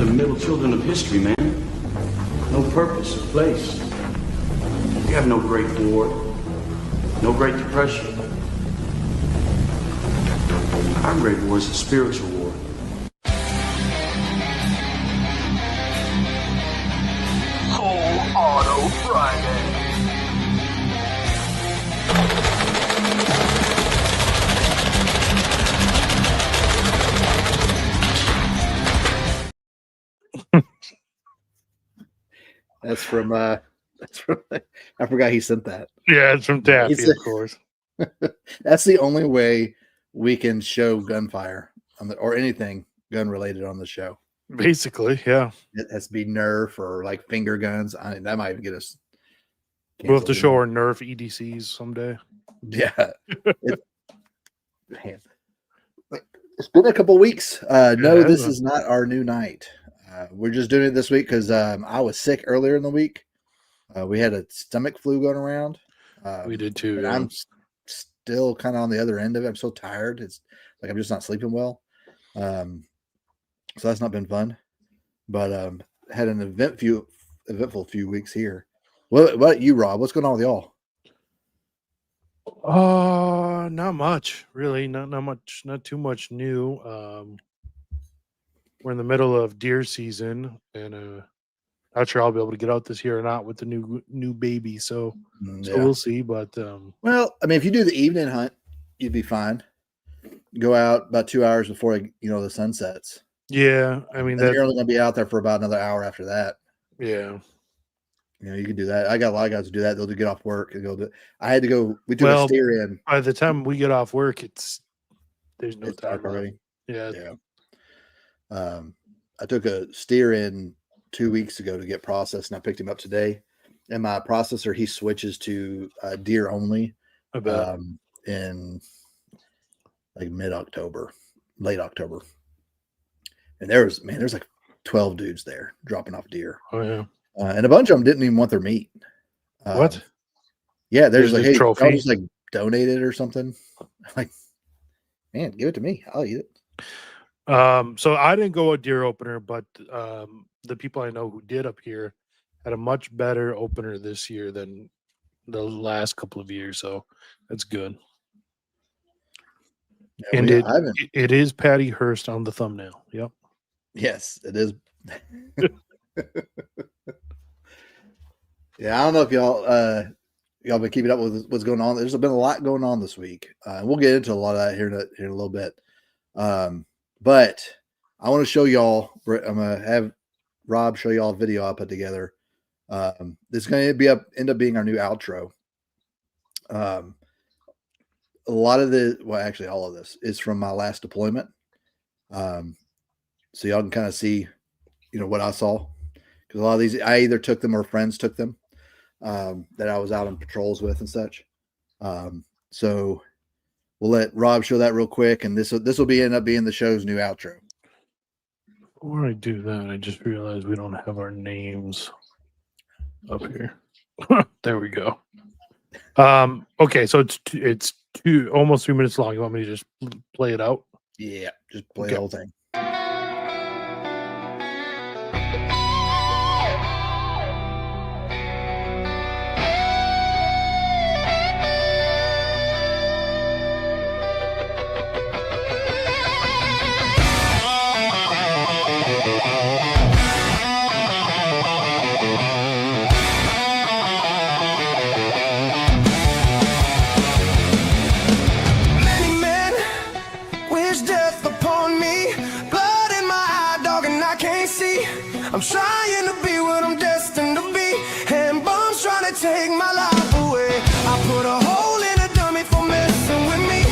the middle children of history, man. No purpose or place. We have no Great War, no Great Depression. Our Great War is a spiritual war. Full Auto Friday. That's from I forgot he sent that. Yeah, it's from Daffy, of course. That's the only way we can show gunfire or anything gun related on the show. Basically, yeah. It has to be Nerf or like finger guns. I mean, that might even get us. We'll have to show our Nerf EDCs someday. Yeah. Man. It's been a couple weeks. No, this is not our new night. We're just doing it this week because I was sick earlier in the week. We had a stomach flu going around. We did too. Yeah. I'm still kind of on the other end of it. I'm so tired. It's like I'm just not sleeping well. So that's not been fun. But had an eventful few weeks here. What about you, Rob? What's going on with y'all? Not much, really. Not much, not too much new. We're in the middle of deer season, and not sure I'll be able to get out this year or not with the new baby. So we'll see. But well, I mean, if you do the evening hunt, you'd be fine. Go out about 2 hours before the sun sets. Yeah, I mean, you're only going to be out there for about another hour after that. Yeah, you can do that. I got a lot of guys who do that. They'll get off work and go. I had to go. We took a steer in. By the time we get off work, there's no time already. Yeah. I took a steer in 2 weeks ago to get processed, and I picked him up today. And my processor, he switches to deer only in like mid-October, late October. And there's like 12 dudes there dropping off deer. Oh yeah. And a bunch of them didn't even want their meat. What? Yeah, there's like, hey, trophy. I'll just like donate it or something. Like, man, give it to me. I'll eat it. So I didn't go a deer opener, but the people I know who did up here had a much better opener this year than the last couple of years. So that's good. Yeah, and it is Patty Hearst on the thumbnail. Yep. Yes, it is. Yeah, I don't know if y'all been keeping up with what's going on. There's been a lot going on this week. We'll get into a lot of that here in a little bit. But I want to show y'all. I'm gonna have Rob show y'all a video I put together. This is going to end up being our new outro. A lot of actually all of this is from my last deployment. So y'all can kind of see, what I saw, because a lot of these I either took them or friends took them that I was out on patrols with and such. So we'll let Rob show that real quick, and this will end up being the show's new outro. Before I do that, I just realized we don't have our names up here. There we go. Okay, so it's almost 2 minutes long. You want me to just play it out? Yeah, just play the whole thing. I'm trying to be what I'm destined to be, and bombs trying to take my life away. I put a hole in a dummy for messing with me.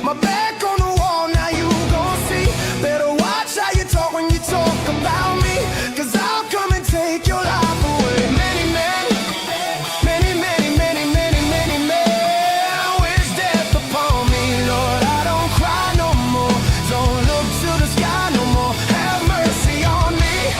My back on the wall, now you gon' see. Better watch how you talk when you talk about me, 'cause I'll come and take your life away. Many men, many, many, many, many, many men wish death upon me. Lord, I don't cry no more, don't look to the sky no more. Have mercy on me.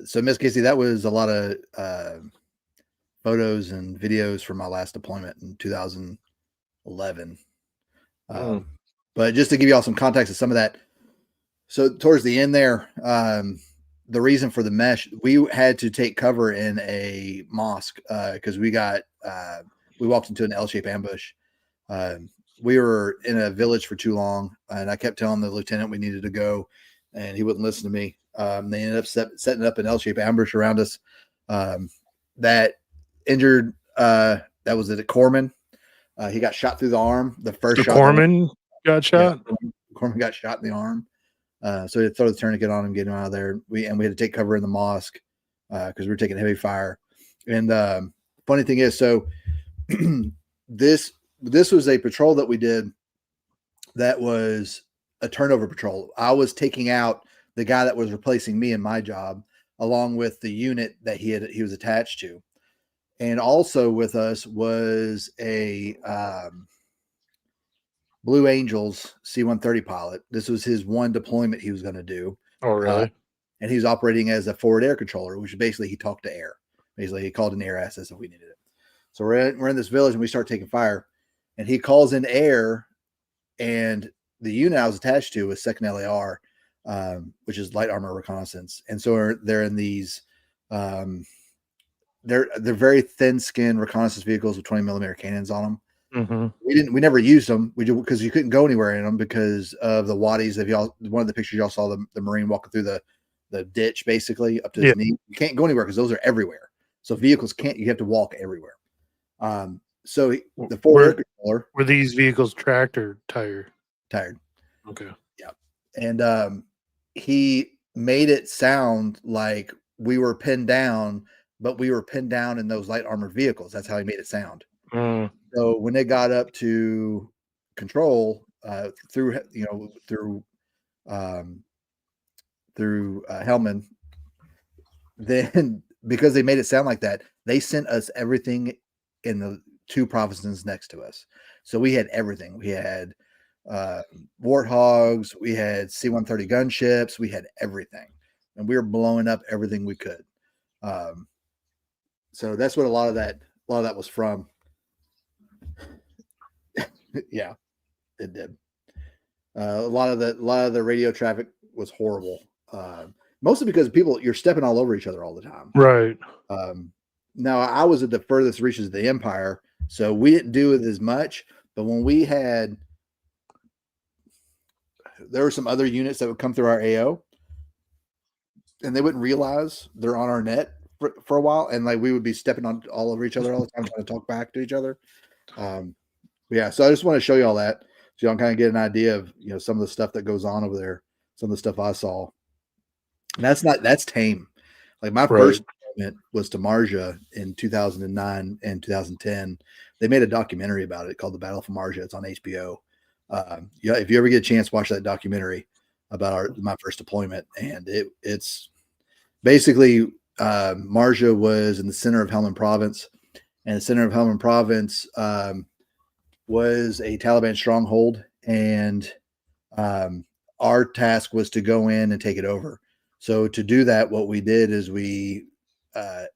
So Miss Casey, that was a lot of photos and videos from my last deployment in 2011. But just to give you all some context of some of that, so towards the end there, the reason for the mesh, we had to take cover in a mosque because we walked into an L-shaped ambush. We were in a village for too long, and I kept telling the lieutenant we needed to go, and he wouldn't listen to me. They ended up setting up an L-shaped ambush around us. That injured, that was it, Corman. He got shot through the arm. The first shot. Corman got shot? Yeah, Corman got shot in the arm. So we had to throw the tourniquet on him, get him out of there. We had to take cover in the mosque because we were taking heavy fire. And funny thing is, so this was a patrol that we did that was a turnover patrol. I was taking out the guy that was replacing me in my job, along with the unit that he was attached to. And also with us was a Blue Angels C-130 pilot. This was his one deployment he was going to do. Oh, really? And he was operating as a forward air controller, which is basically he talked to air. Basically, he called in air assets if we needed it. So we're in this village and we start taking fire. And he calls in air, and the unit I was attached to was 2nd LAR, which is light armor reconnaissance. And so they're in these they're very thin-skinned reconnaissance vehicles with 20 millimeter cannons on them. Mm-hmm. We never used them because you couldn't go anywhere in them because of the waddies. If one of the pictures y'all saw the Marine walking through the ditch basically up to his knee, you can't go anywhere because those are everywhere. So vehicles you have to walk everywhere. So the forward controller, were these vehicles tracked or tired? Okay. Yeah. And he made it sound like we were pinned down, but we were pinned down in those light armored vehicles. That's how he made it sound. So when they got up to control through Hellman, then because they made it sound like that, they sent us everything in the 2 provinces next to us. So we had everything. We had Warthogs, we had C-130 gunships, we had everything, and we were blowing up everything we could. So that's what a lot of that was from. Yeah, it did. A lot of the radio traffic was horrible. Mostly because you're stepping all over each other all the time. Right. Now I was at the furthest reaches of the Empire, so we didn't do it as much. But when there were some other units that would come through our AO, and they wouldn't realize they're on our net for a while, and like we would be stepping on all over each other all the time, trying to talk back to each other. Yeah, so I just want to show you all that, so y'all kind of get an idea of some of the stuff that goes on over there, some of the stuff I saw. And that's tame. Like my first deployment was to Marja in 2009 and 2010. They made a documentary about it called The Battle for Marja. It's on HBO. Yeah, if you ever get a chance, watch that documentary about my first deployment. And it's basically Marja was in the center of Helmand Province, and the center of Helmand Province was a Taliban stronghold, and our task was to go in and take it over. So to do that, what we did is we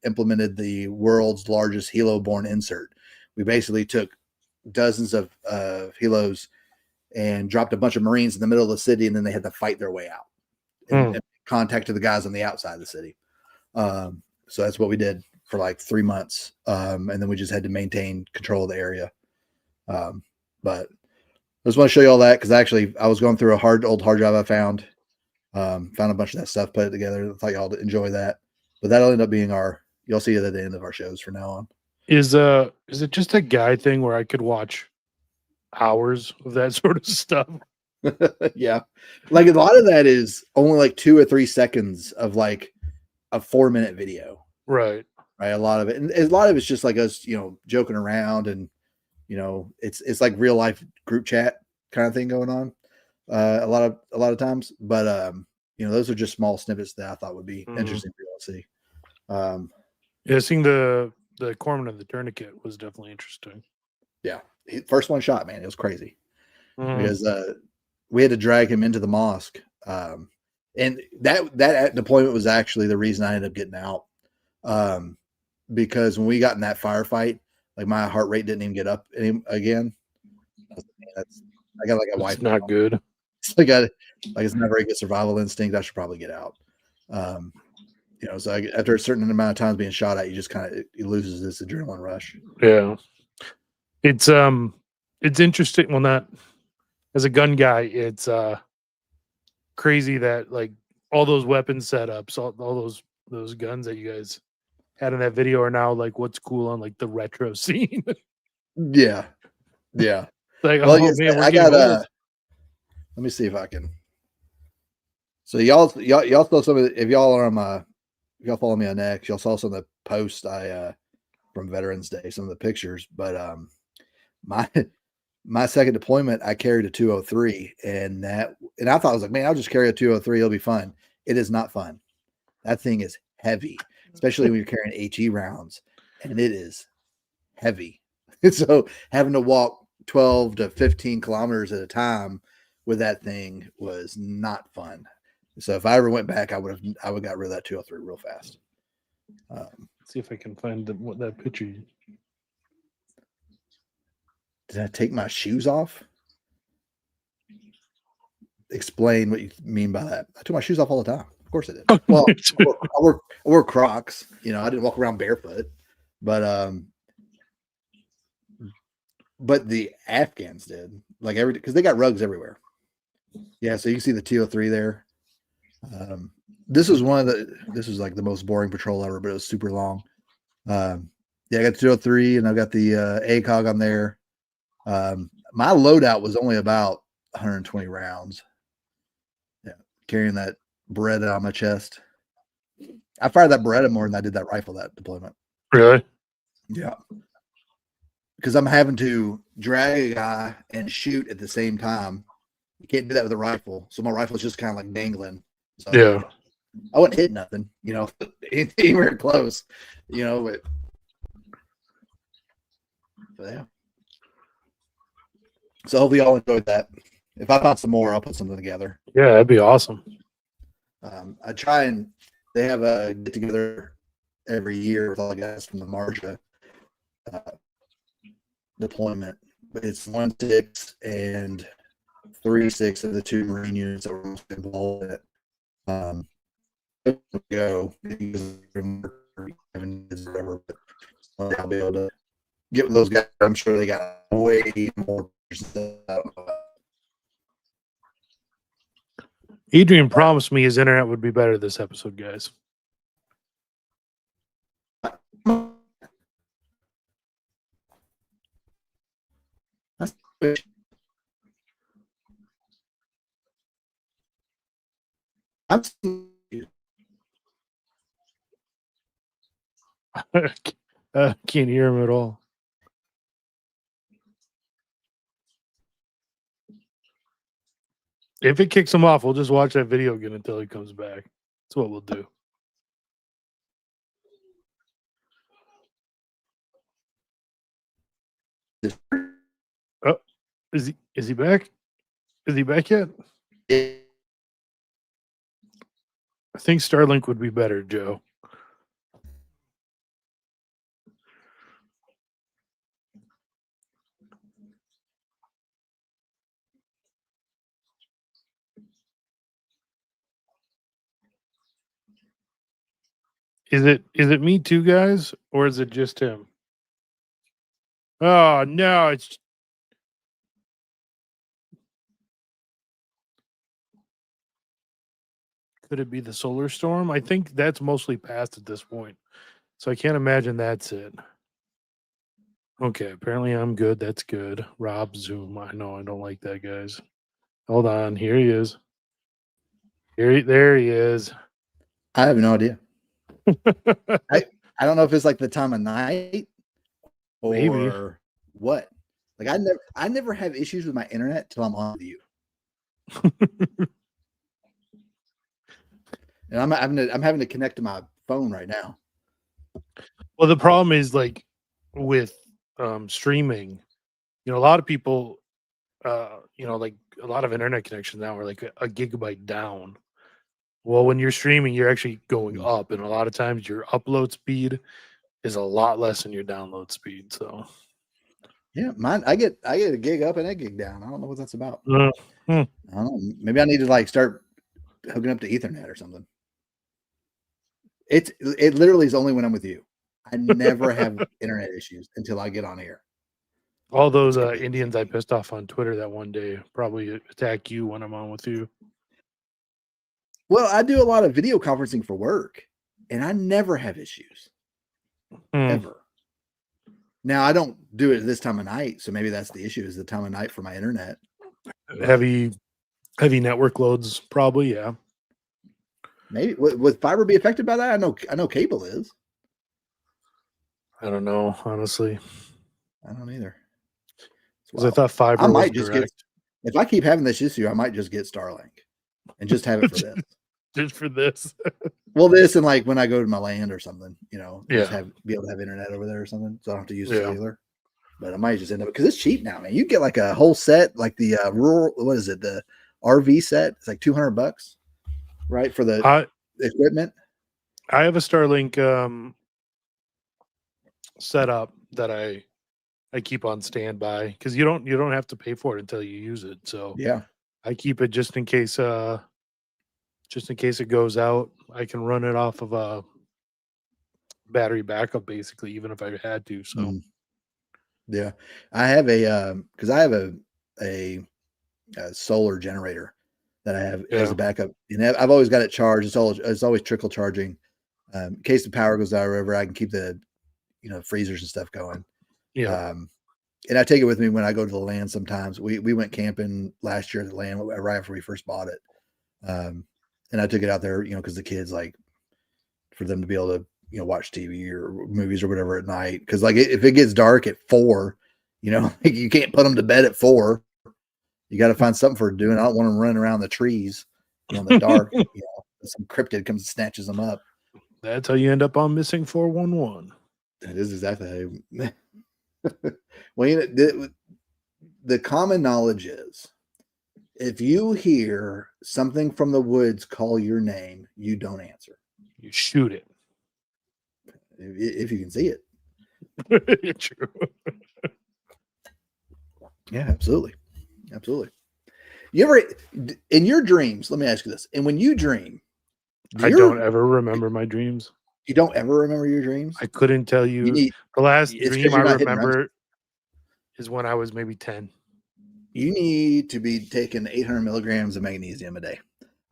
implemented the world's largest helo-borne insert. We basically took dozens of helos and dropped a bunch of Marines in the middle of the city, and then they had to fight their way out and contact to the guys on the outside of the city. So that's what we did for like 3 months. And then we just had to maintain control of the area. But I just want to show you all that because actually I was going through a old hard drive I found a bunch of that stuff, put it together. I thought y'all would enjoy that. But that'll end up being you'll see it at the end of our shows from now on. Is it just a guy thing where I could watch hours of that sort of stuff? Yeah. Like a lot of that is only like 2 or 3 seconds of like a 4-minute video. Right. A lot of it. And a lot of it's just like us, joking around, and it's like real life group chat kind of thing going on. A lot of times. But those are just small snippets that I thought would be interesting for you to see. Yeah, seeing the corpsman of the tourniquet was definitely interesting. Yeah. First one shot, man. It was crazy. Because we had to drag him into the mosque. And that deployment was actually the reason I ended up getting out. Because when we got in that firefight, like my heart rate didn't even get up again. I got like a wife. It's not good. It's like it's not a very good survival instinct. I should probably get out. So after a certain amount of times being shot at, you just kind of it loses this adrenaline rush. Yeah, it's interesting. Well, not as a gun guy, it's crazy that like all those weapon setups, all those guns that you guys had in that video are now like what's cool on like the retro scene. Yeah. Like, Well, oh man, we're I getting got old. let me see if I can. So y'all saw some of if y'all are on if y'all follow me on X, y'all saw some of the posts I from Veterans Day, some of the pictures. But my second deployment, I carried a 203, and I thought I was like, man, I'll just carry a 203, it'll be fun. It is not fun. That thing is heavy, especially when you're carrying HE rounds, and it is heavy. So having to walk 12 to 15 kilometers at a time with that thing was not fun. So if I ever went back, I would have got rid of that 203 real fast. Let's see if I can find what that picture. Did I take my shoes off? Explain what you mean by that. I took my shoes off all the time. Of course I did. Well, I wore Crocs. I didn't walk around barefoot, but the Afghans did, like because they got rugs everywhere. Yeah, so you can see the 203 there. This was like the most boring patrol ever, but it was super long. I got the 203 and I've got the ACOG on there. My loadout was only about 120 rounds. Yeah, carrying that Beretta on my chest. I fired that Beretta more than I did that rifle that deployment. Really? Yeah. Because I'm having to drag a guy and shoot at the same time. You can't do that with a rifle. So my rifle's just kind of like dangling. So yeah. I wouldn't hit nothing, anywhere close, but yeah. So hopefully y'all enjoyed that. If I find some more, I'll put something together. Yeah, that'd be awesome. I try and they have a get together every year with all the guys from the Marja deployment, but it's 1-6 and 3-6 of the two Marine units that were involved in it. Go whatever, but I'll be able to get with those guys. I'm sure they got way more. Adrian promised me his internet would be better this episode, guys. Can't hear him at all. If it kicks him off, we'll just watch that video again until he comes back. That's what we'll do. Oh, is he back? Is he back yet? I think Starlink would be better, Joe. Is it me too, guys, or is it just him? Oh no, it's could it be the solar storm? I think that's mostly past at this point. So I can't imagine that's it. Okay, apparently I'm good. That's good. Rob Zoom. I know I don't like that, guys. Hold on. Here he is. There he is. I have no idea. I don't know if it's like the time of night or Maybe. what. Like I never have issues with my internet till I'm on with you. And I'm having to connect to my phone right now. Well, the problem is like with streaming, a lot of people, like a lot of internet connections now are like a gigabyte down. Well, when you're streaming, you're actually going up, and a lot of times your upload speed is a lot less than your download speed. So, Yeah, mine. I get a gig up and a gig down. I don't know what that's about. hmm. I don't know. Maybe I need to like start hooking up to Ethernet or something. It literally is only when I'm with you. I never have internet issues until I get on air. All those Indians I pissed off on Twitter that one day probably attack you when I'm on with you. Well, I do a lot of video conferencing for work, and I never have issues ever. Now I don't do it this time of night, so maybe that's the issue, is the time of night for my internet. Heavy network loads, probably. Yeah. Maybe would fiber be affected by that? I know cable is. I don't know, honestly. I don't either. Because I thought fiber was direct. If I keep having this issue, I might just get Starlink and just have it for this. Just for this. Well, this and like when I go to my land or something, you know, Yeah. just be able to have internet over there or something, so I don't have to use cellular. But I might just end up, because it's cheap now, man. You get like a whole set, like the rural, what is it, the RV set? It's like $200, right, for the equipment. I have a Starlink setup that I keep on standby, because you don't have to pay for it until you use it. So yeah, I keep it just in case it goes out. I can run it off of a battery backup, basically, even if I had to. So yeah, I have because I have a solar generator that I have as a backup, and I've always got it charged. It's always trickle charging. In case the power goes out or whatever, I can keep the freezers and stuff going. Yeah. And I take it with me when I go to the land. Sometimes we went camping last year at the land right after we first bought it. And I took it out there, because the kids, like, for them to be able to, watch TV or movies or whatever at night. Because like if it gets dark at 4, you can't put them to bed at 4. You got to find something for doing. I don't want them running around the trees, in the dark. Some cryptid comes and snatches them up. That's how you end up on missing 411. That is exactly how. Well, the common knowledge is, if you hear something from the woods call your name, you don't answer. You shoot it. If you can see it. True. Yeah, absolutely. Absolutely. You ever, in your dreams, let me ask you this. And when you dream, I don't ever remember my dreams. You don't ever remember your dreams? I couldn't tell you. The last dream I remember is when I was maybe 10. You need to be taking 800 milligrams of magnesium a day.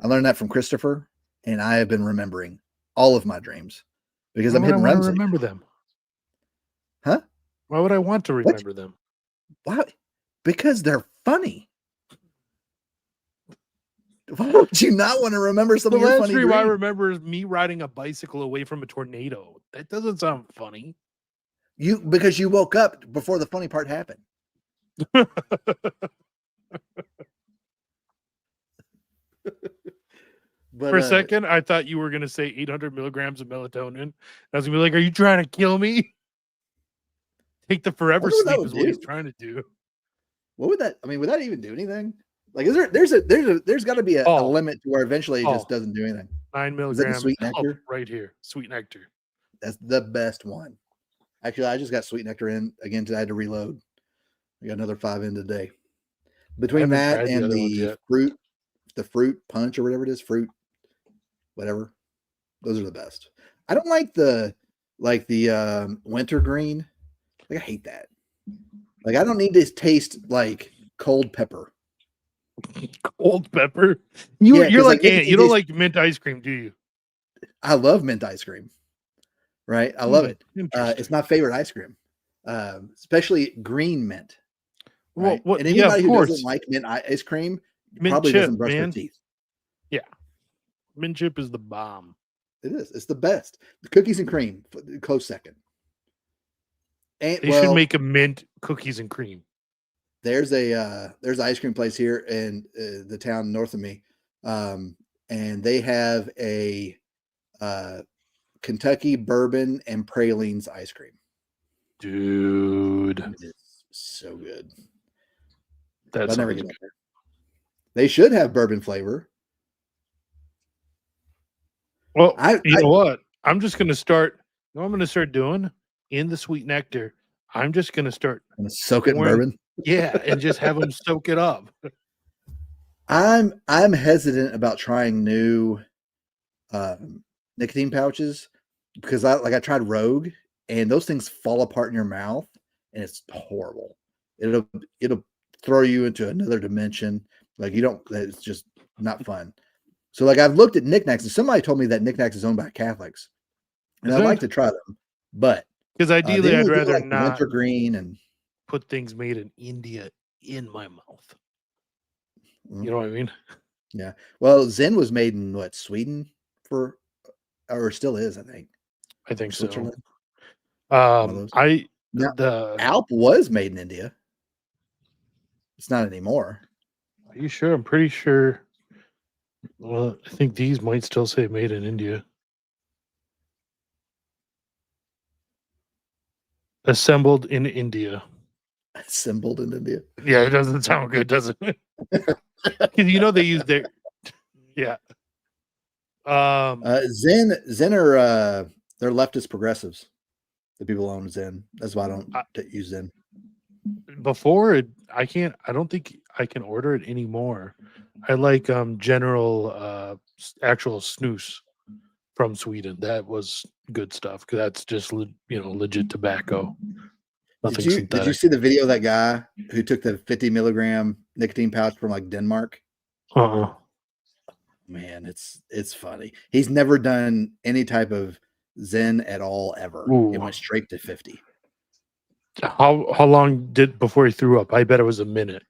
I learned that from Christopher, and I have been remembering all of my dreams because I'm hitting REM sleep. Remember them? Huh? Why would I want to remember them? Why? Because they're funny. Why would you not want to remember some of your funny dreams? The last dream I remember is me riding a bicycle away from a tornado. That doesn't sound funny. Because you woke up before the funny part happened. But, for a second, I thought you were going to say 800 milligrams of melatonin. I was going to be like, are you trying to kill me? Take the forever sleep is what he's trying to do. What would that? I mean, would that even do anything? Like, there's got to be a limit to where eventually it just doesn't do anything. 9 milligrams. Sweet nectar? Right here. Sweet nectar. That's the best one. Actually, I just got sweet nectar in again today. I had to reload. I got another 5 in today. Between that and the fruit punch or whatever it is, whatever. Those are the best. I don't like the wintergreen. Like, I hate that. Like, I don't need to taste like cold pepper. Cold pepper? You're like Ant. You don't like mint ice cream, do you? I love mint ice cream. Right? I love it. It's my favorite ice cream. Especially green mint. Right? Well, and anybody who doesn't like mint ice cream probably doesn't brush their teeth. Yeah. Mint chip is the bomb. It is. It's the best. The cookies and cream, close second. And, they should make a mint cookies and cream. There's an ice cream place here in the town north of me, and they have a Kentucky bourbon and pralines ice cream. Dude, it is so good. That's never get up there. They should have bourbon flavor. Well, I you know what? I'm just going to start. You know what I'm going to start doing in the sweet nectar. I'm just going to start I'm gonna soak it in pouring, bourbon. yeah, and just have them soak it up. I'm hesitant about trying new nicotine pouches because I tried Rogue and those things fall apart in your mouth and it's horrible. It'll throw you into another dimension. Like it's just not fun. So like I've looked at knickknacks and somebody told me that knickknacks is owned by Catholics. And Is I'd it? like to try them, but Because they ideally, I'd only do rather like not wintergreen and put things made in India in my mouth. mm, You know what I mean? yeah. Well, Zen was made in what, Sweden or still is, I think. I think so. Switzerland. One of those. Now, The Alp was made in India. It's not anymore. Are you sure? I'm pretty sure. Well, I think these might still say made in India. Assembled in India. Assembled in India. Yeah, it doesn't sound good, does it? 'Cause you know they use their yeah. Zen are they're leftist progressives. The people own Zen. That's why I don't use Zen. Before it, I don't think I can order it anymore. I like general actual snus from Sweden. That was good stuff because that's just legit tobacco. Nothing Did you synthetic. see the video of that guy who took the 50 milligram nicotine pouch from like Denmark? Man, it's funny. He's never done any type of Zen at all ever. Ooh. It went straight to 50. How long before he threw up? I bet it was a minute.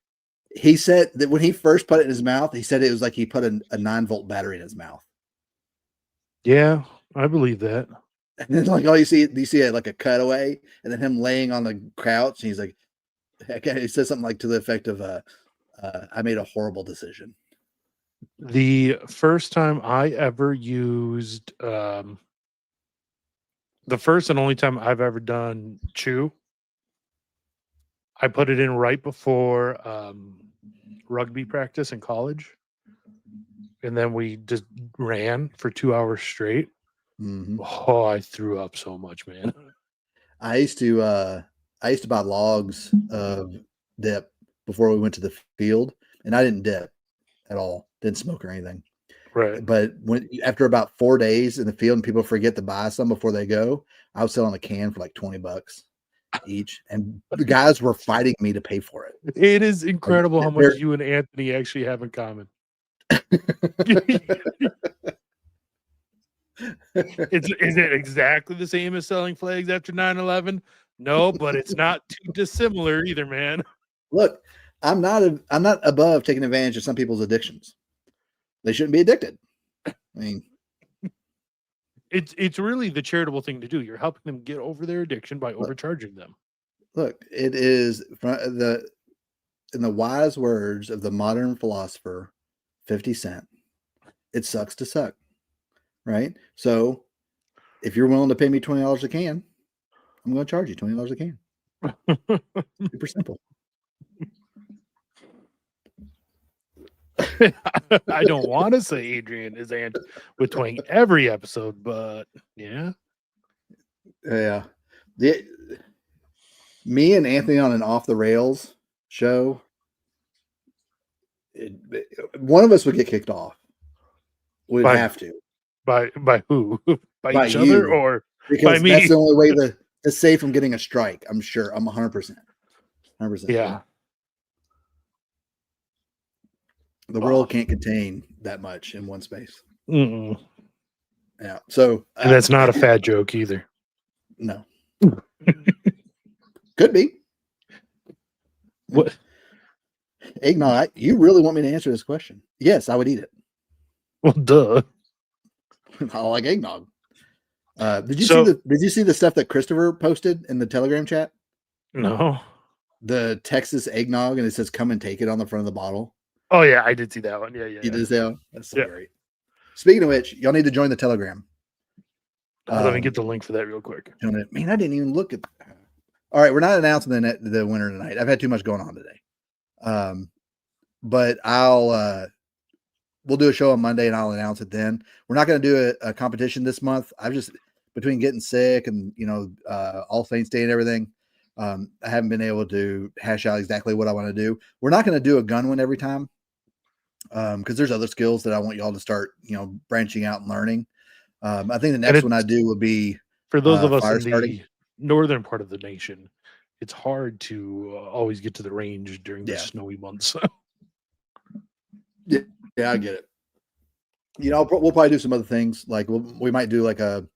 He said that when he first put it in his mouth, he said it was like he put a 9-volt battery in his mouth. Yeah, I believe that. And then like all you see like a cutaway and then him laying on the couch and he's like, he says something like to the effect of I made a horrible decision. The first time I ever used the first and only time I've ever done chew, I put it in right before rugby practice in college. And then we just ran for 2 hours straight. Mm-hmm. Oh, I threw up so much, man. I used to buy logs of dip before we went to the field, and I didn't dip at all. Didn't smoke or anything. Right. But after about 4 days in the field and people forget to buy some before they go, I was selling a can for like $20 each, and the guys were fighting me to pay for it. It is incredible how much you and Anthony actually have in common. Is it exactly the same as selling flags after 9/11? No, but it's not too dissimilar either, man. Look, I'm not above taking advantage of some people's addictions. They shouldn't be addicted. I mean, it's really the charitable thing to do. You're helping them get over their addiction by overcharging them. Look, it is in the wise words of the modern philosopher 50 Cent. It sucks to suck, right? So, if you're willing to pay me $20 a can, I'm going to charge you $20 a can. Super simple. I don't want to say Adrian is with Twang every episode, but yeah. Yeah. Me and Anthony on an off the rails show, one of us would get kicked off. We'd have to. By who? By each you, other or because by me? That's the only way to save from getting a strike. I'm sure. I'm 100%. 100%. Yeah. The world can't contain that much in one space. Mm-mm. Yeah. So and that's not a fat joke either. No. Could be. What? Eggnog, you really want me to answer this question? Yes, I would eat it. Well, duh. I like eggnog. Did you see the stuff that Christopher posted in the Telegram chat? No. The Texas eggnog, and it says "Come and take it" on the front of the bottle. Oh yeah, I did see that one. Yeah. You did see that? That's so great. Speaking of which, y'all need to join the Telegram. Let me get the link for that real quick. Man, I didn't even look at. All right, we're not announcing the winner tonight. I've had too much going on today. But I'll we'll do a show on Monday and I'll announce it then. We're not going to do a competition this month. I've just, between getting sick and, All Saints Day and everything, I haven't been able to hash out exactly what I want to do. We're not going to do a gun one every time because there's other skills that I want y'all to start, branching out and learning. I think the next one I do will be for those of us fire in starting. the northern part of the nation. It's hard to always get to the range during the snowy months. Yeah, I get it. We'll probably do some other things. Like we might do like a,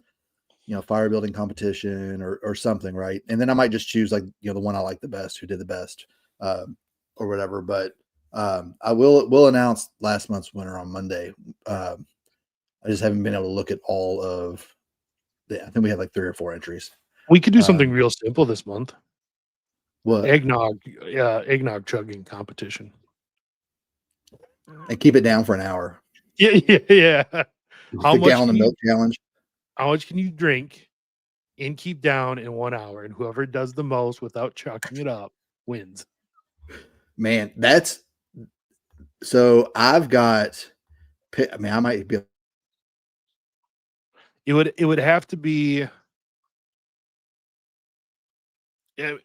fire building competition or something, right? And then I might just choose like, the one I like the best, who did the best, or whatever. But we'll announce last month's winner on Monday. I just haven't been able to look at all of I think we had like 3 or 4 entries. We could do something real simple this month. What? Eggnog chugging competition. And keep it down for an hour. Yeah. How much gallon of milk challenge? How much can you drink and keep down in 1 hour? And whoever does the most without chucking it up wins. Man, so I've got. I mean, I might be. It would have to be. I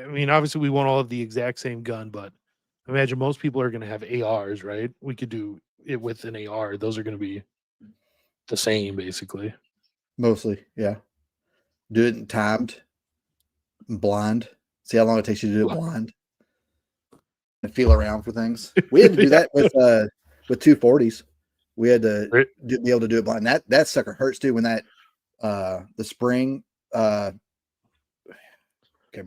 mean, obviously, we won't all have the exact same gun, but imagine most people are going to have ARs, right? We could do it with an AR. Those are going to be the same, basically. Mostly, yeah. Do it in timed, blind. See how long it takes you to do it blind, and feel around for things. We had to do that with 240s. We had to be able to do it blind. That sucker hurts too. When that the spring, can't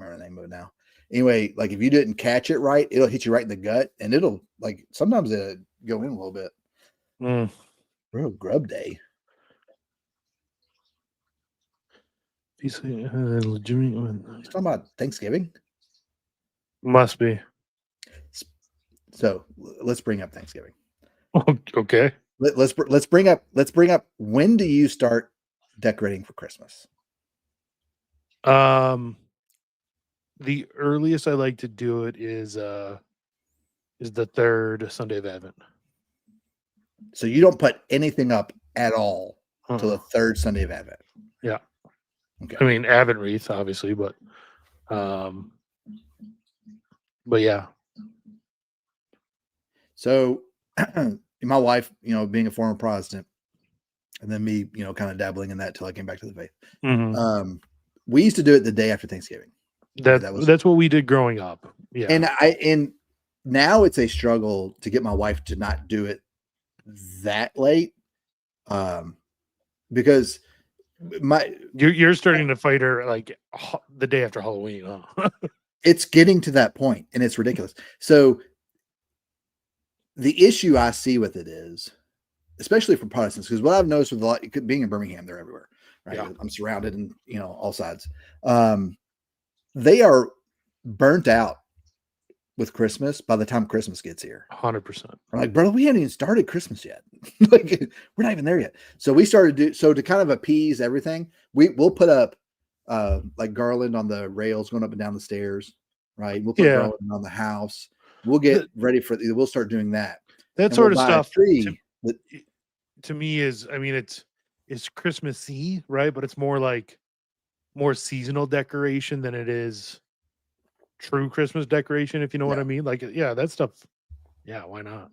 remember the name of it now. Anyway, like if you didn't catch it right, it'll hit you right in the gut, and it'll like sometimes it go in a little bit. Real grub day. Legitimate. You talking about Thanksgiving? Must be. So let's bring up Thanksgiving. Okay. Let's bring up when do you start decorating for Christmas? The earliest I like to do it is the 3rd Sunday of Advent. So you don't put anything up at all until the 3rd Sunday of Advent. Yeah. Okay. I mean, Advent wreath, obviously, but yeah. So my wife, being a former Protestant, and then me, kind of dabbling in that till I came back to the faith. Mm-hmm. We used to do it the day after Thanksgiving. That's what we did growing up. Yeah. And now it's a struggle to get my wife to not do it that late. Because you're starting to fight her like the day after Halloween, huh? It's getting to that point and it's ridiculous. So the issue I see with it is, especially for Protestants, because what I've noticed with a lot, being in Birmingham, they're everywhere, right? Yeah. I'm surrounded in, all sides. They are burnt out with Christmas by the time Christmas gets here. 100%. I'm like, brother, we haven't even started Christmas yet. Like, we're not even there yet. So we started to kind of appease everything. We'll put up like garland on the rails going up and down the stairs, right? We'll put garland on the house. We'll get ready we'll start doing that. That sort of stuff to me is, I mean, it's Christmassy, right? But it's more like more seasonal decoration than it is true Christmas decoration, if you know what I mean. Like, that stuff. Yeah, why not?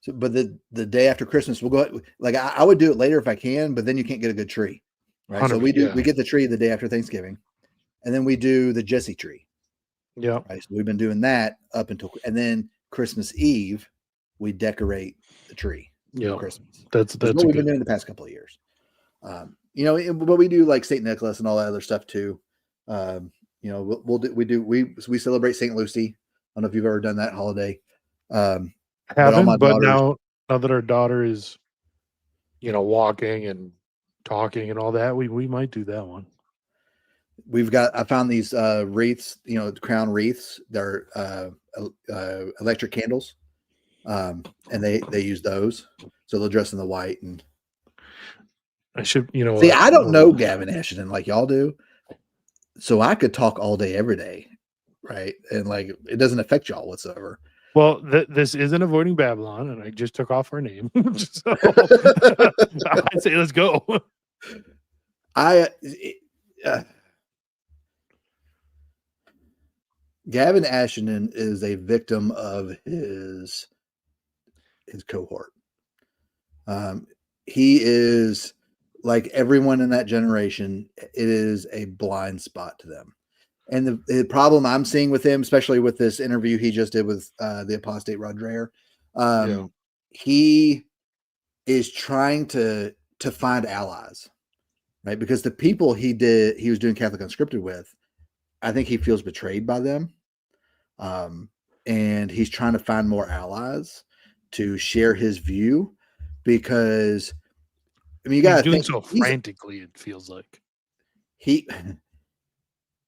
So, but the day after Christmas, we'll go. Like, I would do it later if I can, but then you can't get a good tree, right? So we get the tree the day after Thanksgiving, and then we do the Jesse tree. Yeah. Right. So we've been doing that up until, and then Christmas Eve, we decorate the tree. Yeah. Christmas. That's what we've been doing the past couple of years. But we do like St. Nicholas and all that other stuff too. We celebrate St. Lucy. I don't know if you've ever done that holiday. Haven't, but now that our daughter is, walking and talking and all that, we might do that one. I found these wreaths, crown wreaths. They're electric candles, and they use those. So they'll dress in the white. And I should, see, I don't know Gavin Ashton like y'all do, so I could talk all day, every day, right? And like it doesn't affect y'all whatsoever. Well, this isn't avoiding Babylon, and I just took off her name. So I'd say let's go. Gavin Ashenden is a victim of his cohort. He is like everyone in that generation. It is a blind spot to them. And the problem I'm seeing with him, especially with this interview he just did with the apostate Rod Dreher, he is trying to find allies, right? Because the people he was doing Catholic Unscripted with, I think he feels betrayed by them. And he's trying to find more allies to share his view, because I mean, you got to doing think so frantically. It feels like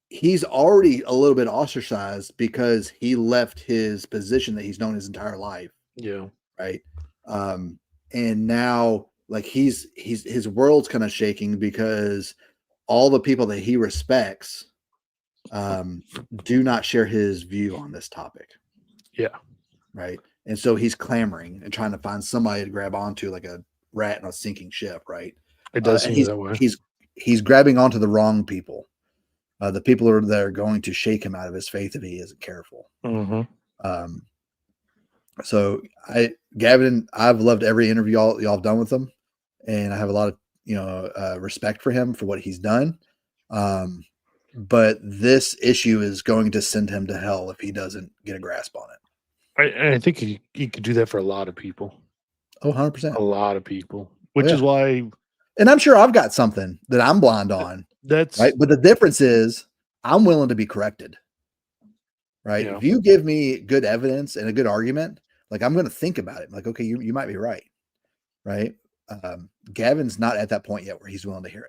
he's already a little bit ostracized because he left his position that he's known his entire life. Yeah. Right. And now like his world's kind of shaking because all the people that he respects do not share his view on this topic. Yeah. Right. And so he's clamoring and trying to find somebody to grab onto, like a rat in a sinking ship. Right. It does seem that way. He's grabbing onto the wrong people. The people that are going to shake him out of his faith if he isn't careful. Mm-hmm. So Gavin, I've loved every interview y'all have done with him, and I have a lot of respect for him for what he's done. But this issue is going to send him to hell if he doesn't get a grasp on it. I think he could do that for a lot of people. Oh, 100%. A lot of people, which is why. And I'm sure I've got something that I'm blind on. That's right. But the difference is I'm willing to be corrected. Right. Yeah. If you give me good evidence and a good argument, like I'm going to think about it. Like, okay, you might be right. Right. Gavin's not at that point yet where he's willing to hear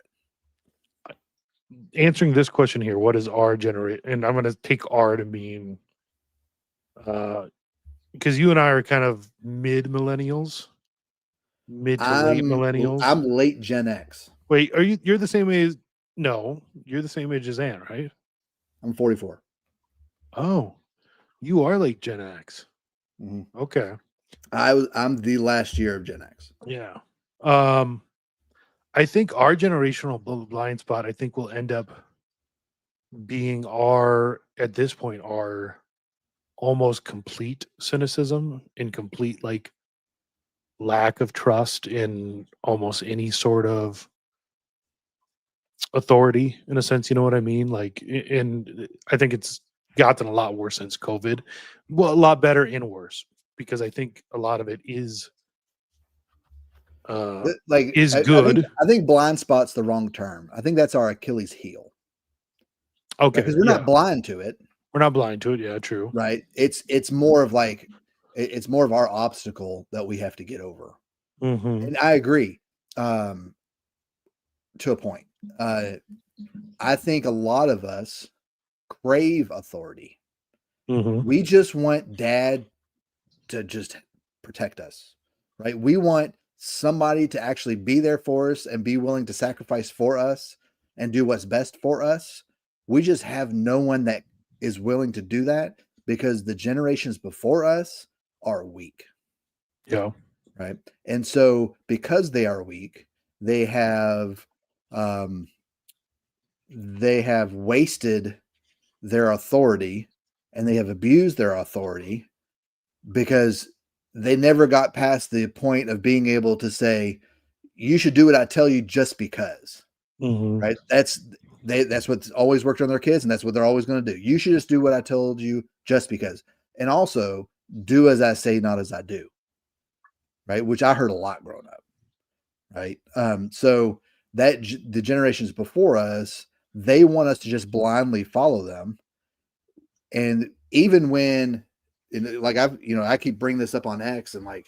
it. Answering this question here, what is our generation? And I'm going to take R to mean, because you and I are kind of mid to late millennials. I'm late Gen X. Wait, you're the same age? No, you're the same age as Ann, right? I'm 44. Oh, you are late Gen X. Mm-hmm. Okay. I'm the last year of Gen X. Yeah. I think our generational blind spot, I think, will end up being at this point, our almost complete cynicism and complete like lack of trust in almost any sort of authority, in a sense, you know what I mean? Like, and I think it's gotten a lot worse since COVID. Well, a lot better and worse, because I think a lot of it is good. I think blind spot's the wrong term. I think that's our Achilles heel. Okay, because we're not blind to it. We're not blind to it. Yeah, true. Right. It's more of like it's more of our obstacle that we have to get over. Mm-hmm. And I agree to a point. I think a lot of us crave authority. Mm-hmm. We just want dad to just protect us, right? We want somebody to actually be there for us and be willing to sacrifice for us and do what's best for us. We just have no one that is willing to do that because the generations before us are weak. Yeah. Right. And so because they are weak, they have wasted their authority and they have abused their authority because they never got past the point of being able to say, you should do what I tell you just because. Mm-hmm. Right. That's what's always worked on their kids, and that's what they're always going to do. You should just do what I told you just because. And also do as I say, not as I do. Right. Which I heard a lot growing up. Right. So that the generations before us, they want us to just blindly follow them. And even when, like I keep bringing this up on X, and like,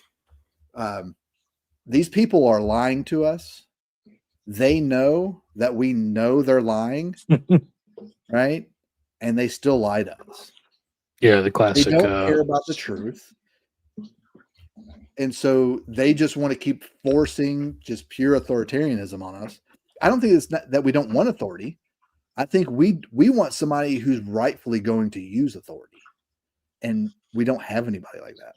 these people are lying to us. They know that we know they're lying, right? And they still lie to us. Yeah, the classic. They don't care about the truth. And so they just want to keep forcing just pure authoritarianism on us. I don't think it's not that we don't want authority. I think we want somebody who's rightfully going to use authority. And we don't have anybody like that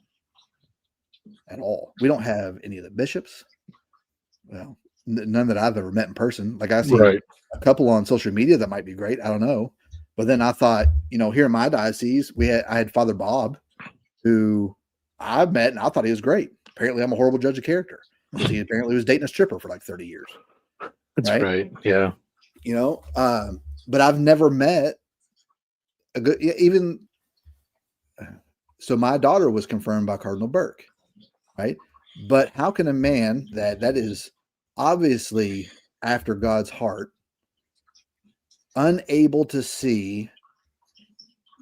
at all. We don't have any of the bishops. Well, none that I've ever met in person. Like I see Right. a couple on social media that might be great. I don't know. But then I thought, here in my diocese, I had Father Bob, who I met, and I thought he was great. Apparently, I'm a horrible judge of character because he apparently was dating a stripper for like 30 years. That's right. Yeah. But I've never met a good, even. So my daughter was confirmed by Cardinal Burke, right? But how can a man that is obviously after God's heart, unable to see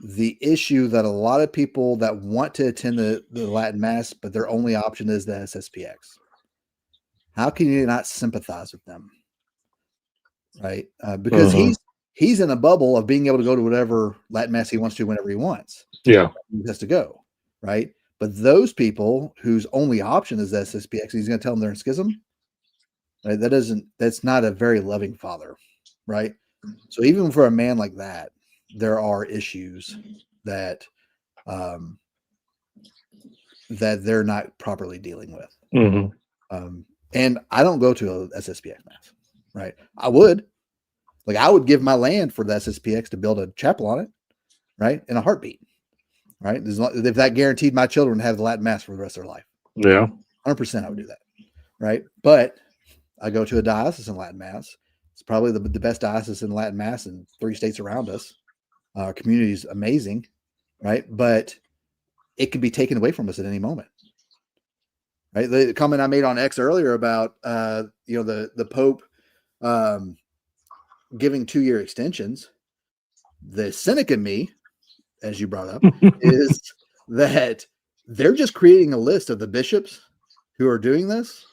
the issue that a lot of people that want to attend the Latin Mass, but their only option is the SSPX? How can you not sympathize with them? Right? Because he's in a bubble of being able to go to whatever Latin Mass he wants to whenever he wants. Yeah. He has to go. Right? But those people whose only option is the SSPX, he's going to tell them they're in schism. Right? That's not a very loving father. Right? So even for a man like that, there are issues that that they're not properly dealing with. And I don't go to a SSPX Mass, right? I would give my land for the SSPX to build a chapel on it, right? In a heartbeat, right? If that guaranteed my children to have the Latin Mass for the rest of their life. Yeah. 100% I would do that, right? But I go to a diocesan Latin Mass. It's probably the best diocesan Latin Mass in 3 states around us. Our community is amazing, right? But it can be taken away from us at any moment. Right. The comment I made on X earlier about the Pope giving 2-year extensions. The cynic in me, as you brought up, is that they're just creating a list of the bishops who are doing this,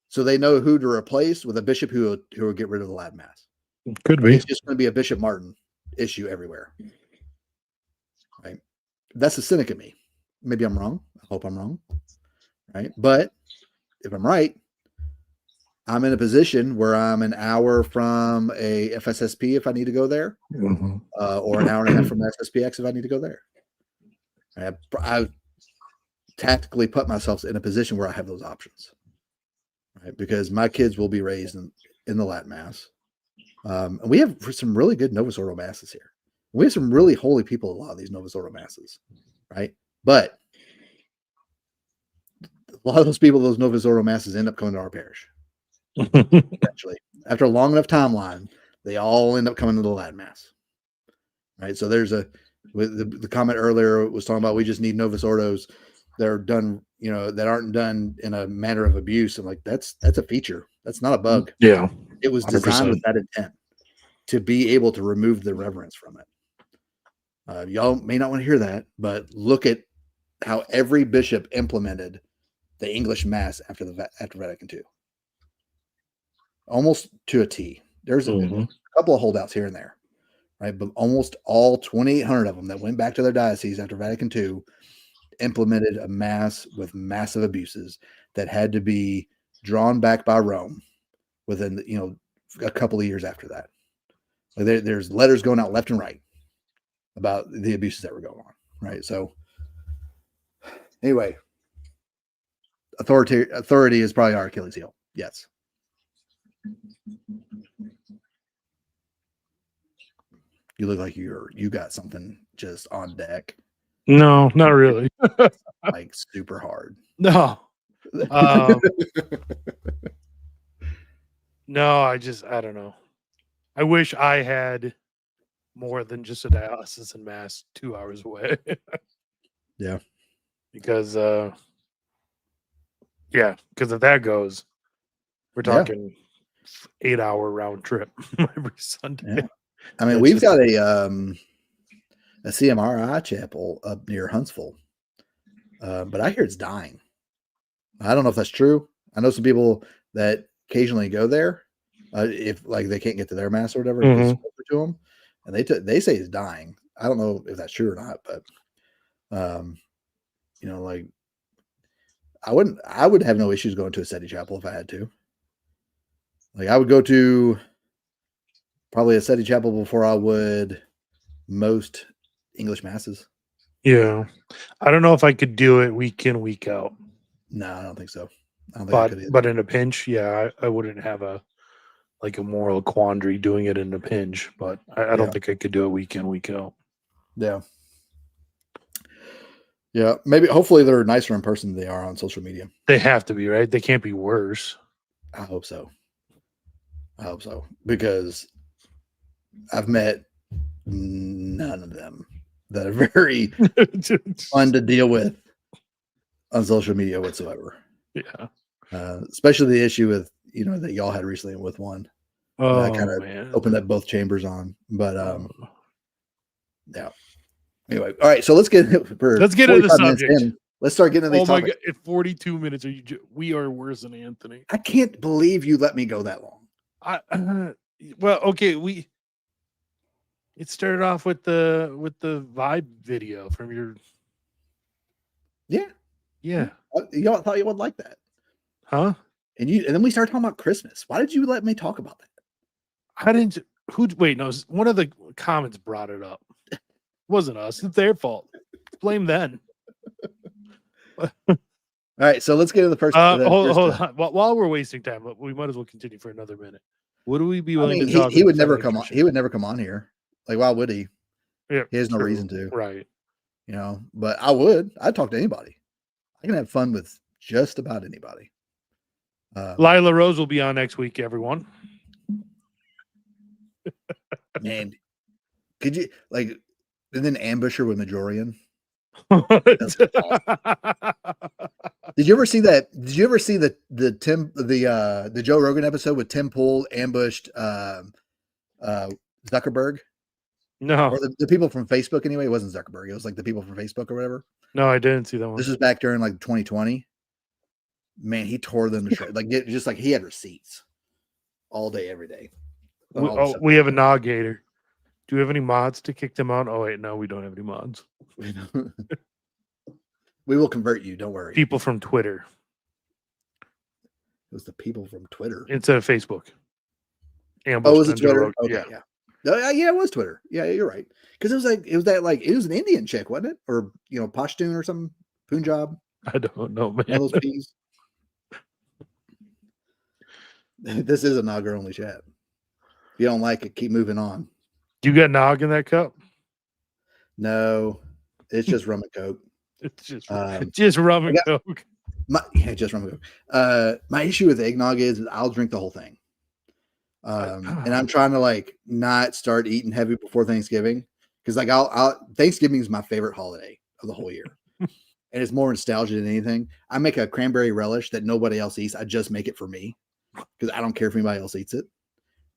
so they know who to replace with a bishop who will get rid of the Latin Mass. Could be. It's just going to be a Bishop Martin issue everywhere. Right. That's the cynic in me. Maybe I'm wrong. I hope I'm wrong. Right. But if I'm right, I'm in a position where I'm an hour from a FSSP if I need to go there, or an hour and a half from SSPX if I need to go there. I tactically put myself in a position where I have those options, right? Because my kids will be raised in the Latin Mass. And we have some really good Novus Ordo Masses here. We have some really holy people at a lot of these Novus Ordo Masses, right? But a lot of those people, those Novus Ordo Masses end up coming to our parish. Eventually, after a long enough timeline, they all end up coming to the Latin Mass, right? So there's the comment earlier was talking about we just need Novus Ordos that are done, that aren't done in a manner of abuse. I'm like, that's a feature. That's not a bug. Yeah, it was designed 100%. with that intent to be able to remove the reverence from it. Y'all may not want to hear that, but look at how every bishop implemented the English Mass after Vatican II. Almost to a T. There's a couple of holdouts here and there, right? But almost all 2,800 of them that went back to their diocese after Vatican II implemented a Mass with massive abuses that had to be drawn back by Rome within, a couple of years after that. There's letters going out left and right about the abuses that were going on, right? So anyway, authority is probably our Achilles heel. Yes. You look like you got something just on deck. No, not really. Like super hard. No. No, I don't know. I wish I had more than just a diocesan Mass 2 hours away. Yeah. Because if that goes, we're talking 8-hour round trip every Sunday. Yeah. I mean, we've got a CMRI chapel up near Huntsville, but I hear it's dying. I don't know if that's true. I know some people that occasionally go there if they can't get to their Mass or whatever, if it's closer to them, and they say it's dying. I don't know if that's true or not, but I would have no issues going to a SETI chapel if I had to. I would go to probably a SETI chapel before I would most English Masses. Yeah. I don't know if I could do it week in, week out. No, I don't think so. I don't think I could either. But in a pinch, yeah, I wouldn't have a moral quandary doing it in a pinch, but I don't Yeah. think I could do it week in, week out. Yeah. Yeah. Maybe hopefully they're nicer in person than they are on social media. They have to be, right? They can't be worse. I hope so. Because I've met none of them that are very fun to deal with on social media whatsoever. Yeah. Especially the issue with, that y'all had recently with one. Oh, I kind of man. opened up both chambers on, but yeah. Anyway, all right. So let's get into the subject. Let's start getting into these topics. God! At 42 minutes, we are worse than Anthony. I can't believe you let me go that long. Well, okay, it started off with the vibe video from your. Yeah. Y'all thought you would like that, huh? And then we started talking about Christmas. Why did you let me talk about that? I didn't. Wait, no. One of the comments brought it up. It wasn't us. It's their fault. Blame them. All right, so let's get to the first. Hold on. While we're wasting time, we might as well continue for another minute. Would we be willing to talk? He would never come on. He would never come on here. Like, why would he? Yeah, he has no reason to. Right. But I would. I'd talk to anybody. I can have fun with just about anybody. Lila Rose will be on next week, everyone. Man, could you and then ambush her with Majorian? Did you ever see that? Did you ever see the Joe Rogan episode with Tim Pool ambushed Zuckerberg? No, or the people from Facebook. Anyway, it wasn't Zuckerberg. It was like the people from Facebook or whatever. No, I didn't see that one. This was back during like 2020. Man, he tore them to shreds. Just like he had receipts all day, every day. We have a Noggator. Do we have any mods to kick them out? Oh wait, no, we don't have any mods. We will convert you. Don't worry. People from Twitter. It was the people from Twitter instead of Facebook. Was it Twitter? Okay, yeah. Yeah, it was Twitter. Yeah, you're right. Because it was an Indian chick, wasn't it? Or Pashtun or something, Punjab. I don't know, man. All those peas. This is a Nogger only chat. If you don't like it, keep moving on. You got Nog in that cup? No, it's just rum and coke. It's just rum and coke. Just rum and coke. My issue with eggnog is I'll drink the whole thing. And I'm trying to not start eating heavy before Thanksgiving because Thanksgiving is my favorite holiday of the whole year, and it's more nostalgia than anything. I make a cranberry relish that nobody else eats. I just make it for me because I don't care if anybody else eats it,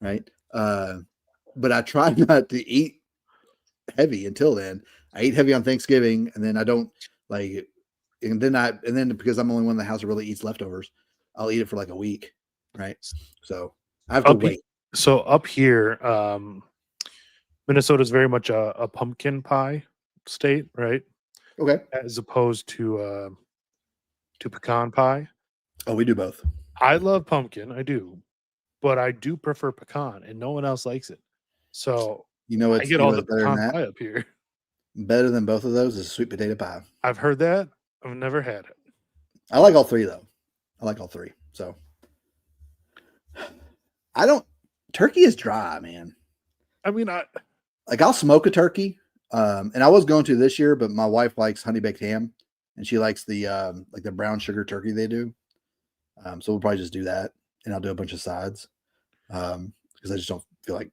right? But I try not to eat heavy until then. I eat heavy on Thanksgiving, and then I don't and then because I'm the only one in the house that really eats leftovers, I'll eat it for like a week, right? So I have to wait. So up here, Minnesota is very much a pumpkin pie state, right? Okay. As opposed to pecan pie. Oh, we do both. I love pumpkin, I do, but I do prefer pecan, and no one else likes it. So I get all the pecan pie up here. Better than both of those is sweet potato pie. I've heard that. I've never had it. I like all three though. I like all three. So turkey is dry, man. I mean, I'll smoke a turkey. And I was going to this year, but my wife likes honey baked ham and she likes the brown sugar turkey they do. So we'll probably just do that and I'll do a bunch of sides. Because I just don't feel like,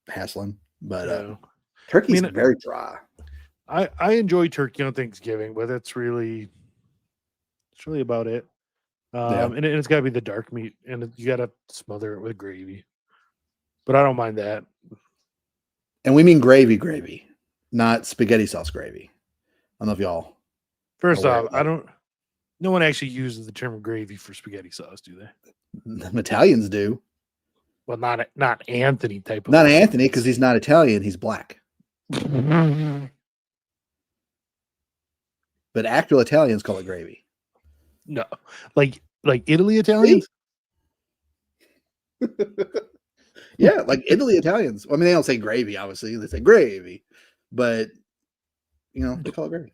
hassling. But turkey is very dry. I enjoy turkey on Thanksgiving, but it's really about it. And it's got to be the dark meat, and you got to smother it with gravy. But I don't mind that. And we mean gravy, not spaghetti sauce gravy. I don't know if y'all. First off, no one actually uses the term gravy for spaghetti sauce, do they? The Italians do. Well, not Anthony type of. Not Anthony, because he's not Italian. He's black. But actual Italians call it gravy. No, like Italy Italians. Yeah, like Italy Italians. Well, I mean, they don't say gravy, obviously. They say gravy, but they call it gravy.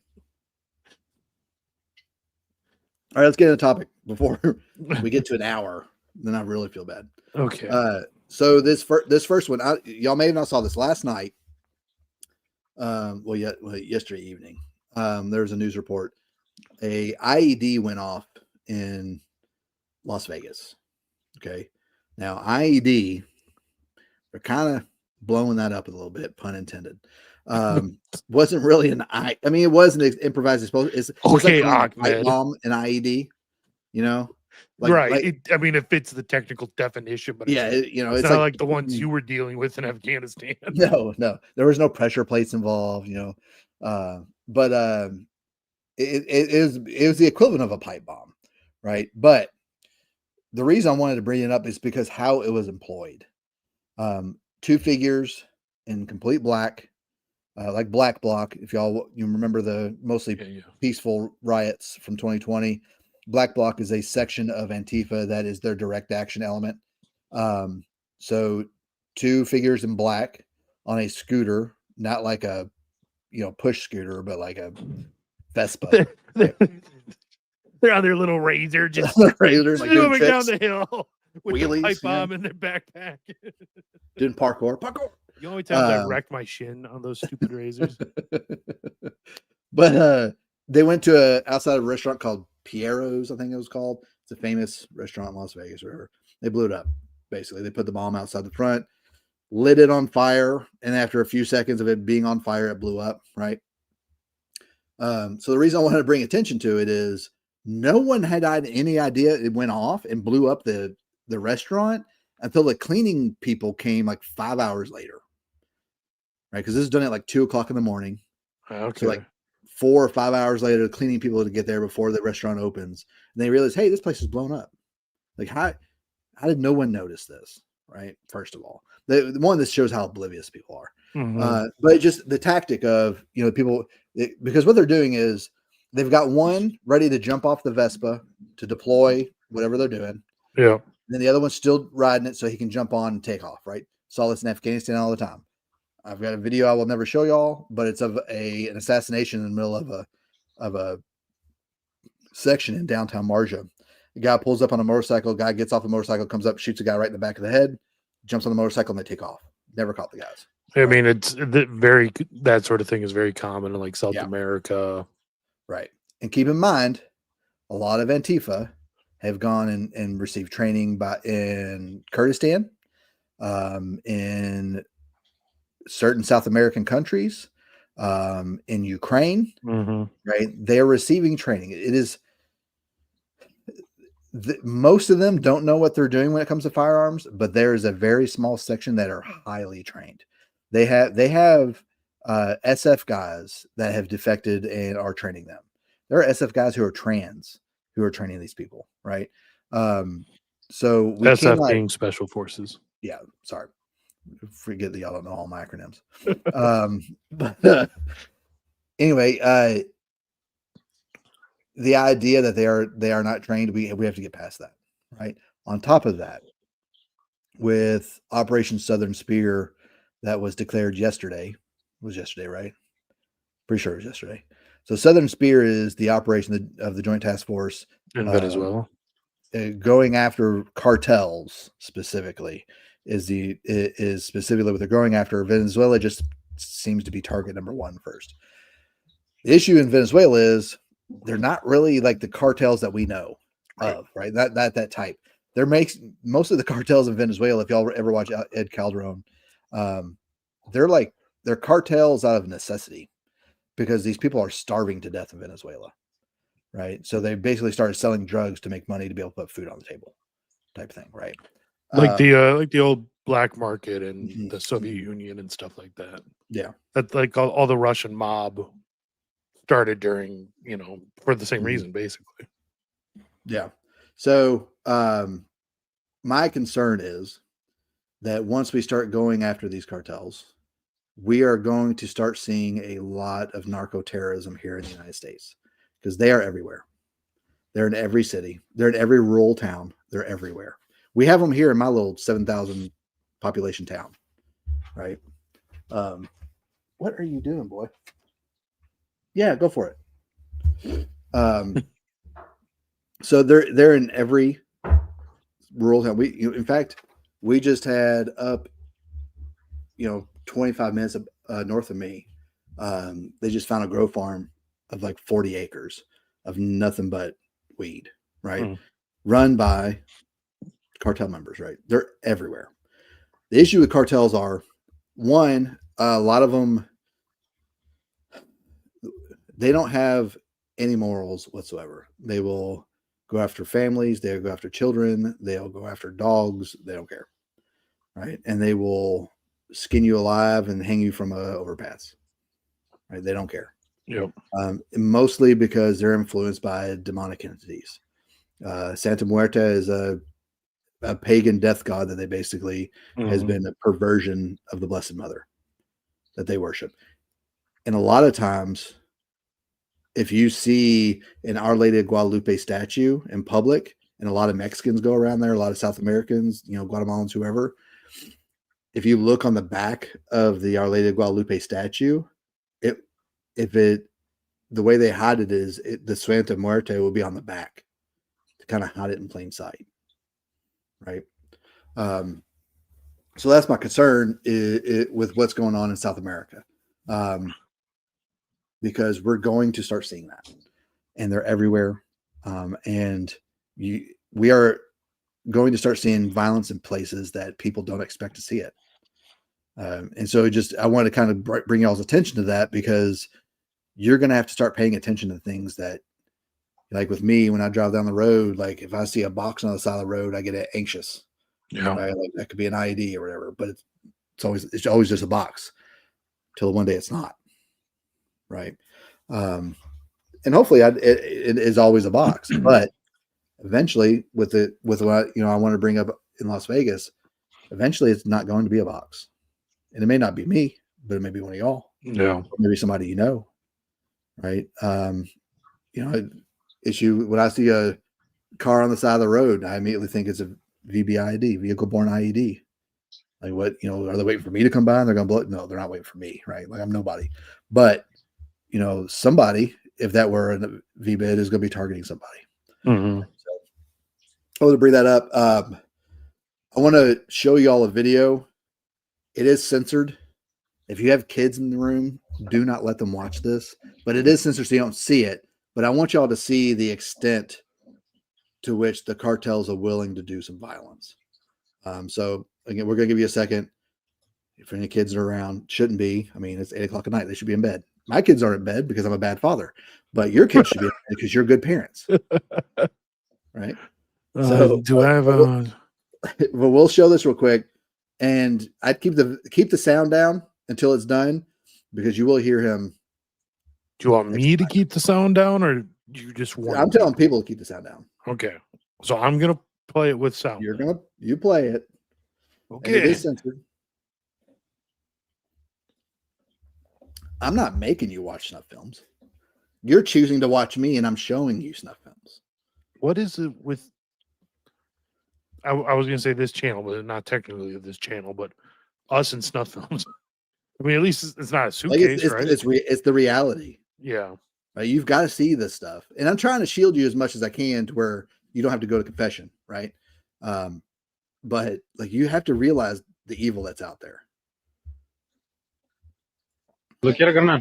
All right, let's get into the topic before we get to an hour. Then I really feel bad. Okay. So this first one, y'all may have not saw this last night. Yesterday evening, there was a news report. A IED went off in Las Vegas. Okay, now IED, they're kind of blowing that up a little bit, pun intended. Wasn't really I mean, it was an improvised explosive. It's Okay, like a pipe Ahmed. bomb, an IED. Right. I mean, it fits the technical definition, but yeah, it's not like the ones you were dealing with in Afghanistan. No, there was no pressure plates involved. But it was the equivalent of a pipe bomb, right? But the reason I wanted to bring it up is because how it was employed. Two figures in complete black, like Black Bloc. If you remember the mostly peaceful riots from 2020, Black Bloc is a section of Antifa that is their direct action element. So two figures in black on a scooter, not like a push scooter, but like a Vespa. They're on their little razor, just razor, like moving down the hill with wheelies, the pipe bomb in their backpack. Doing parkour. The only times I wrecked my shin on those stupid razors. But they went to outside of a restaurant called Piero's, I think it was called. It's a famous restaurant in Las Vegas or whatever. They blew it up. Basically, they put the bomb outside the front, lit it on fire, and after a few seconds of it being on fire, it blew up, right? So the reason I wanted to bring attention to it is no one had any idea it went off and blew up the restaurant until the cleaning people came like 5 hours later, right? Because this is done at like 2:00 in the morning. Okay. So like 4 or 5 hours later, the cleaning people to get there before the restaurant opens, and they realize, hey, this place is blown up. Like how did no one notice this, right? First of all, the one that shows how oblivious people are. Mm-hmm. But just the tactic of people, because what they're doing is they've got one ready to jump off the Vespa to deploy whatever they're doing. Yeah. And then the other one's still riding it so he can jump on and take off, right? Saw this in Afghanistan all the time. I've got a video I will never show y'all, but it's of an assassination in the middle of a section in downtown Marja. The guy pulls up on a motorcycle, guy gets off the motorcycle, comes up, shoots a guy right in the back of the head, jumps on the motorcycle, and they take off. Never caught the guys. I mean, it's that sort of thing is very common in like South America. Right. And keep in mind, a lot of Antifa have gone and received training in Kurdistan, in certain South American countries, in Ukraine, right? They're receiving training. It is most of them don't know what they're doing when it comes to firearms, but there is a very small section that are highly trained. They have SF guys that have defected and are training them. There are SF guys who are trans who are training these people, right? So we SF being special forces. Yeah, sorry. Forget that y'all don't know all my acronyms. But anyway, the idea that they are not trained, we have to get past that, right? On top of that, with Operation Southern Spear that was declared yesterday, right? Pretty sure it was yesterday. So Southern Spear is the operation of the Joint Task Force in Venezuela, going after cartels specifically. Is specifically what they're going after. Venezuela just seems to be target number one first. The issue in Venezuela is they're not really like the cartels that we know of, right? That type. Most of the cartels in Venezuela, if y'all ever watch Ed Calderon, they're cartels out of necessity because these people are starving to death in Venezuela, right? So they basically started selling drugs to make money to be able to put food on the table, type thing, right? Like the old black market and the Soviet Union and stuff like that. Yeah, that's like all the Russian mob started during, for the same reason, basically. Yeah. So my concern is that once we start going after these cartels, we are going to start seeing a lot of narco terrorism here in the United States because they are everywhere. They're in every city. They're in every rural town. They're everywhere. We have them here in my little 7,000 population town, right? What are you doing, boy? Yeah, go for it. So they're in every rural town. In fact, we just had up, 25 minutes north of me. They just found a grow farm of like 40 acres of nothing but weed, right? Run by cartel members, right? They're everywhere. The issue with cartels are, one, a lot of them, they don't have any morals whatsoever. They will go after families, they'll go after children, they'll go after dogs, they don't care, right? And they will skin you alive and hang you from a overpass, right? They don't care. Yep. Mostly because they're influenced by demonic entities. Santa Muerte is a pagan death god that they basically has been a perversion of the Blessed Mother that they worship. And a lot of times, if you see an Our Lady of Guadalupe statue in public, and a lot of Mexicans go around there, a lot of South Americans, Guatemalans, whoever, if you look on the back of the Our Lady of Guadalupe statue, the way they hide it is the Santa Muerte will be on the back to kind of hide it in plain sight. Right. So that's my concern with what's going on in South America. Because we're going to start seeing that, and they're everywhere. And we are going to start seeing violence in places that people don't expect to see it. And so I want to kind of bring y'all's attention to that, because you're going to have to start paying attention to things that, like with me, when I drive down the road, like if I see a box on the side of the road, I get anxious. Yeah. Right? Like that could be an IED or whatever, but it's always just a box till one day it's not. Right. And hopefully it is always a box, but eventually with what I want to bring up in Las Vegas, eventually it's not going to be a box, and it may not be me, but it may be one of y'all. Yeah. Or maybe somebody right. Issue when I see a car on the side of the road, I immediately think it's a VBIED, vehicle borne IED. Like what, are they waiting for me to come by and they're going to blow it? No, they're not waiting for me. Right. Like I'm nobody, but somebody, if that were a VBID, is going to be targeting somebody. So I want to bring that up. I want to show y'all a video. It is censored. If you have kids in the room, do not let them watch this, but it is censored so you don't see it. But I want y'all to see the extent to which the cartels are willing to do some violence. So again, we're going to give you a second. If any kids are around, shouldn't be. I mean, it's 8:00 at night. They should be in bed. My kids aren't in bed because I'm a bad father, but your kids should be in bed because you're good parents. Right. So do I have a... Well, we'll show this real quick, and I'd keep the sound down until it's done, because you will hear him. Do you want me to keep the sound down, or you just want? I'm telling people to keep the sound down. Okay, so I'm gonna play it with sound. You play it. Okay. It is censored. I'm not making you watch snuff films. You're choosing to watch me, and I'm showing you snuff films. What is it with? I was gonna say this channel, but not technically this channel, but us and snuff films. I mean, at least it's not a suitcase, right? It's the reality. Yeah. Right? You've got to see this stuff, and I'm trying to shield you as much as I can to where you don't have to go to confession, right? But like you have to realize the evil that's out there. Lo quiero, carnal.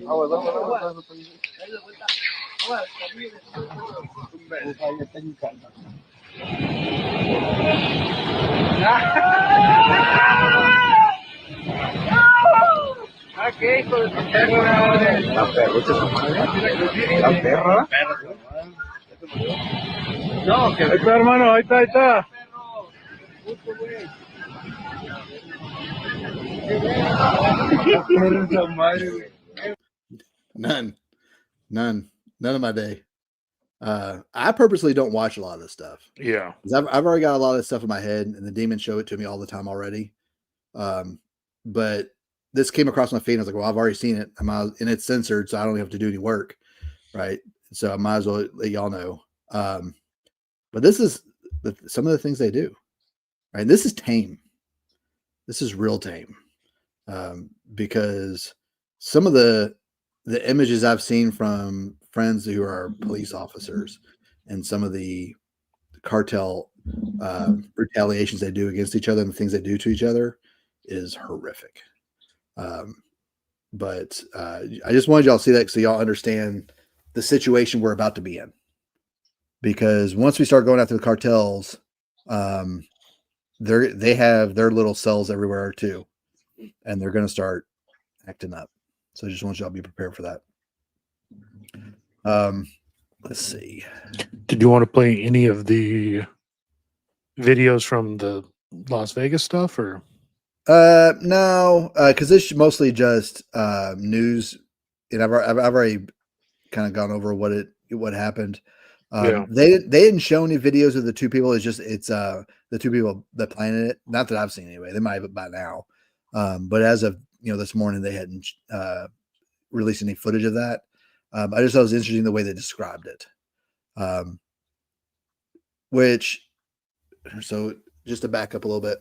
La perrucha su madre. La perra. No, que ahí está, hermano, ahí está. None of my day. I purposely don't watch a lot of this stuff. Yeah. I've already got a lot of this stuff in my head, and the demons show it to me all the time already. But this came across my feed, and I was like, well, I've already seen it. And it's censored, so I don't have to do any work. Right. So I might as well let y'all know. But this is some of the things they do. Right. This is tame. This is real tame. Because some of the the images I've seen from friends who are police officers and some of the cartel retaliations they do against each other and the things they do to each other is horrific. But I just wanted y'all to see that so y'all understand the situation we're about to be in. Because once we start going after the cartels, they have their little cells everywhere too, and they're going to start acting up. So I just want y'all to be prepared for that. Let's see. Did you want to play any of the videos from the Las Vegas stuff, or? No, because this is mostly just news, and I've already kind of gone over what happened. Yeah. They didn't show any videos of the two people. It's the two people that planted it. Not that I've seen anyway. They might have by now, but as of this morning, they hadn't released any footage of that. I just thought it was interesting the way they described it. So just to back up a little bit,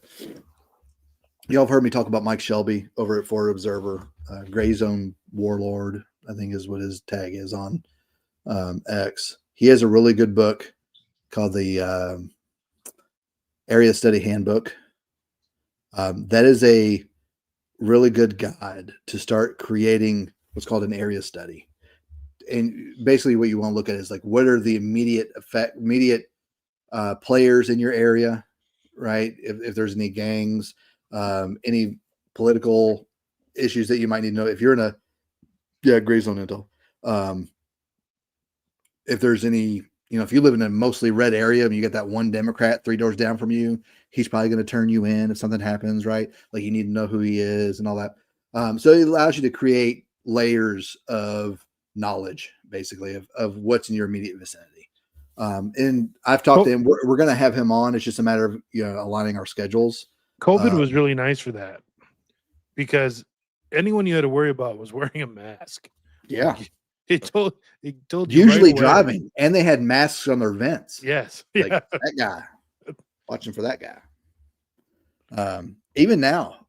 y'all have heard me talk about Mike Shelby over at Forward Observer, Gray Zone Warlord, I think is what his tag is on X. He has a really good book called the Area Study Handbook. That is a really good guide to start creating what's called an area study. And basically what you want to look at is like, what are the immediate players in your area, right? If there's any gangs, any political issues that you might need to know. If you're in Gray Zone Intel, if there's any, if you live in a mostly red area and you get that one Democrat 3 doors down from you, he's probably going to turn you in if something happens, right? Like you need to know who he is and all that. So it allows you to create layers of knowledge, basically, of what's in your immediate vicinity. And I've talked to him. We're going to have him on. It's just a matter of aligning our schedules. COVID was really nice for that, because anyone you had to worry about was wearing a mask. Yeah. It told you usually right driving, and they had masks on their vents. Yes. Like that guy, watching for that guy. Even now,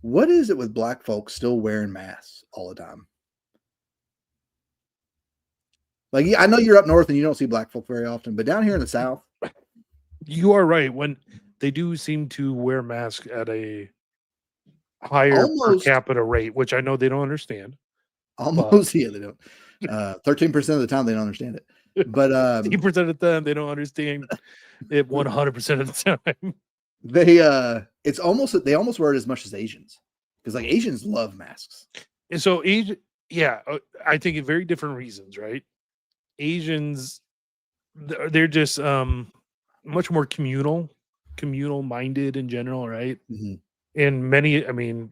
what is it with black folks still wearing masks all the time? Like, I know you're up north and you don't see black folk very often, but down here in the South, you are right. When they do seem to wear masks at a higher per capita rate, which I know they don't understand. Almost, yeah, they don't. 13% of the time they don't understand it, but 10% of the time they don't understand it 100% of the time. They almost wear it as much as Asians, because like Asians love masks. And so I think in very different reasons, right? Asians, they're just much more communal minded in general, right? Mm-hmm. And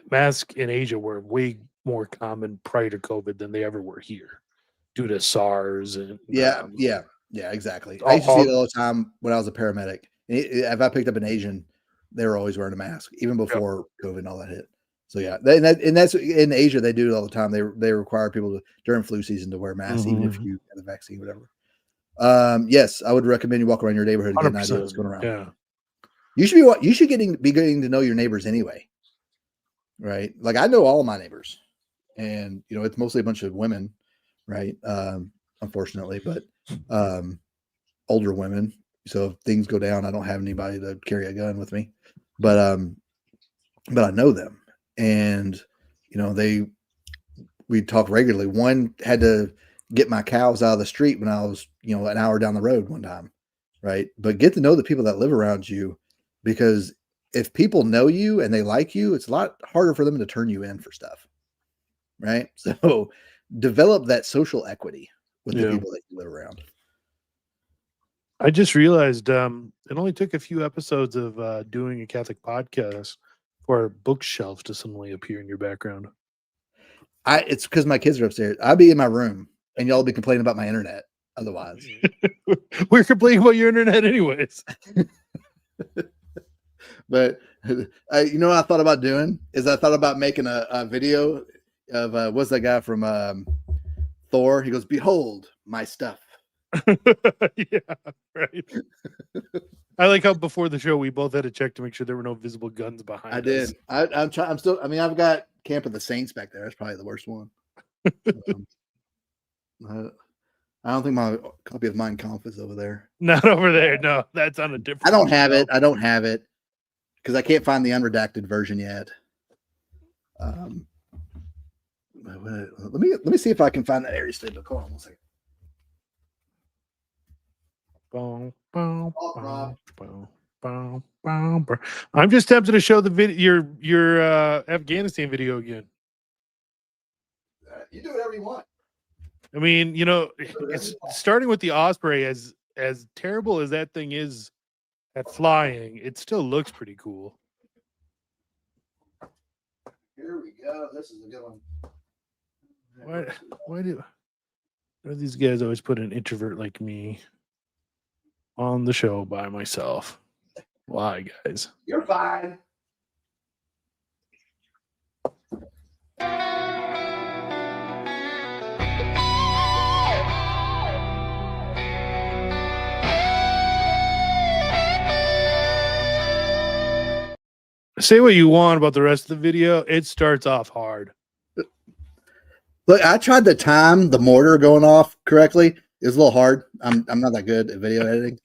masks in Asia were way more common prior to COVID than they ever were here, due to SARS and yeah, exactly. I used to see it all the time when I was a paramedic. If I picked up an Asian, they were always wearing a mask, even before COVID and all that hit. So yeah, and that's in Asia, they do it all the time. They require people during flu season to wear masks, even if you have the vaccine, whatever. Yes, I would recommend you walk around your neighborhood to get an idea of what's going around. Yeah, you should be getting to know your neighbors anyway, right? Like I know all of my neighbors, and it's mostly a bunch of women, right? Unfortunately, but older women. So if things go down, I don't have anybody to carry a gun with me, but I know them, and we talk regularly. One had to get my cows out of the street when I was an hour down the road one time, right? But get to know the people that live around you, because if people know you and they like you, it's a lot harder for them to turn you in for stuff, right? So develop that social equity with the people that you live around. I just realized it only took a few episodes of doing a Catholic podcast for our bookshelf to suddenly appear in your background. It's because my kids are upstairs. I'll be in my room, and y'all will be complaining about my internet. Otherwise, we're complaining about your internet anyways. But what I thought about doing is I thought about making a video of what's that guy from Thor? He goes, "Behold my stuff." Yeah, right. I like how before the show we both had to check to make sure there were no visible guns behind I us. did. I'm trying. I'm still. I mean, I've got Camp of the Saints back there. That's probably the worst one. I don't think my copy of Mein Kampf is over there. Not over there. No, that's on a different. I don't have shelf. it. I don't have it because I can't find the unredacted version yet. Let me see if I can find that area state book. Hold on one second. Boom, boom, boom, boom, boom, boom, boom. I'm just tempted to show the video, your Afghanistan video again. You do whatever you want. I mean, it's starting with the Osprey. As terrible as that thing is at flying, it still looks pretty cool. Here we go. This is a good one. Why do these guys always put an introvert like me on the show by myself? Why, guys? You're fine. Say what you want about the rest of the video. It starts off hard. Look, I tried to time the mortar going off correctly. It was a little hard. I'm not that good at video editing,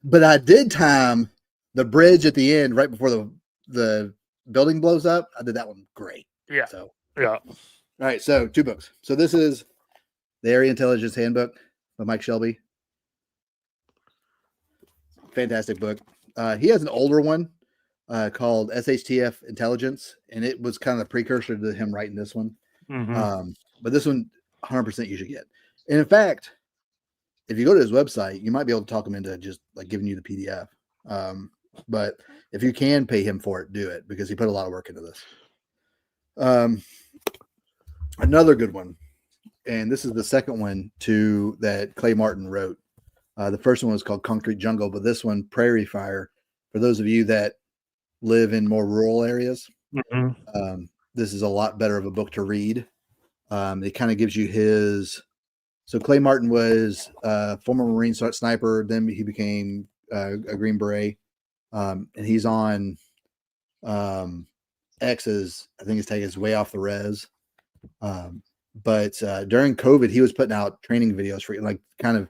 but I did time the bridge at the end right before the building blows up. I did that one great. Yeah. So Yeah. all right. So 2 books. So this is the Area Intelligence Handbook by Mike Shelby. Fantastic book. He has an older one called SHTF Intelligence, and it was kind of the precursor to him writing this one. Mm-hmm. But this one, 100% you should get. And in fact, if you go to his website, you might be able to talk him into just like giving you the PDF. But if you can pay him for it, do it because he put a lot of work into this. Another good one, and this is the second one that Clay Martin wrote. The first one was called Concrete Jungle, but this one, Prairie Fire, for those of you that live in more rural areas. Mm-hmm. This is a lot better of a book to read. It kind of gives you so Clay Martin was a former Marine sniper. Then he became a Green Beret. And he's on X's, I think his tag is way off the res. But during COVID, he was putting out training videos for like kind of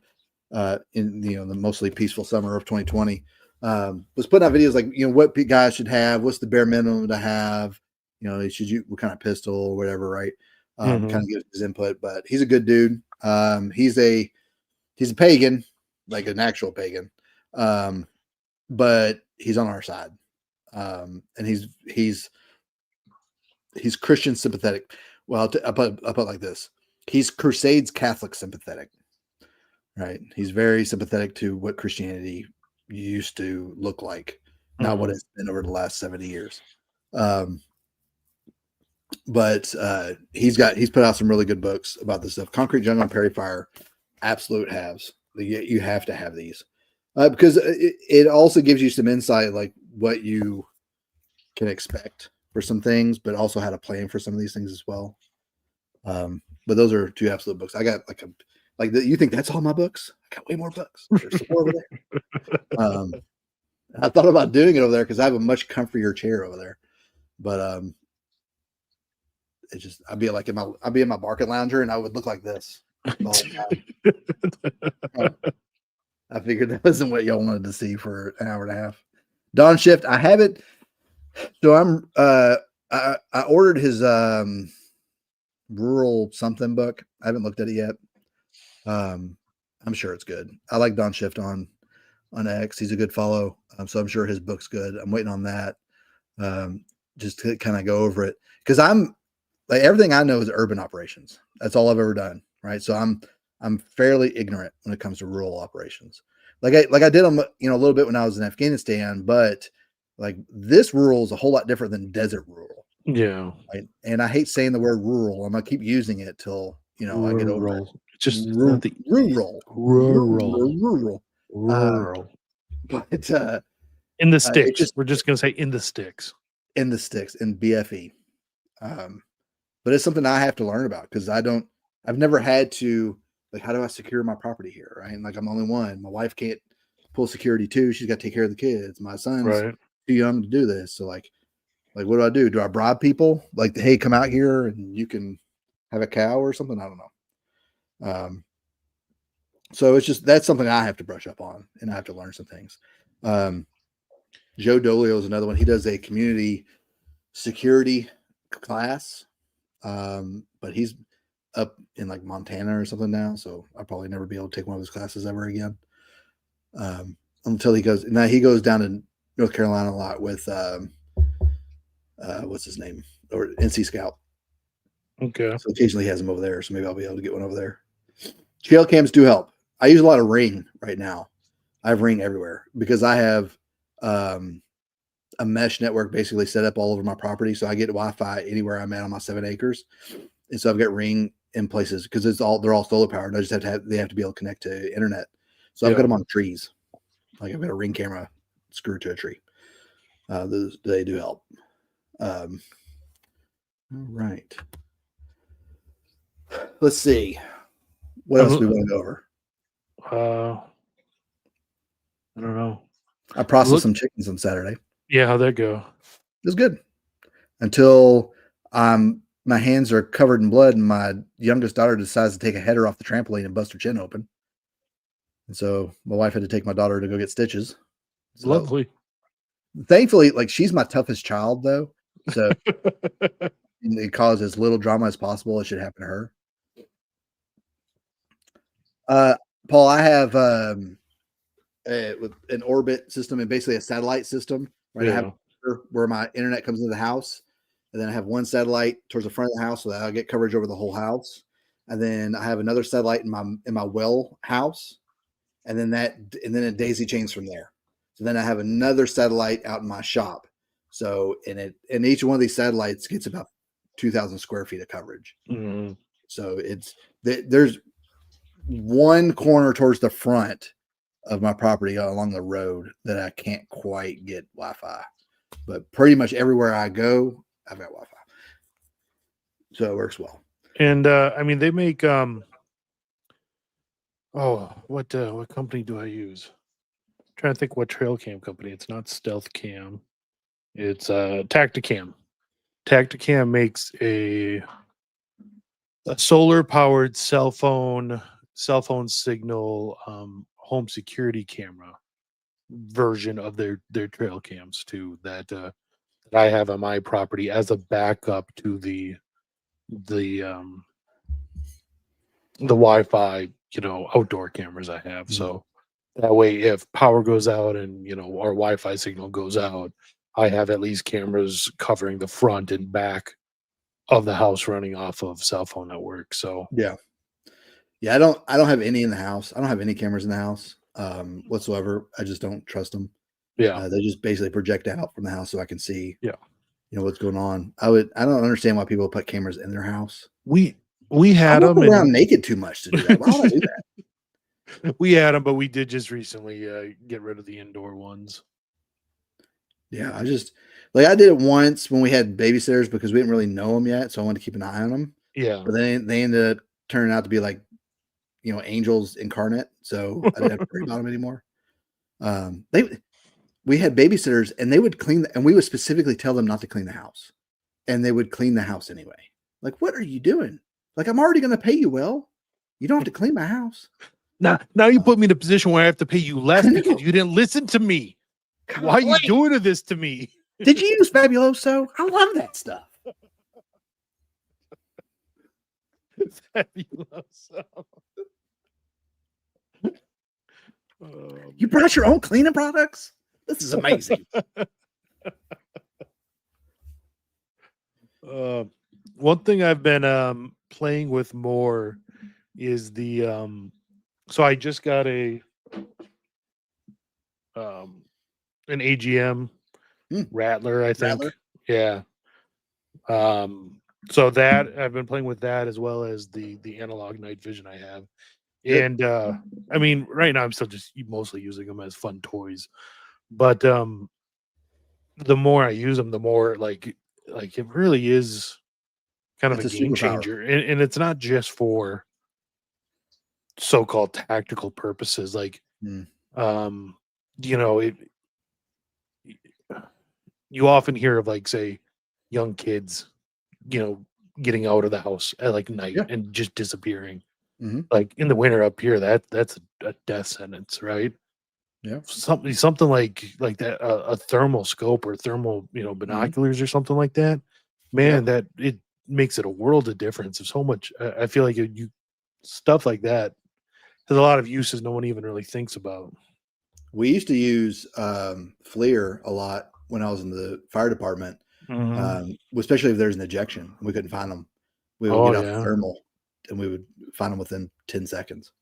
in the mostly peaceful summer of 2020. Was putting out videos like what guys should have, what's the bare minimum to have, should you what kind of pistol or whatever, right? Kind of gives his input, but he's a good dude. He's a pagan, like an actual pagan, but he's on our side, and he's Christian sympathetic. Well, I'll put it like this: he's Crusades Catholic sympathetic, right? He's very sympathetic to what Christianity used to look like, not what it's been over the last 70 years. But he's put out some really good books about this stuff. Concrete Jungle and Prairie Fire, absolute haves. You have to have these because it also gives you some insight, like what you can expect for some things, but also how to plan for some of these things as well. But those are 2 absolute books. I got you think that's all my books? I got way more books. There's some more over there. I thought about doing it over there because I have a much comfier chair over there, but it's just I'd be in my market lounger and I would look like this the whole time. I figured that wasn't what y'all wanted to see for an hour and a half. Dawn Shift, I have it. So I'm I ordered his rural something book. I haven't looked at it yet. I'm sure it's good. I like Dawn Shift on X. He's a good follow. So I'm sure his book's good. I'm waiting on that. Just to kind of go over it. Because I'm like everything I know is urban operations. That's all I've ever done. Right. So I'm fairly ignorant when it comes to rural operations. Like I did them, a little bit when I was in Afghanistan, but like this rural is a whole lot different than desert rural. Yeah. Right? And I hate saying the word rural. I'm gonna keep using it till I get over it. Just rural. But in the sticks. We're just gonna say in the sticks. In the sticks in BFE. But it's something I have to learn about because I've never had to Like, how do I secure my property here? Right. And like, I'm only one. My wife can't pull security too. She's got to take care of the kids. My son's Right. too young to do this. So like what do I do? Do I bribe people? Like, hey, come out here and you can have a cow or something? I don't know. So it's just, that's something I have to brush up on, and I have to learn some things. Joe Dolio is another one. He does a community security class. But he's up in like Montana or something now. So I'll probably never be able to take one of his classes ever again. Until he goes, now he goes down to North Carolina a lot with, what's his name, or NC Scout. Okay. So occasionally he has them over there. So maybe I'll be able to get one over there. Trail cams do help. I use a lot of Ring right now. I have Ring everywhere because I have a mesh network basically set up all over my property. So I get Wi-Fi anywhere I'm at on my 7 acres. And so I've got Ring in places because they're all solar powered. I just they have to be able to connect to internet. So I've got them on trees. Like, I've got a Ring camera screwed to a tree. They do help. All right. Let's see. What else do we want to go over? I don't know. I processed some chickens on Saturday. Yeah, how'd that go? It was good until my hands are covered in blood and my youngest daughter decides to take a header off the trampoline and bust her chin open. And so my wife had to take my daughter to go get stitches. So, Lovely. thankfully, like, she's my toughest child though. So it caused as little drama as possible. It should happen to her. Paul, I have with an orbit system and basically a satellite system. Right, Yeah. I have where my internet comes into the house, and then I have one satellite towards the front of the house so that I'll get coverage over the whole house. And then I have another satellite in my well house, and then it daisy chains from there. So then I have another satellite out in my shop. So and each one of these satellites gets about 2,000 square feet of coverage. Mm-hmm. So there's one corner towards the front of my property along the road that I can't quite get Wi-Fi, but pretty much everywhere I go, I've got Wi-Fi. So it works well. And I mean, they make what company do I use? I'm trying to think what trail cam company. It's not Stealth Cam. It's Tacticam. Tacticam makes a solar powered cell phone signal home security camera version of their trail cams too, that that I have on my property as a backup to the Wi-Fi, outdoor cameras I have. Mhm. So that way, if power goes out and our Wi-Fi signal goes out, I have at least cameras covering the front and back of the house running off of cell phone network. So Yeah. I don't have any in the house. I don't have any cameras in the house whatsoever. I just don't trust them. yeah, They just basically project out from the house so I can see Yeah. What's going on. I don't understand why people put cameras in their house. we I had walk them around and naked too much to do that. Why would I do that? we had them, but we did just recently get rid of the indoor ones. Yeah, I just I did it once when we had babysitters because we didn't really know them yet, so I wanted to keep an eye on them. Yeah, But then they ended up turning out to be like, angels incarnate, so I didn't have to worry about them anymore. We had babysitters, and they would clean, and we would specifically tell them not to clean the house, and they would clean the house anyway. Like, what are you doing? Like, I'm already going to pay you well. You don't have to clean my house. Now you put me in a position where I have to pay you less because you didn't listen to me. Why are you doing this to me? Did you use Fabuloso? I love that stuff. Fabuloso. You brought your own cleaning products? This is amazing. One thing I've been playing with more is the so I just got an AGM Rattler, I think. Rattler? Yeah. So that I've been playing with that as well as the analog night vision I have. Good. And I mean, right now I'm still just mostly using them as fun toys. But the more I use them, the more like it really is kind of It's a a game superpower. changer. And it's not just for so-called tactical purposes. Like, Mm. you know, you often hear of, like, say, young kids, getting out of the house at like night Yeah. and just disappearing. Mhm. Like in the winter up here, that's a death sentence, right? Yeah. Something like that, a thermal scope or thermal, Mhm. binoculars or something like that. Yeah. Man, that it makes it a world of difference. Of so much. I feel like you stuff like that has a lot of uses no one even really thinks about. We used to use FLIR a lot when I was in the fire department, especially if there's an ejection and we couldn't find them. We would Oh get out the yeah, thermal and we would find them within 10 seconds.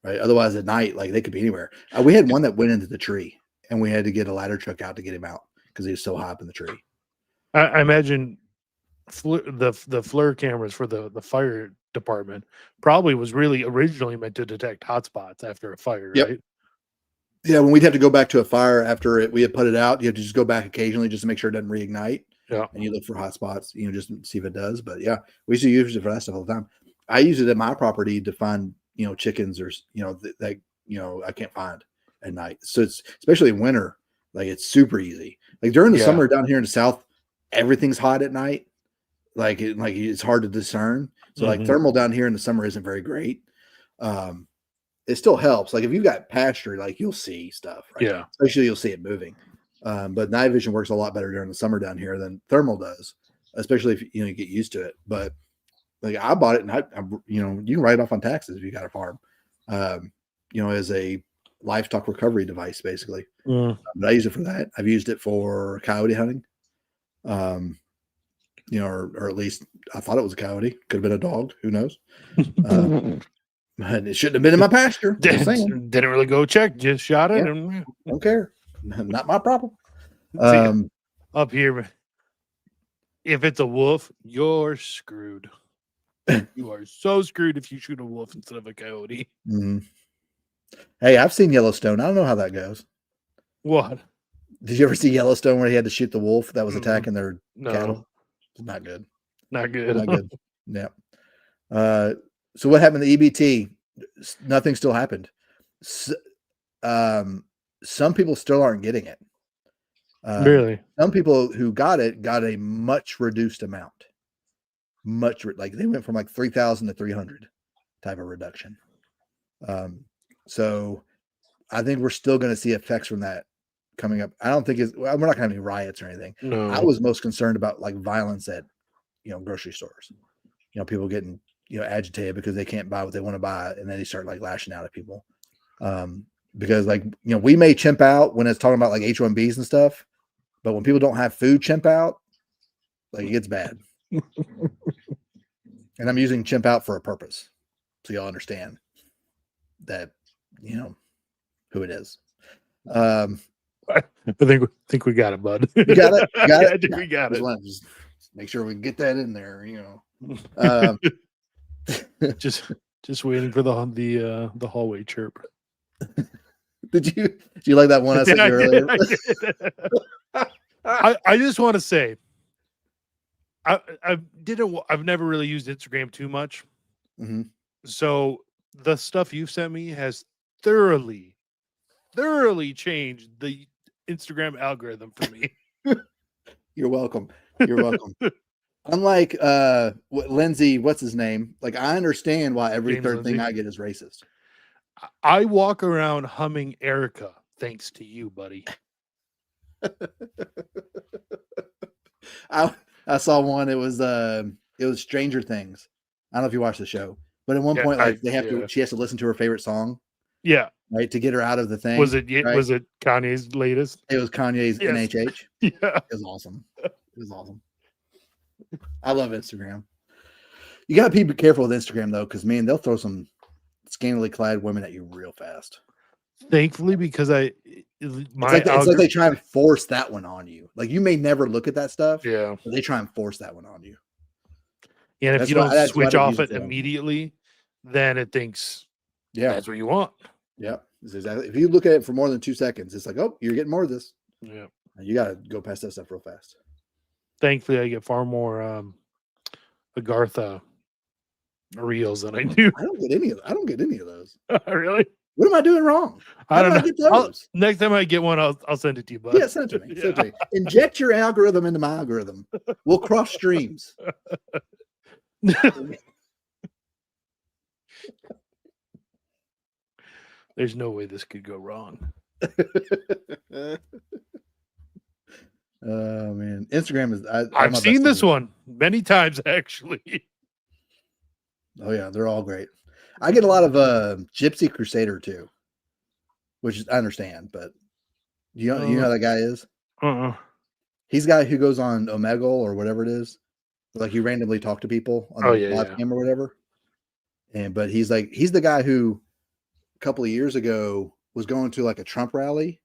Right. Otherwise, at night, like they could be anywhere. We had one that went into the tree and we had to get a ladder truck out to get him out because he was so high up in the tree. I imagine the FLIR cameras for the fire department probably was really originally meant to detect hotspots after a fire, Yep. right? Yeah. When we'd have to go back to a fire after we had put it out, you have to just go back occasionally just to make sure it doesn't reignite. Yeah. And you look for hot spots, just to see if it does. But yeah, we used to use it for that stuff all the time. I use it at my property to find, chickens or, that, I can't find at night. So it's especially in winter, like it's super easy. Like during the Yeah. summer down here in the South, everything's hot at night. Like it's hard to discern. So like Mhm. thermal down here in the summer isn't very great. It still helps. Like if you've got pasture, like you'll see stuff, right? Yeah. Especially you'll see it moving. But night vision works a lot better during the summer down here than thermal does, especially if you get used to it. But like I bought it, and I you can write it off on taxes if you got a farm, as a livestock recovery device, basically. Mm. But I use it for that. I've used it for coyote hunting, or at least I thought it was a coyote. Could have been a dog. Who knows? And it shouldn't have been in my pasture. Just saying. Didn't really go check, just shot it. Yeah. And Don't care. Not my problem. See, up here, if it's a wolf, you're screwed. You are so screwed if you shoot a wolf instead of a coyote. Mhm. Hey, I've seen Yellowstone. I don't know how that goes. What? Did you ever see Yellowstone where he had to shoot the wolf that was attacking their cattle? No, Not good. not good. Not good. Yeah. So what happened to EBT? Nothing still happened. Some people still aren't getting it. Really? Some people who got it got a much reduced amount. Like they went from like 3,000 to 300 type of reduction. So I think we're still going to see effects from that coming up. I don't think we're not going to have any riots or anything. No. I was most concerned about like violence at, grocery stores, people getting, agitated because they can't buy what they want to buy. And then they start like lashing out at people. Because like, we may chimp out when it's talking about like H1Bs and stuff, but when people don't have food, chimp out, like it gets bad. And I'm using chimp out for a purpose. So y'all understand that, who it is. I think we got it, bud. You got it? You got Yeah, it? I think we got it. Just make sure we get that in there, Just waiting for the hallway chirp. Did you like that one I sent you earlier? I just want to say I've never really used Instagram too much. Mhm. So the stuff you've sent me has thoroughly changed the Instagram algorithm for me. You're welcome. You're welcome. Unlike Lindsay, what's his name? Like I understand why every James third thing Lindsay. I get is racist. I walk around humming Erica thanks to you, buddy. I saw one. It was Stranger Things. I don't know if you watched the show, but at one Yeah, point, like she has to listen to her favorite song, Yeah. right, to get her out of the thing. Was it right? Kanye's latest? It was Kanye's Yes. NHH. Yeah. It was awesome. It was awesome. I love Instagram. You got to be careful with Instagram though, because man, they'll throw some scantily clad women at you real fast. Thankfully, because it's like they try and force that one on you. Like you may never look at that stuff. Yeah. But they try and force that one on you. And if That's you why- don't that's why I switch don't off use it it for immediately, then it thinks Yeah. that's what you want. Yeah. It's exactly. If you look at it for more than 2 seconds, it's like, oh, you're getting more of this. Yeah. You got to go past that stuff real fast. Thankfully, I get far more Agartha reels than I do. I don't get any of those. Really? What am I doing wrong? I How don't do know. I get those? Next time I get one, I'll send it to you, bud. Yeah, send it to me. Send it to me. Inject your algorithm into my algorithm. We'll cross streams. There's no way this could go wrong. Oh man, Instagram is. I've seen this one many times actually. Oh yeah, they're all great. I get a lot of Gypsy Crusader too, which I understand, but you know how that guy is. He's a guy who goes on Omegle or whatever it is, like you randomly talk to people on live cam or whatever. But he's the guy who a couple of years ago was going to like a Trump rally,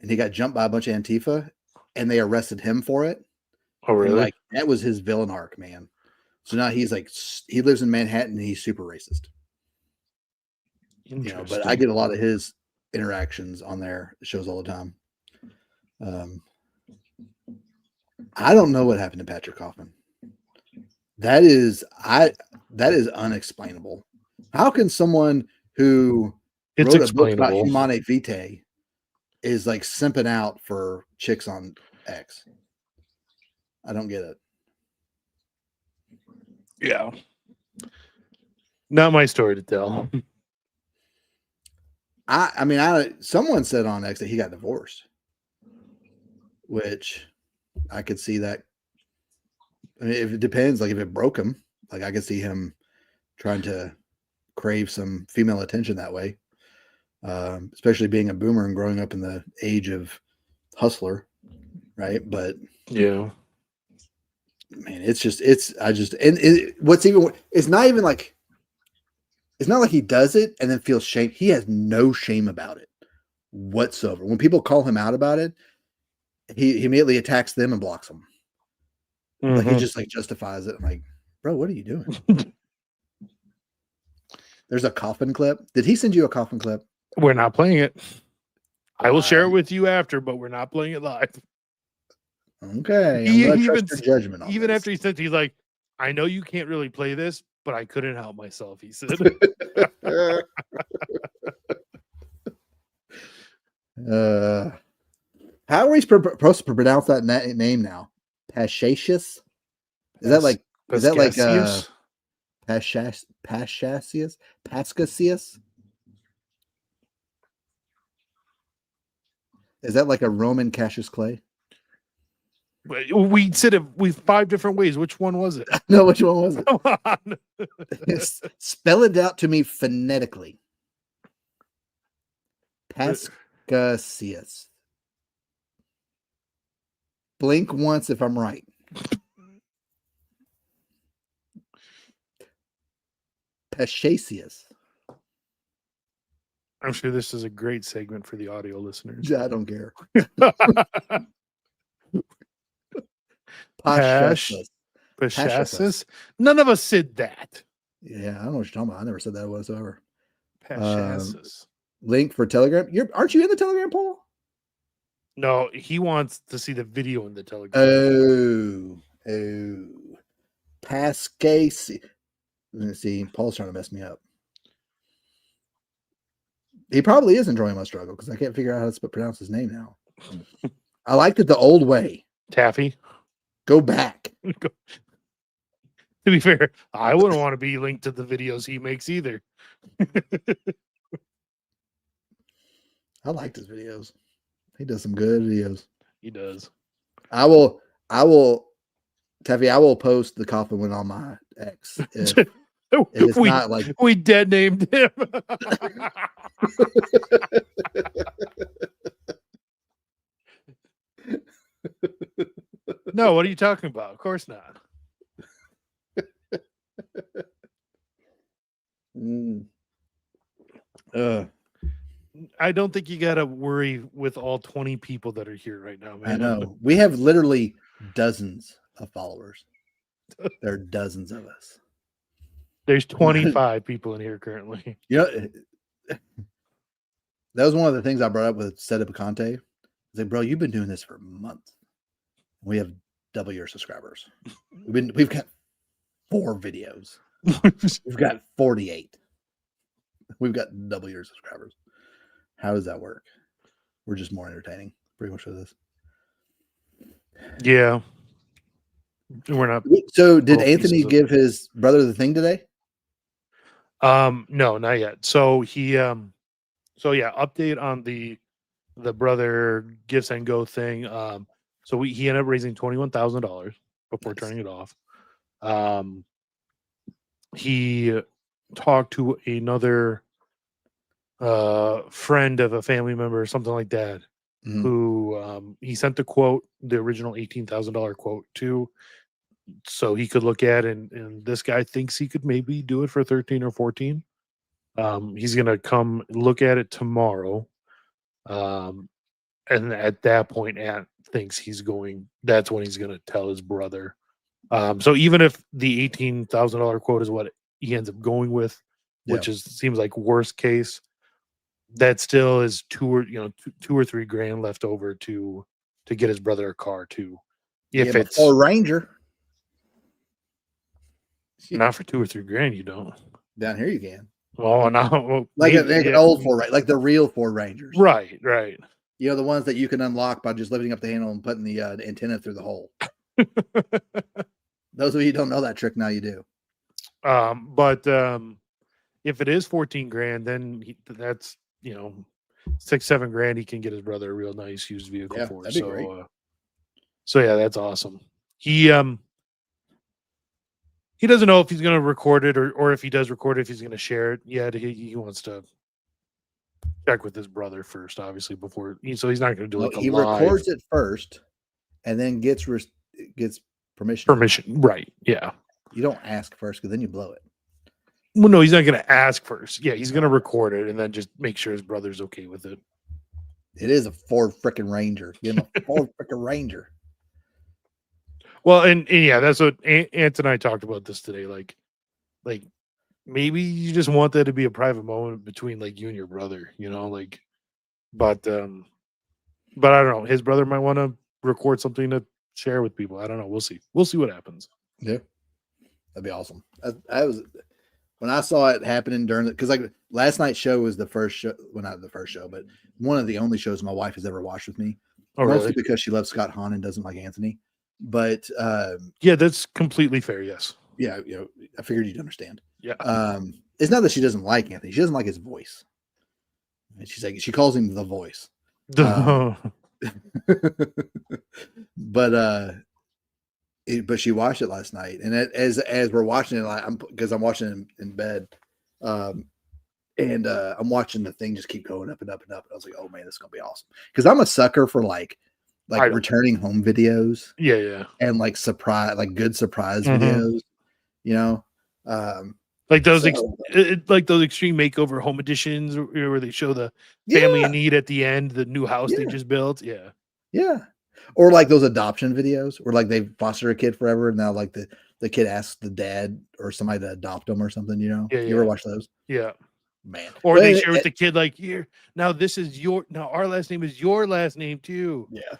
and he got jumped by a bunch of Antifa, and they arrested him for it. Oh really? And, like that was his villain arc, man. So now he's like, he lives in Manhattan and he's super racist. You know, but I get a lot of his interactions on there. It shows all the time. I don't know what happened to Patrick Hoffman. That is unexplainable. How can someone who wrote a book about Humane Vitae is like simping out for chicks on X? I don't get it. Yeah. Not my story to tell. I mean, someone said on X that he got divorced, which I could see that. I mean, if it depends, like if it broke him, like I could see him trying to crave some female attention that way, especially being a boomer and growing up in the age of Hustler, right? But yeah, man, it's not like he does it and then feels shame. He has no shame about it whatsoever. When people call him out about it, he immediately attacks them and blocks them. Like he just like justifies it. I'm like, bro, what are you doing? There's a coffin clip. Did he send you a coffin clip? We're not playing it. I will share it with you after, but we're not playing it live. Okay. I'm gonna trust your judgment on even this. after he sent, he's like, I know you can't really play this, but I couldn't help myself. He said. How are we supposed to pronounce that name now? Paschacious? Is that like Paschacious? Pascacious? Is that like a Roman Cassius Clay? We said it with 5 different ways. Which one was it? No, which one was it? Come on. Spell it out to me phonetically. Pascacious. Blink once if I'm right. Paschacious. I'm sure this is a great segment for the audio listeners. I don't care. Paschacious. None of us said that. Yeah, I don't know what you're talking about. I never said that whatsoever. Paschacious. Link for Telegram. Aren't you in the Telegram poll? No, he wants to see the video in the Telegram. Oh. Pascacious. Let's see. Paul's trying to mess me up. He probably is enjoying my struggle because I can't figure out how to pronounce his name now. I liked it the old way. Taffy. Go back. To be fair, I wouldn't want to be linked to the videos he makes either. I liked his videos. He does some good videos. He does. I will, Taffy, I will post the coffin one on my X. If it's not like we dead named him. No, what are you talking about? Of course not. I don't think you got to worry with all 20 people that are here right now, man. I know. We have literally dozens of followers. There are dozens of us. There's 25 people in here currently. You know, that was one of the things I brought up with Setup Conte. I was like, bro, you've been doing this for months. We have double your subscribers. We've got 4 videos. We've got 48. We've got double your subscribers. How does that work? We're just more entertaining, pretty much for this. Yeah. We're not. So did Little Anthony pieces of- give his brother the thing today? No, not yet. So he so yeah, update on the brother gifts and go thing. So he ended up raising $21,000 before Nice. turning it off. He talked to another friend of a family member or something like that, Mhm. who he sent the quote, the original $18,000 quote to, so he could look at, and this guy thinks he could maybe do it for 13 or 14. He's gonna come look at it tomorrow. And at that point, Ant thinks that's when he's gonna tell his brother. So even if the $18,000 quote is what he ends up going with, which seems like worst case, that still is two or $3,000 left over to get his brother a car too. If it's a Ranger not for $2,000 or $3,000, you don't. down here, you can No, like an old Ford, like the real Ford Rangers, right. You know, the ones that you can unlock by just lifting up the handle and putting the antenna through the hole. Those of you who don't know that trick, now you do. But if it is $14,000, then that's $6-7 he can get his brother a real nice used vehicle for. That'd be great. So yeah, that's awesome. He doesn't know if he's going to record it or if he does record it, if he's going to share it yet. He wants to check with his brother first, obviously, before. So he's not going to do like he records it first, and then gets permission. Permission, right? Yeah. You don't ask first, because then you blow it. Well, no, he's not going to ask first. Yeah, he's going to record it and then just make sure his brother's okay with it. It is a Ford freaking Ranger. Give him a Ford freaking Ranger. Well, and yeah, that's what Ant and I talked about this today. Like maybe you just want that to be a private moment between like you and your brother, but I don't know. His brother might want to record something to share with people. I don't know. We'll see. We'll see what happens. Yeah, that'd be awesome. I was when I saw it happening during it, because like last night's show was the first show, well, not the first show, but one of the only shows my wife has ever watched with me. Oh, mostly really? Because she loves Scott Hahn and doesn't like Anthony. But yeah, that's completely fair. Yes. Yeah, I figured you'd understand. Yeah. It's not that she doesn't like Anthony; she doesn't like his voice. And she calls him the voice. But she watched it last night, and as we're watching it, because I'm watching it in bed, and I'm watching the thing just keep going up and up and up. And I was like, oh man, this is gonna be awesome. Because I'm a sucker for like returning home videos. Yeah. And like good surprise videos, like those like those extreme makeover home editions where they show the family in need at the end, the new house they just built. Yeah. Or like those adoption videos where like they foster a kid forever, and now like the kid asks the dad or somebody to adopt them or something. You ever watch those? Yeah. Man. Or they share with the kid like, here, now our last name is your last name too. Yeah.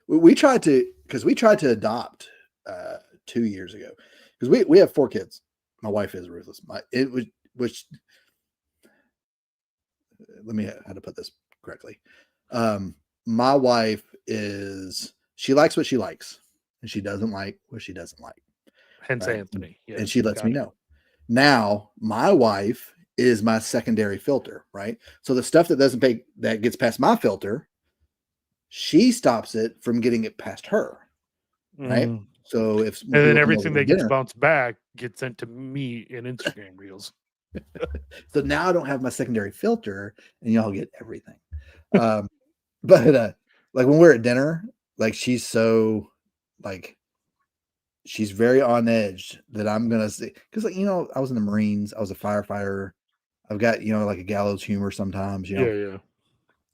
We tried to adopt 2 years ago, because we have 4 kids. My wife is ruthless. Let me how to put this correctly. My wife she likes what she likes, and she doesn't like what she doesn't like. Hence Anthony. Yeah, and she lets me know. Now, my wife is my secondary filter, right? So the stuff that gets past my filter, she stops it from getting it past her, right? So and then everything that gets bounced back gets sent to me in Instagram reels. So now I don't have my secondary filter, and y'all get everything. But like when we're at dinner, like she's so like she's very on edge that I'm gonna say, because I was in the Marines, I was a firefighter. I've got like a gallows humor sometimes, Yeah.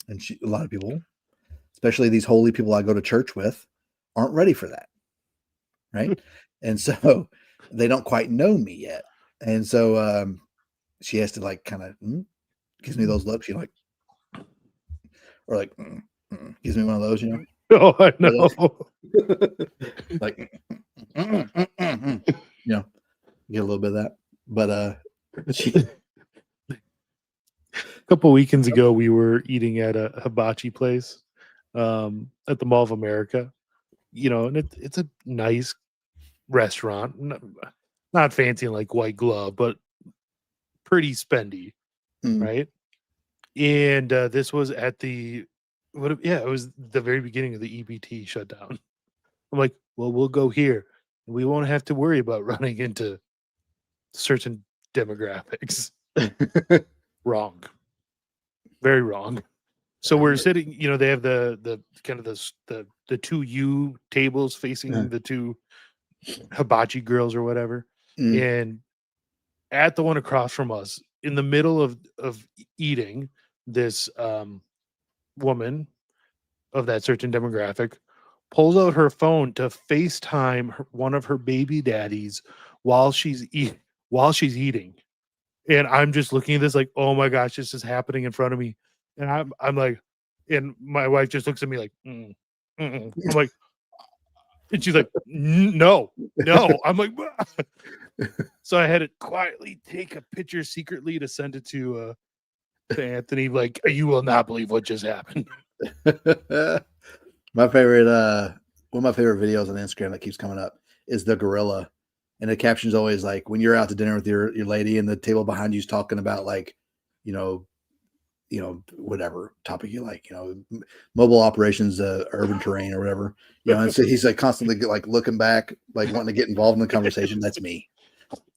And a lot of people, especially these holy people I go to church with, aren't ready for that, right? And so they don't quite know me yet, and so she has to like kind of gives me those looks, or like gives me one of those, Oh, I know. like get a little bit of that. But A couple weekends ago, we were eating at a hibachi place at the Mall of America. And it's a nice restaurant, not fancy like White Glove, but pretty spendy, right? And this was at it was the very beginning of the EBT shutdown. I'm like, well, we'll go here. We won't have to worry about running into certain demographics. Wrong. Very wrong. So we're sitting, they have the kind of the two U tables facing the two hibachi girls or whatever. And at the one across from us, in the middle of eating, this woman of that certain demographic pulls out her phone to FaceTime one of her baby daddies while she's eating. And I'm just looking at this like, oh my gosh, this is happening in front of me. And I'm like, and my wife just looks at me like, I'm like, and she's like, no. I'm like, so I had to quietly take a picture secretly to send it to Anthony. Like, you will not believe what just happened. My favorite, one of my favorite videos on Instagram that keeps coming up is the gorilla. And the caption's always like, when you're out to dinner with your lady and the table behind you's talking about like, whatever topic you like, mobile operations, urban terrain or whatever, and so he's like constantly like looking back, like wanting to get involved in the conversation. That's me.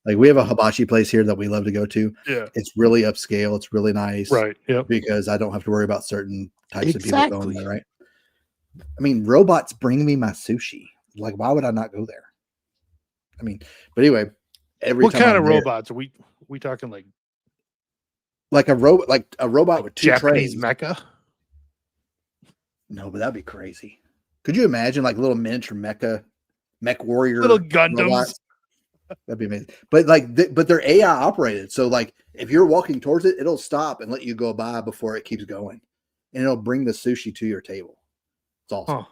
Like we have a hibachi place here that we love to go to. Yeah. It's really upscale. It's really nice. Right. Yeah. Because I don't have to worry about certain types of people going there. Right. I mean, robots bring me my sushi. Like, why would I not go there? I mean, but anyway, what kind of robots are we talking like a robot, with two Japanese trays. mecha? No, but that'd be crazy. Could you imagine like little miniature mech warrior little Gundams? Robots? That'd be amazing. But but they're AI operated. So like if you're walking towards it, it'll stop and let you go by before it keeps going, and it'll bring the sushi to your table. It's awesome.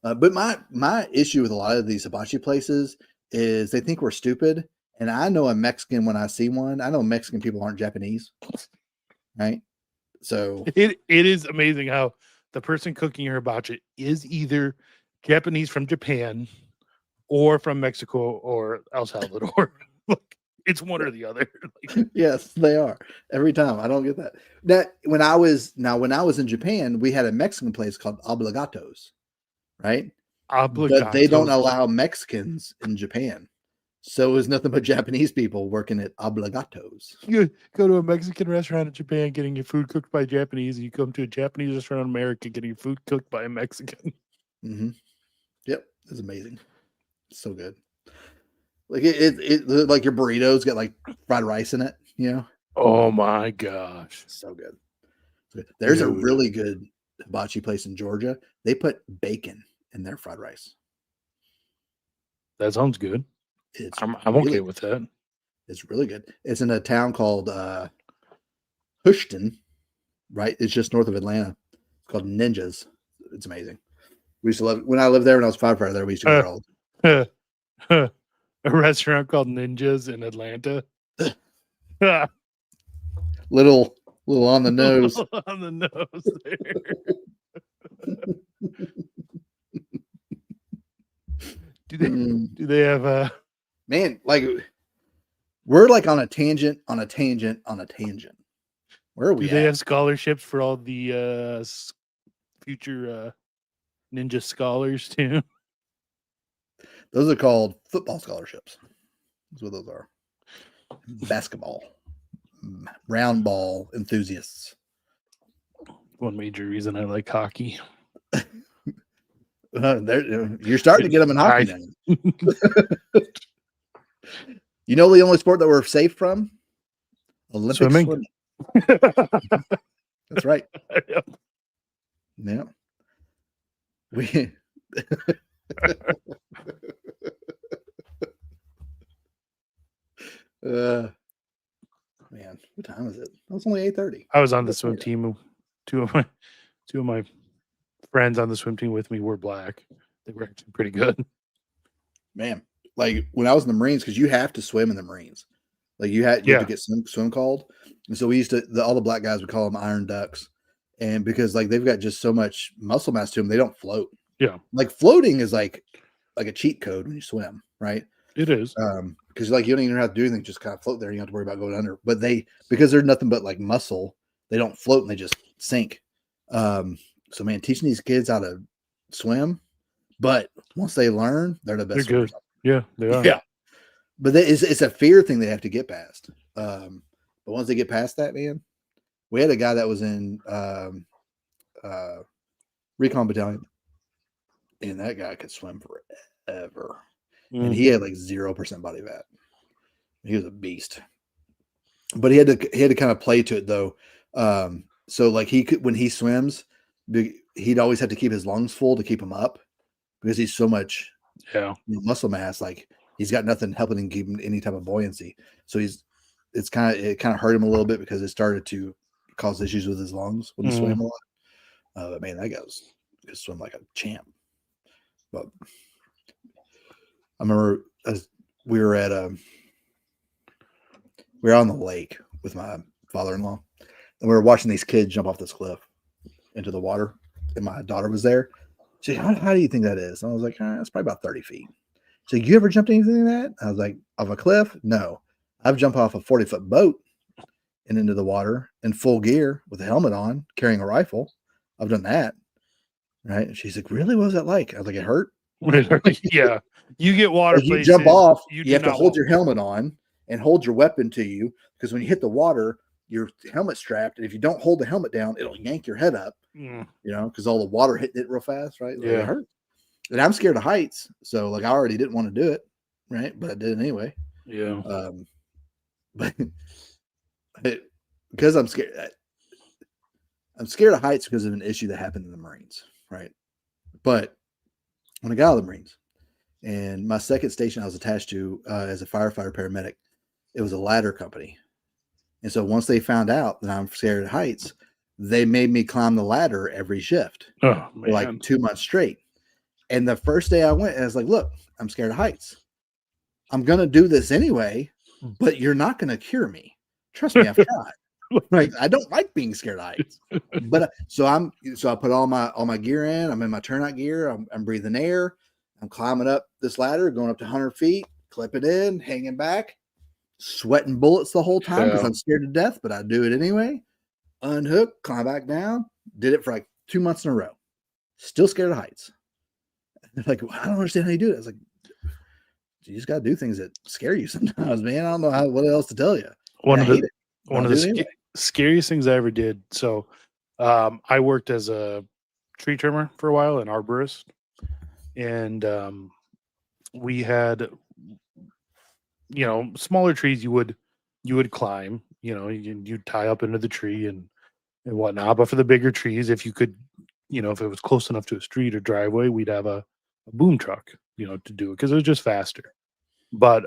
But my issue with a lot of these hibachi places is they think we're stupid. And I know a Mexican when I see one. I know Mexican people aren't Japanese, right? So it is amazing how the person cooking your hibachi is either Japanese from Japan or from Mexico or El Salvador. It's one or the other. Yes, they are every time. I don't get that. When I was in Japan, we had a Mexican place called Obligatos, right? But they don't allow Mexicans in Japan. So it was nothing but Japanese people working at Obligatos. You go to a Mexican restaurant in Japan getting your food cooked by Japanese, and you come to a Japanese restaurant in America getting your food cooked by a Mexican. Mm-hmm. Yep, it's amazing. It's so good. Like it like your burritos got like fried rice in it, Oh my gosh, so good. There's a really good hibachi place in Georgia. They put bacon in their fried rice. That sounds good. I'm really okay with that. It's really good. It's in a town called Houston, right? It's just north of Atlanta. It's called Ninjas. It's amazing. We used to love it. When I lived there, when I was firefighter there, we used to go all a restaurant called Ninjas in Atlanta. little on the nose. On the nose there. Do they have man, like we're like on a tangent. Where are we? Do they have scholarships for all the future ninja scholars too? Those are called football scholarships. That's what those are. Basketball, round ball enthusiasts. One major reason I like hockey. You're starting to get them in hockey now. You know the only sport that we're safe from? Olympic swimming. That's right. Yep. Yeah. We man, what time is it? It's only 8:30. I was on the swim team. Two of my friends on the swim team with me were black. They were actually pretty good. Man, like when I was in the Marines, because you have to swim in the Marines. Like you have to Yeah. get swim called. And so we used to all the black guys would call them iron ducks. And because like they've got just so much muscle mass to them, they don't float. Yeah. Like floating is like a cheat code when you swim, right? It is. Because like you don't even have to do anything, just kind of float there. You don't have to worry about going under. But because they're nothing but like muscle, they don't float and they just sink. So man, teaching these kids how to swim, but once they learn, they're the best. They're good. Yeah, they are. Yeah, but it's a fear thing they have to get past. But once they get past that, man, we had a guy that was in recon battalion, and that guy could swim forever. And he had like 0% body fat. He was a beast, but he had to kind of play to it though. So like when he swims, he'd always have to keep his lungs full to keep him up because he's so much muscle mass. Like he's got nothing helping him keep any type of buoyancy. So it kind of hurt him a little bit because it started to cause issues with his lungs when he swam a lot. But man, that guy could swim like a champ. But I remember we were on the lake with my father-in-law, and we were watching these kids jump off this cliff into the water, and my daughter was there. She said, how do you think that is? And I was like, it's probably about 30 feet. She said, you ever jumped anything like that? I was like, off a cliff? No. I've jumped off a 40-foot boat and into the water in full gear with a helmet on, carrying a rifle. I've done that. Right? And she's like, really? What was that like? I was like, it hurt. Yeah. You get water. Like you jump off, you have to hold your helmet on and hold your weapon to you, because when you hit the water, your helmet strapped, and if you don't hold the helmet down, it'll yank your head up. You know, because all the water hitting it real fast, right? Like, it hurt. And I'm scared of heights, so like I already didn't want to do it, right? But I did it anyway. Yeah. But because I'm scared of heights because of an issue that happened in the Marines, right? But when I got out of the Marines, and my second station I was attached to as a firefighter paramedic, it was a ladder company. And so once they found out that I'm scared of heights, they made me climb the ladder every shift for like 2 months straight. And the first day I went, I was like, look, I'm scared of heights. I'm going to do this anyway, but you're not going to cure me. Trust me, I've tried. Right? I don't like being scared of heights. But so I put all my gear in. I'm in my turnout gear. I'm breathing air. I'm climbing up this ladder, going up to 100 feet, clip it in, hanging back, sweating bullets the whole time because I'm scared to death, but I do it anyway. Unhook, climb back down. Did it for like 2 months in a row. Still scared of heights. They're like, well, I don't understand how you do it. I was like, you just got to do things that scare you sometimes, man. I don't know what else to tell you. One of the scariest things I ever did. So I worked as a tree trimmer for a while, an arborist. And we had, smaller trees you would climb, you'd tie up into the tree and whatnot. But for the bigger trees, if you could, if it was close enough to a street or driveway, we'd have a boom truck, to do it because it was just faster. But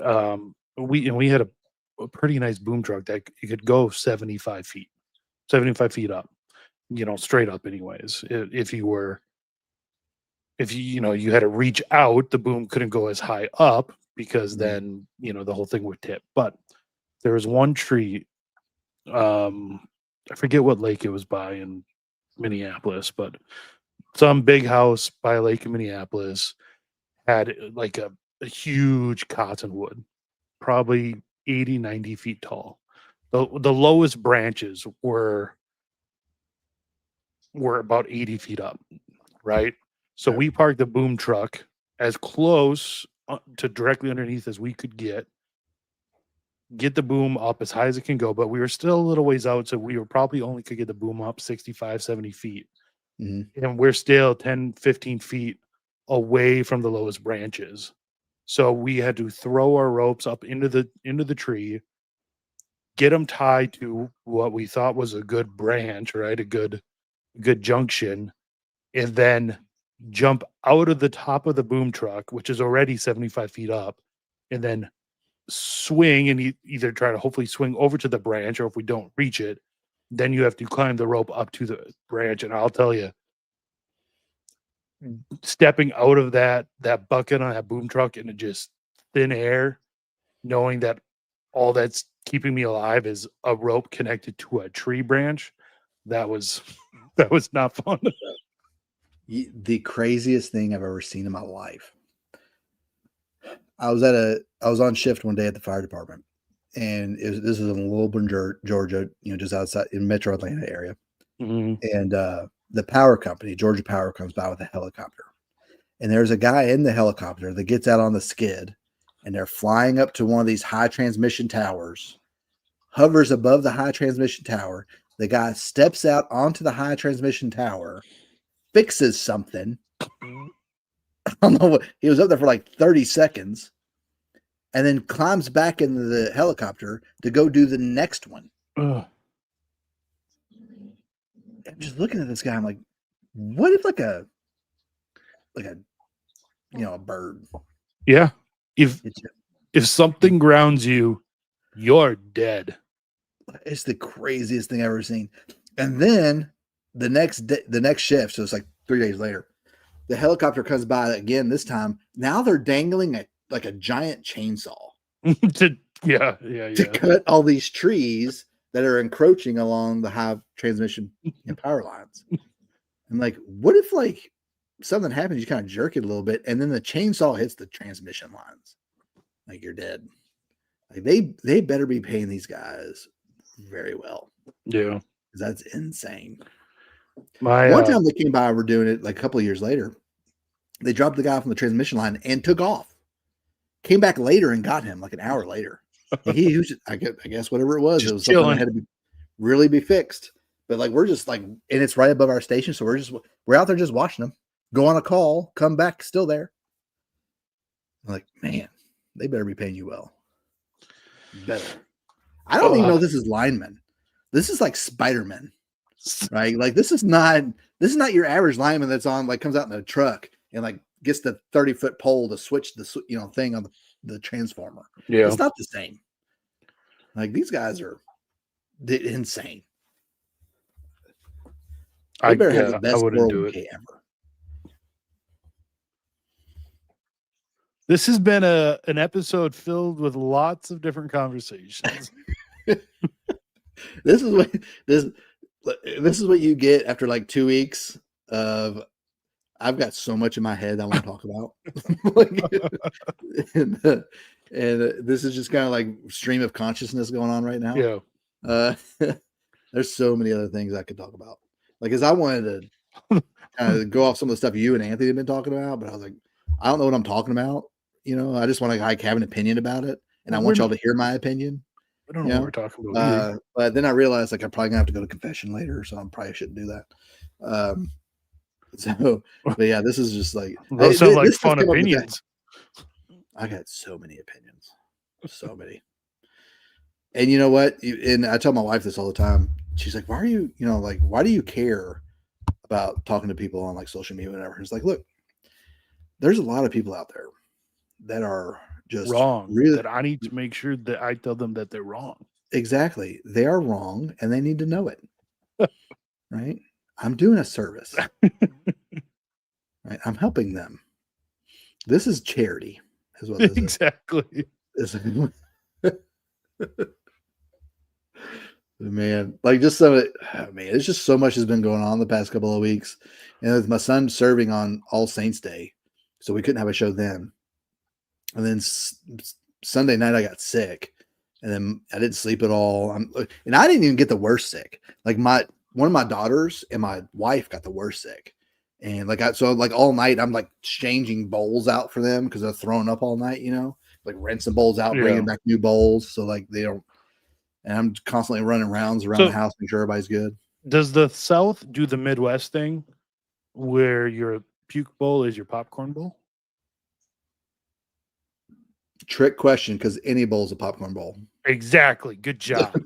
we had a pretty nice boom truck that you could go 75 feet up, straight up anyways. If you had to reach out, the boom couldn't go as high up because then, the whole thing would tip. But there was one tree, I forget what lake it was by in Minneapolis, but some big house by a lake in Minneapolis had like a huge cottonwood, probably 80, 90 feet tall. The lowest branches were about 80 feet up, right? So we parked the boom truck as close to directly underneath as we could get the boom up as high as it can go, but we were still a little ways out, so we were probably only could get the boom up 65, 70 feet. And we're still 10, 15 feet away from the lowest branches. So we had to throw our ropes up into the tree, get them tied to what we thought was a good branch, right? A good junction, and then jump out of the top of the boom truck, which is already 75 feet up, and then swing and either try to hopefully swing over to the branch, or if we don't reach it, then you have to climb the rope up to the branch. And I'll tell you, stepping out of that bucket on that boom truck and it just thin air, knowing that all that's keeping me alive is a rope connected to a tree branch. That was that was not fun. The craziest thing I've ever seen in my life. I was on shift one day at the fire department, and this is in Lilburn, Georgia, just outside in Metro Atlanta area. Mhm. And the power company, Georgia Power, comes by with a helicopter, and there's a guy in the helicopter that gets out on the skid, and they're flying up to one of these high transmission towers, hovers above the high transmission tower. The guy steps out onto the high transmission tower, fixes something. I don't know what he was up there for like 30 seconds, and then climbs back into the helicopter to go do the next one. Ugh. I'm just looking at this guy. I'm like, what if like a a bird? Yeah. If It's, something grounds you, you're dead. it's the craziest thing I've ever seen. And then the next shift, so it's like 3 days later, the helicopter comes by again. This time, now they're dangling a giant chainsaw to cut all these trees that are encroaching along the high transmission power lines. I'm like, what if like something happens, you kind of jerk it a little bit, and then the chainsaw hits the transmission lines? Like, you're dead. Like they better be paying these guys very well. Yeah. That's insane. One time they came by, we're doing it like a couple of years later. They dropped the guy from the transmission line and took off. Came back later and got him like an hour later. He was just, I guess whatever it was something that had to really be fixed. But like we're just like, and it's right above our station, so we're out there just watching them go on a call, come back still there. I'm like, man, they better be paying you well. Better. I don't even know this is linemen. This is like Spider-Man, right? Like this is not your average lineman that's on like comes out in a truck and like gets the 30-foot pole to switch the thing on the transformer. Yeah, it's not the same. Like these guys are insane. They better have the best 401k ever. This has been an episode filled with lots of different conversations. This is what you get after like 2 weeks of I've got so much in my head I want to talk about. and this is just kind of like stream of consciousness going on right now. Yeah. There's so many other things I could talk about. Like, as I wanted to kind of go off some of the stuff you and Anthony have been talking about, but I was like, I don't know what I'm talking about. I just want to like have an opinion about it, and I want y'all to hear my opinion. I don't know what we're talking about. But then I realized like I'm probably gonna have to go to confession later, so I probably shouldn't do that. But yeah, this is just like those sound like fun opinions. I got so many opinions, so many. And you know what? And I tell my wife this all the time. She's like, "Why are you, why do you care about talking to people on like social media, or whatever?" It's like, look, there's a lot of people out there that are just wrong. Really, that I need to make sure that I tell them that they're wrong. Exactly, they are wrong, and they need to know it. Right? I'm doing a service. Right? I'm helping them. This is charity, is what this exactly is. Man, like just there's just so much has been going on the past couple of weeks, and with my son serving on All Saints Day, so we couldn't have a show then. And then Sunday night I got sick, and then I didn't sleep at all. And I didn't even get the worst sick. Like one of my daughters and my wife got the worst sick, and like all night I'm like changing bowls out for them because they're throwing up all night. Like rinsing bowls out, bringing back new bowls, so like they don't. And I'm constantly running rounds around the house, make sure everybody's good. Does the South do the Midwest thing where your puke bowl is your popcorn bowl? Trick question, because any bowl is a popcorn bowl. Exactly. Good job.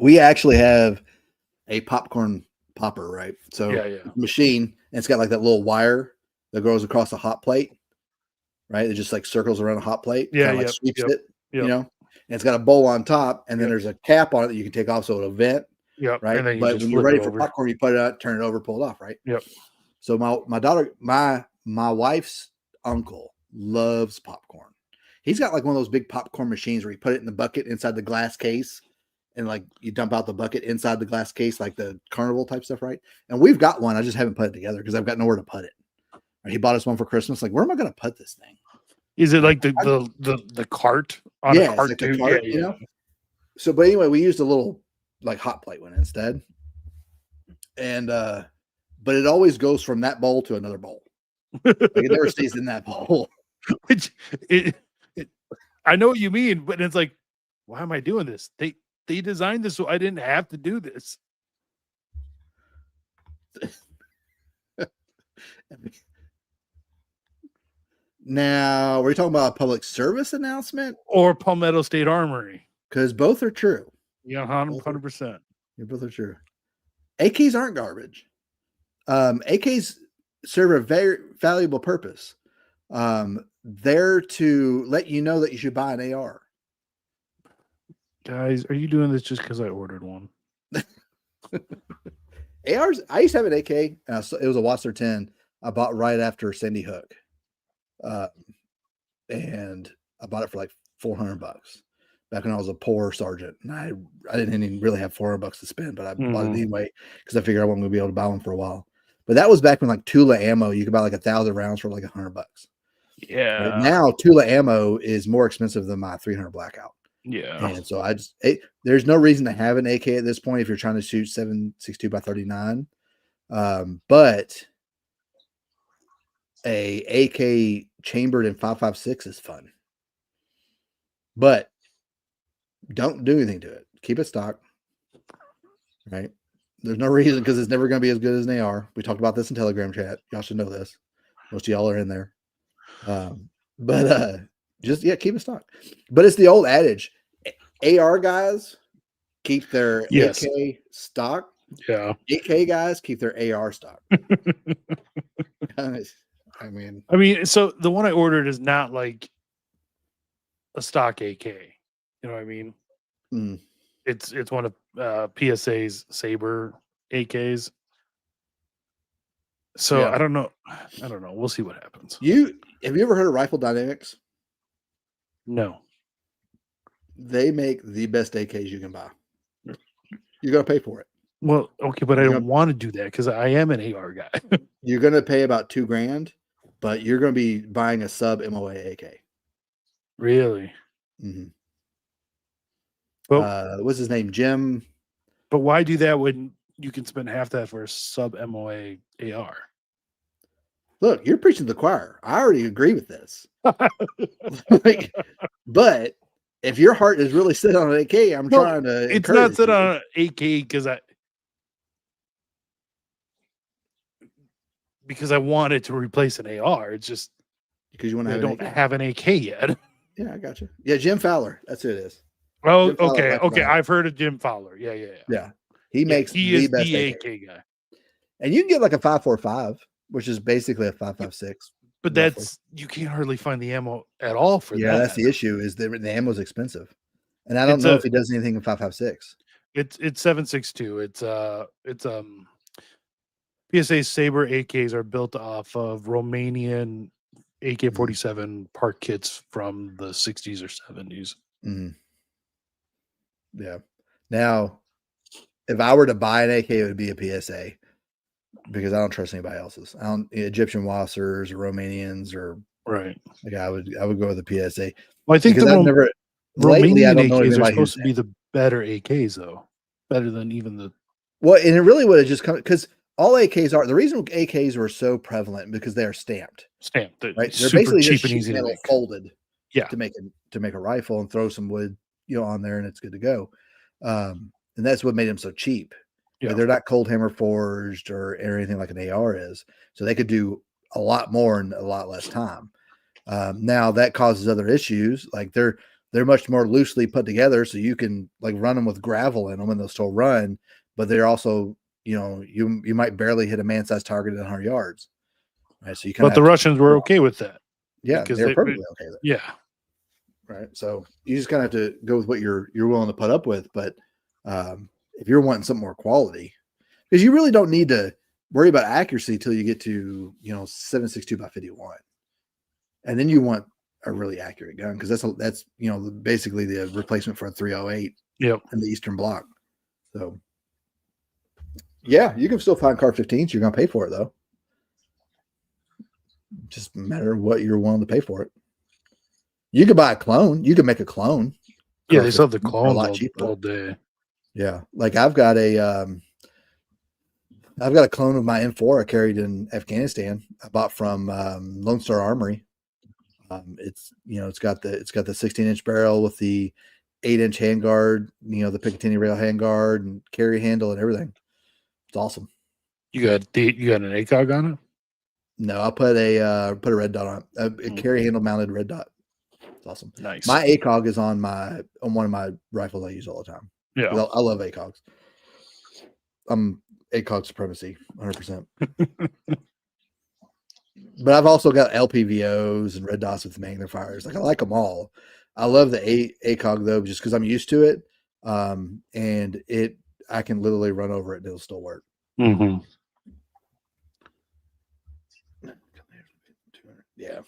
We actually have a popcorn popper, right? So machine, and it's got like that little wire that goes across the hot plate. Right, it just like circles around a hot plate, sweeps it, and it's got a bowl on top, and then there's a cap on it that you can take off so it'll vent. Right. But when you're ready for popcorn, you put it out, turn it over, pull it off. Right. Yep. So my daughter, my my wife's uncle loves popcorn. He's got like one of those big popcorn machines where you put it in the bucket inside the glass case and like you dump out the bucket inside the glass case, like the carnival type stuff, right? And we've got one. I just haven't put it together because I've got nowhere to put it. He bought us one for Christmas. Like, where am I going to put this thing? Is it like the cart on a cart? Like the cart, you know? So, but anyway, we used a little like hot plate one instead. And, but it always goes from that bowl to another bowl. Like it never stays in that bowl. Which I know what you mean, but it's like, why am I doing this? They designed this so I didn't have to do this. Now, we're talking about a public service announcement Or Palmetto State Armory. because both are true. Yeah, 100%. Yeah, both are true. AKs aren't garbage. AKs serve a very valuable purpose. They're to let you know that you should buy an AR. Guys, are you doing this just because I ordered one? ARs, I used to have an AK. It was a Watson 10 I bought right after Sandy Hook. And I bought it for like $400 back when I was a poor sergeant. And I didn't even really have $400 to spend, but I bought it anyway because I figured I wasn't going to be able to buy one for a while. But that was back when like Tula ammo, you could buy like 1,000 rounds for like $100. Yeah. Right now, Tula ammo is more expensive than my 300 Blackout. Yeah. And so there's no reason to have an AK at this point if you're trying to shoot 7.62 by 39. But a AK chambered in 5.56 is fun. But don't do anything to it. Keep it stock. Right? There's no reason because it's never going to be as good as an AR. We talked about this in Telegram chat. Y'all should know this. Most of y'all are in there. Just keep it stock. But it's the old adage. AR guys keep their AK stock. Yeah. AK guys keep their AR stock. I mean, so the one I ordered is not like a stock AK. You know what I mean? Mm. It's one of PSA's Saber AKs. So Yeah. I don't know. We'll see what happens. have you ever heard of Rifle Dynamics? No. They make the best AKs you can buy. You're gonna pay for it. Well, okay, but I don't want to do that because I am an AR guy. You're gonna pay about $2,000, but you're gonna be buying a sub MOA AK. Really? Mm-hmm. Well, what's his name? Jim. But why do that when you can spend half that for a sub MOA AR? Look, you're preaching to the choir. I already agree with this. But if your heart is really set on an AK, I'm trying to. It's not set on an AK because I wanted to replace an AR. It's just because you want to. I don't have an AK yet. Yeah, I got you. Yeah, Jim Fowler. That's who it is. Oh, okay. I've heard of Jim Fowler. Yeah. He makes he the is best the AK guy. And you can get like a 5.45, which is basically a 5.56. But you can't hardly find the ammo at all for that. Yeah, that's the issue. Is the ammo is expensive, and I don't know if he does anything in 5.56. It's 7.62. It's PSA Saber AKs are built off of Romanian AK-47 park kits from the 60s or 70s. Mm-hmm. Yeah. Now, if I were to buy an AK, it would be a PSA because I don't trust anybody else's. I don't Egyptian Wassers or Romanians or right. Like I would go with a PSA. Well, I think Romanian AKs are supposed to be the better AKs though, better than even the. Well, and it really would have just come because all AKs are the reason AKs were so prevalent because they are stamped. Right? They're super basically cheap just and easy to make. folded. Yeah. To make a rifle and throw some wood, on there and it's good to go. And that's what made them so cheap. Yeah. They're not cold hammer forged or anything like an AR is. So they could do a lot more in a lot less time. Now that causes other issues. Like they're much more loosely put together. So you can like run them with gravel in them and they'll still run, but they're also, you might barely hit a man-sized target at 100 yards. Right. So but the Russians were okay with that. Yeah. They're perfectly okay with it. Yeah. Right. So you just kind of have to go with what you're willing to put up with. But if you're wanting something more quality, because you really don't need to worry about accuracy till you get to 7.62 by 51, and then you want a really accurate gun because that's basically the replacement for a 308 Yep. in the Eastern Bloc. So yeah, you can still find Car 15s. You're gonna pay for it though. Just a matter of what you're willing to pay for it. You could buy a clone. You could make a clone. Yeah, they sell the a clones lot cheaper all day. Yeah, like I've got a clone of my M4 I carried in Afghanistan. I bought from Lone Star Armory. It's got the 16-inch barrel with the 8-inch handguard, the Picatinny rail handguard and carry handle and everything. It's awesome. You got an ACOG on it? No, I put a red dot on it. A carry handle mounted red dot. It's awesome. Nice. My ACOG is on one of my rifles I use all the time. Yeah, I love ACOGs. I'm ACOG supremacy, 100%. But I've also got LPVOs and red dots with magnifiers. Like I like them all. I love the ACOG though, just because I'm used to it. And I can literally run over it and it'll still work. Mm-hmm. Yeah.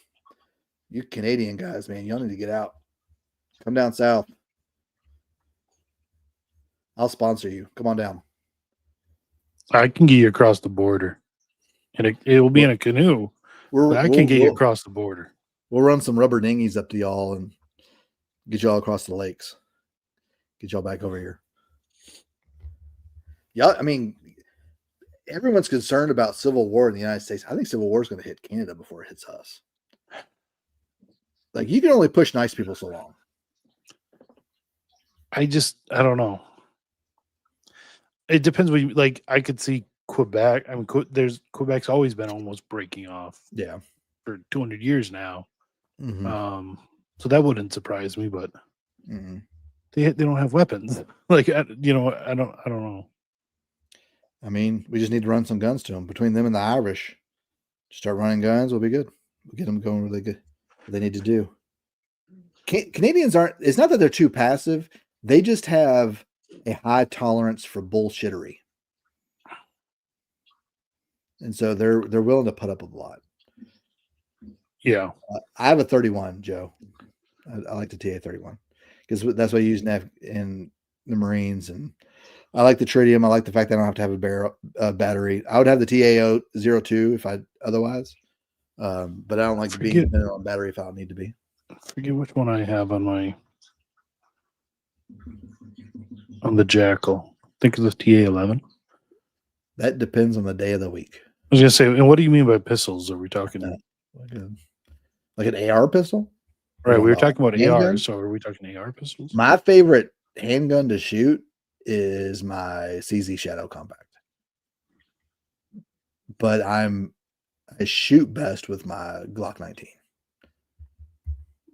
You Canadian guys, man, y'all need to get out. Come down south. I'll sponsor you. Come on down. I can get you across the border, and it will be in a canoe. But I can get you across the border. We'll run some rubber dinghies up to y'all and get y'all across the lakes. Get y'all back over here. Yeah, I mean, everyone's concerned about civil war in the United States. I think civil war is going to hit Canada before it hits us. Like you can only push nice people so long. I don't know. It depends what you like. I could see Quebec. I mean, Quebec's always been almost breaking off. Yeah, for 200 years now. Mm-hmm. So that wouldn't surprise me, but Mm-hmm. they don't have weapons. Like I don't know. I mean, we just need to run some guns to them. Between them and the Irish, start running guns. We'll be good. We'll get them going really good. What they need to do. Canadians aren't. It's not that they're too passive. They just have a high tolerance for bullshittery, and so they're willing to put up with a lot. Yeah, I have a 31, Joe. I like the TA-31 because that's what I use in the Marines, and I like the tritium. I like the fact that I don't have to have a battery. I would have the TA-02 if I otherwise, but I don't like to be dependent on battery if I don't need to be. I forget which one I have on the Jackal. I think it's the TA-11. That depends on the day of the week. I was gonna say, and what do you mean by pistols? Are we talking like an AR pistol? Right, we were talking about handgun? AR. So are we talking AR pistols? My favorite handgun to shoot is my CZ Shadow Compact, but I shoot best with my Glock 19.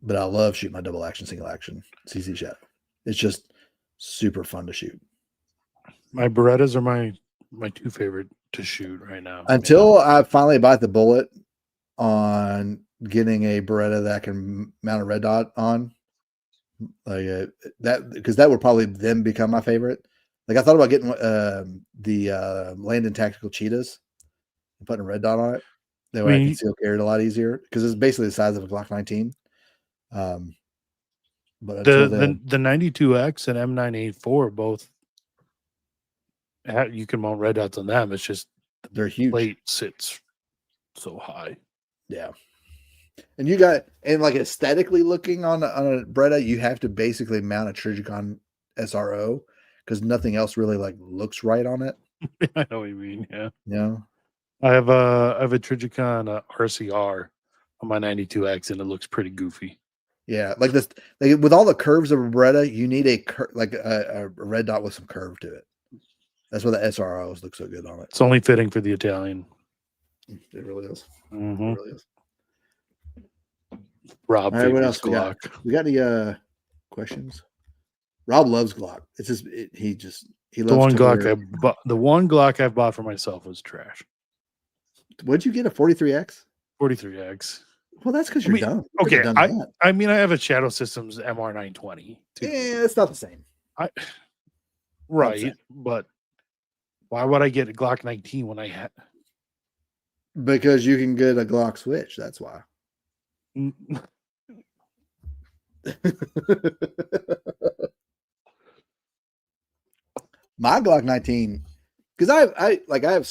But I love shooting my double action, single action CZ Shadow. It's just super fun to shoot. My Berettas are my two favorite to shoot right now. Until I finally bite the bullet on getting a Beretta that I can mount a red dot on, like that, because that would probably then become my favorite. Like I thought about getting the Landon Tactical Cheetahs and putting a red dot on it. That way I can conceal carry it a lot easier because it's basically the size of a Glock 19. But the 92X and M984 both you can mount red dots on them. It's just they're huge. Plate sits so high. Yeah. And you got, and like aesthetically looking on a Beretta, you have to basically mount a Trijicon SRO because nothing else really like looks right on it. I know what you mean. Yeah. Yeah. I have a Trijicon RCR on my 92X and it looks pretty goofy. Yeah. Like this, like with all the curves of a Beretta, you need a red dot with some curve to it. That's why the SROs look so good on it. It's only fitting for the Italian. It really is. Mm-hmm. It really is. Rob, all right, what else Glock. We got any questions? Rob loves Glock. It's just he loves the one Glock the one Glock I bought for myself was trash. What'd you get, a 43X? 43X. Well, that's because you're dumb. Okay, I mean I have a Shadow Systems MR920 too. Yeah, it's not the same. Right, but why would I get a Glock 19 when I Because you can get a Glock switch. That's why. My Glock 19, because I have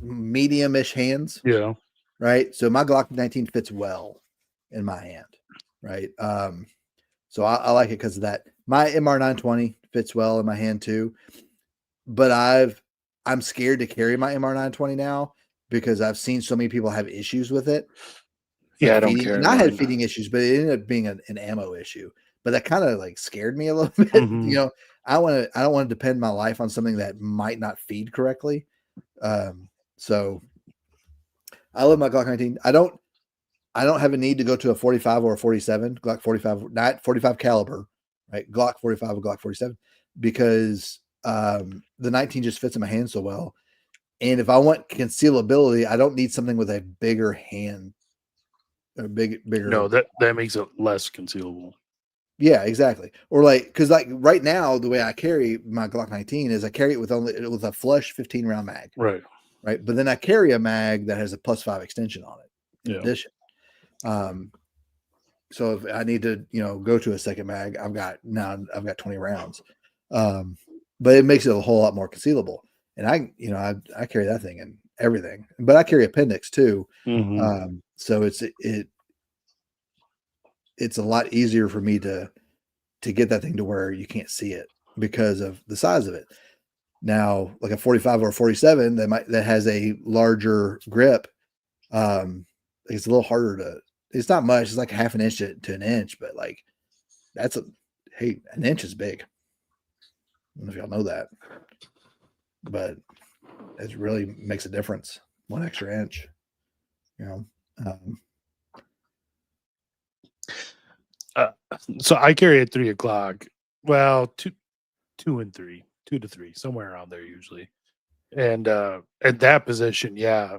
medium-ish hands, Yeah. right? So my Glock 19 fits well in my hand, right? So I like it because of that. My MR 920 fits well in my hand too, but I'm scared to carry my MR 920 now because I've seen so many people have issues with it. Yeah, I don't feeding, care. and I had feeding issues, but it ended up being an ammo issue. But that kind of like scared me a little bit. Mhm. You know, I don't want to depend my life on something that might not feed correctly. So I love my Glock 19. I don't have a need to go to a 45 or a 47 Glock 45, not 45 caliber, right? Glock 45 or Glock 47, because the 19 just fits in my hand so well. And if I want concealability, I don't need something with a bigger hand, a bigger. No, that makes it less concealable. Yeah, exactly. Or like, because like right now, the way I carry my Glock 19 is I carry it with a flush 15 round mag, Right. right? But then I carry a mag that has a +5 extension on it in Yeah. addition. So if I need to, go to a second mag, I've got 20 rounds. But it makes it a whole lot more concealable. And I carry that thing in everything, but I carry appendix too. Mhm. So it's a lot easier for me to get that thing to where you can't see it because of the size of it. Now, like a 45 or a 47 that has a larger grip, it's a little harder to. It's not much. It's like half an inch to an inch, but like an inch is big. I don't know if y'all know that, but it really makes a difference. 1 extra inch, you know. So I carry a 3 o'clock. Well, two and 3, 2 to 3, somewhere around there usually. And at that position, yeah,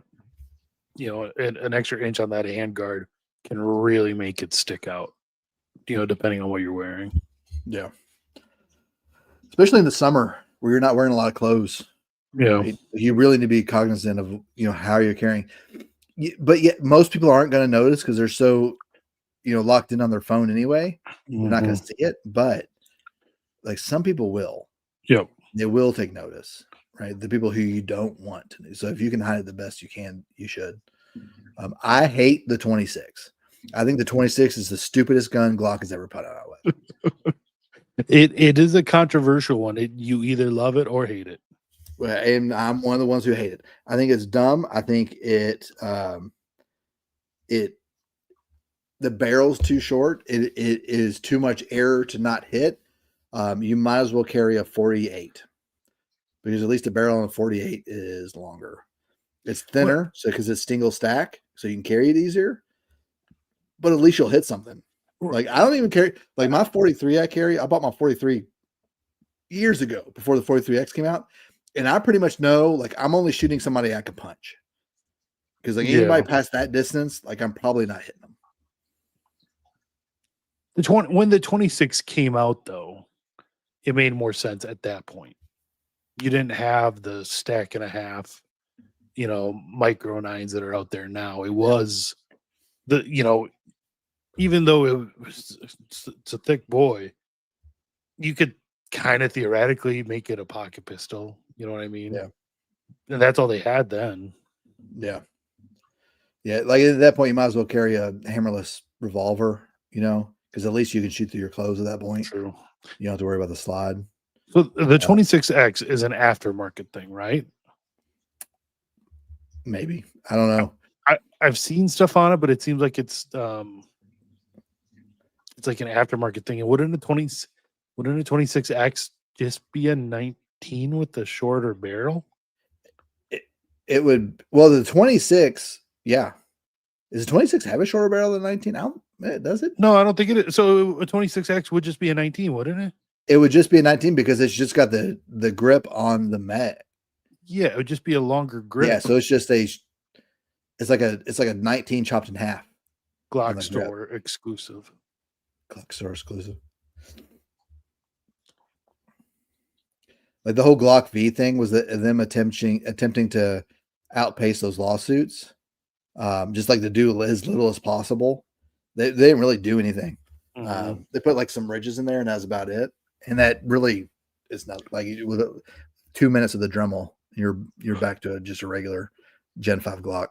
an extra inch on that handguard can really make it stick out. Depending on what you're wearing. Yeah, especially in the summer where you're not wearing a lot of clothes. Yeah, right? You really need to be cognizant of how you're carrying. But yet, most people aren't going to notice because they're so locked in on their phone anyway. They're not going to see it, but like some people will. Yep. They will take notice, right? The people who you don't want to. So if you can hide it the best you can, you should. I hate the 26. I think the 26 is the stupidest gun Glock has ever put out with. It is a controversial one. You either love it or hate it. And I'm one of the ones who hate it. I think it's dumb. I think the barrel's too short. It is too much error to not hit. You might as well carry a 48 because at least the barrel on a 48 is longer. It's thinner, so because it's single stack, so you can carry it easier. But at least you'll hit something. Like I don't even carry like my 43 I carry. I bought my 43 years ago before the 43X came out, and I pretty much know like I'm only shooting somebody I can punch. Because like anybody past that distance, like I'm probably not hitting them. When the 26 came out, though, it made more sense at that point. You didn't have the stack and a half, micro nines that are out there now. It was even though it's a thick boy, you could kind of theoretically make it a pocket pistol. You know what I mean? Yeah. And that's all they had then. Yeah. Yeah. Like at that point, you might as well carry a hammerless revolver, because at least you can shoot through your clothes at that point. True. You don't have to worry about the slide. So the 26X is an aftermarket thing, right? Maybe. I don't know. I've seen stuff on it, but it seems like it's like an aftermarket thing. And wouldn't a 26X just be a 19 with the shorter barrel? It would. Well, the 26, yeah. Does the 26 have a shorter barrel than 19? Does it? No, I don't think it is. So a 26X would just be a 19, wouldn't it? It would just be a 19 because it's just got the grip on the mag. Yeah, it would just be a longer grip. Yeah, so it's like a 19 chopped in half. Glock store exclusive. Glock store exclusive. Like the whole Glock V thing was them attempting to outpace those lawsuits. just like to do as little as possible. They didn't really do anything. Mhm. They put like some ridges in there, and that's about it. And that really is not like with 2 minutes of the Dremel, you're back to just a regular Gen 5 Glock.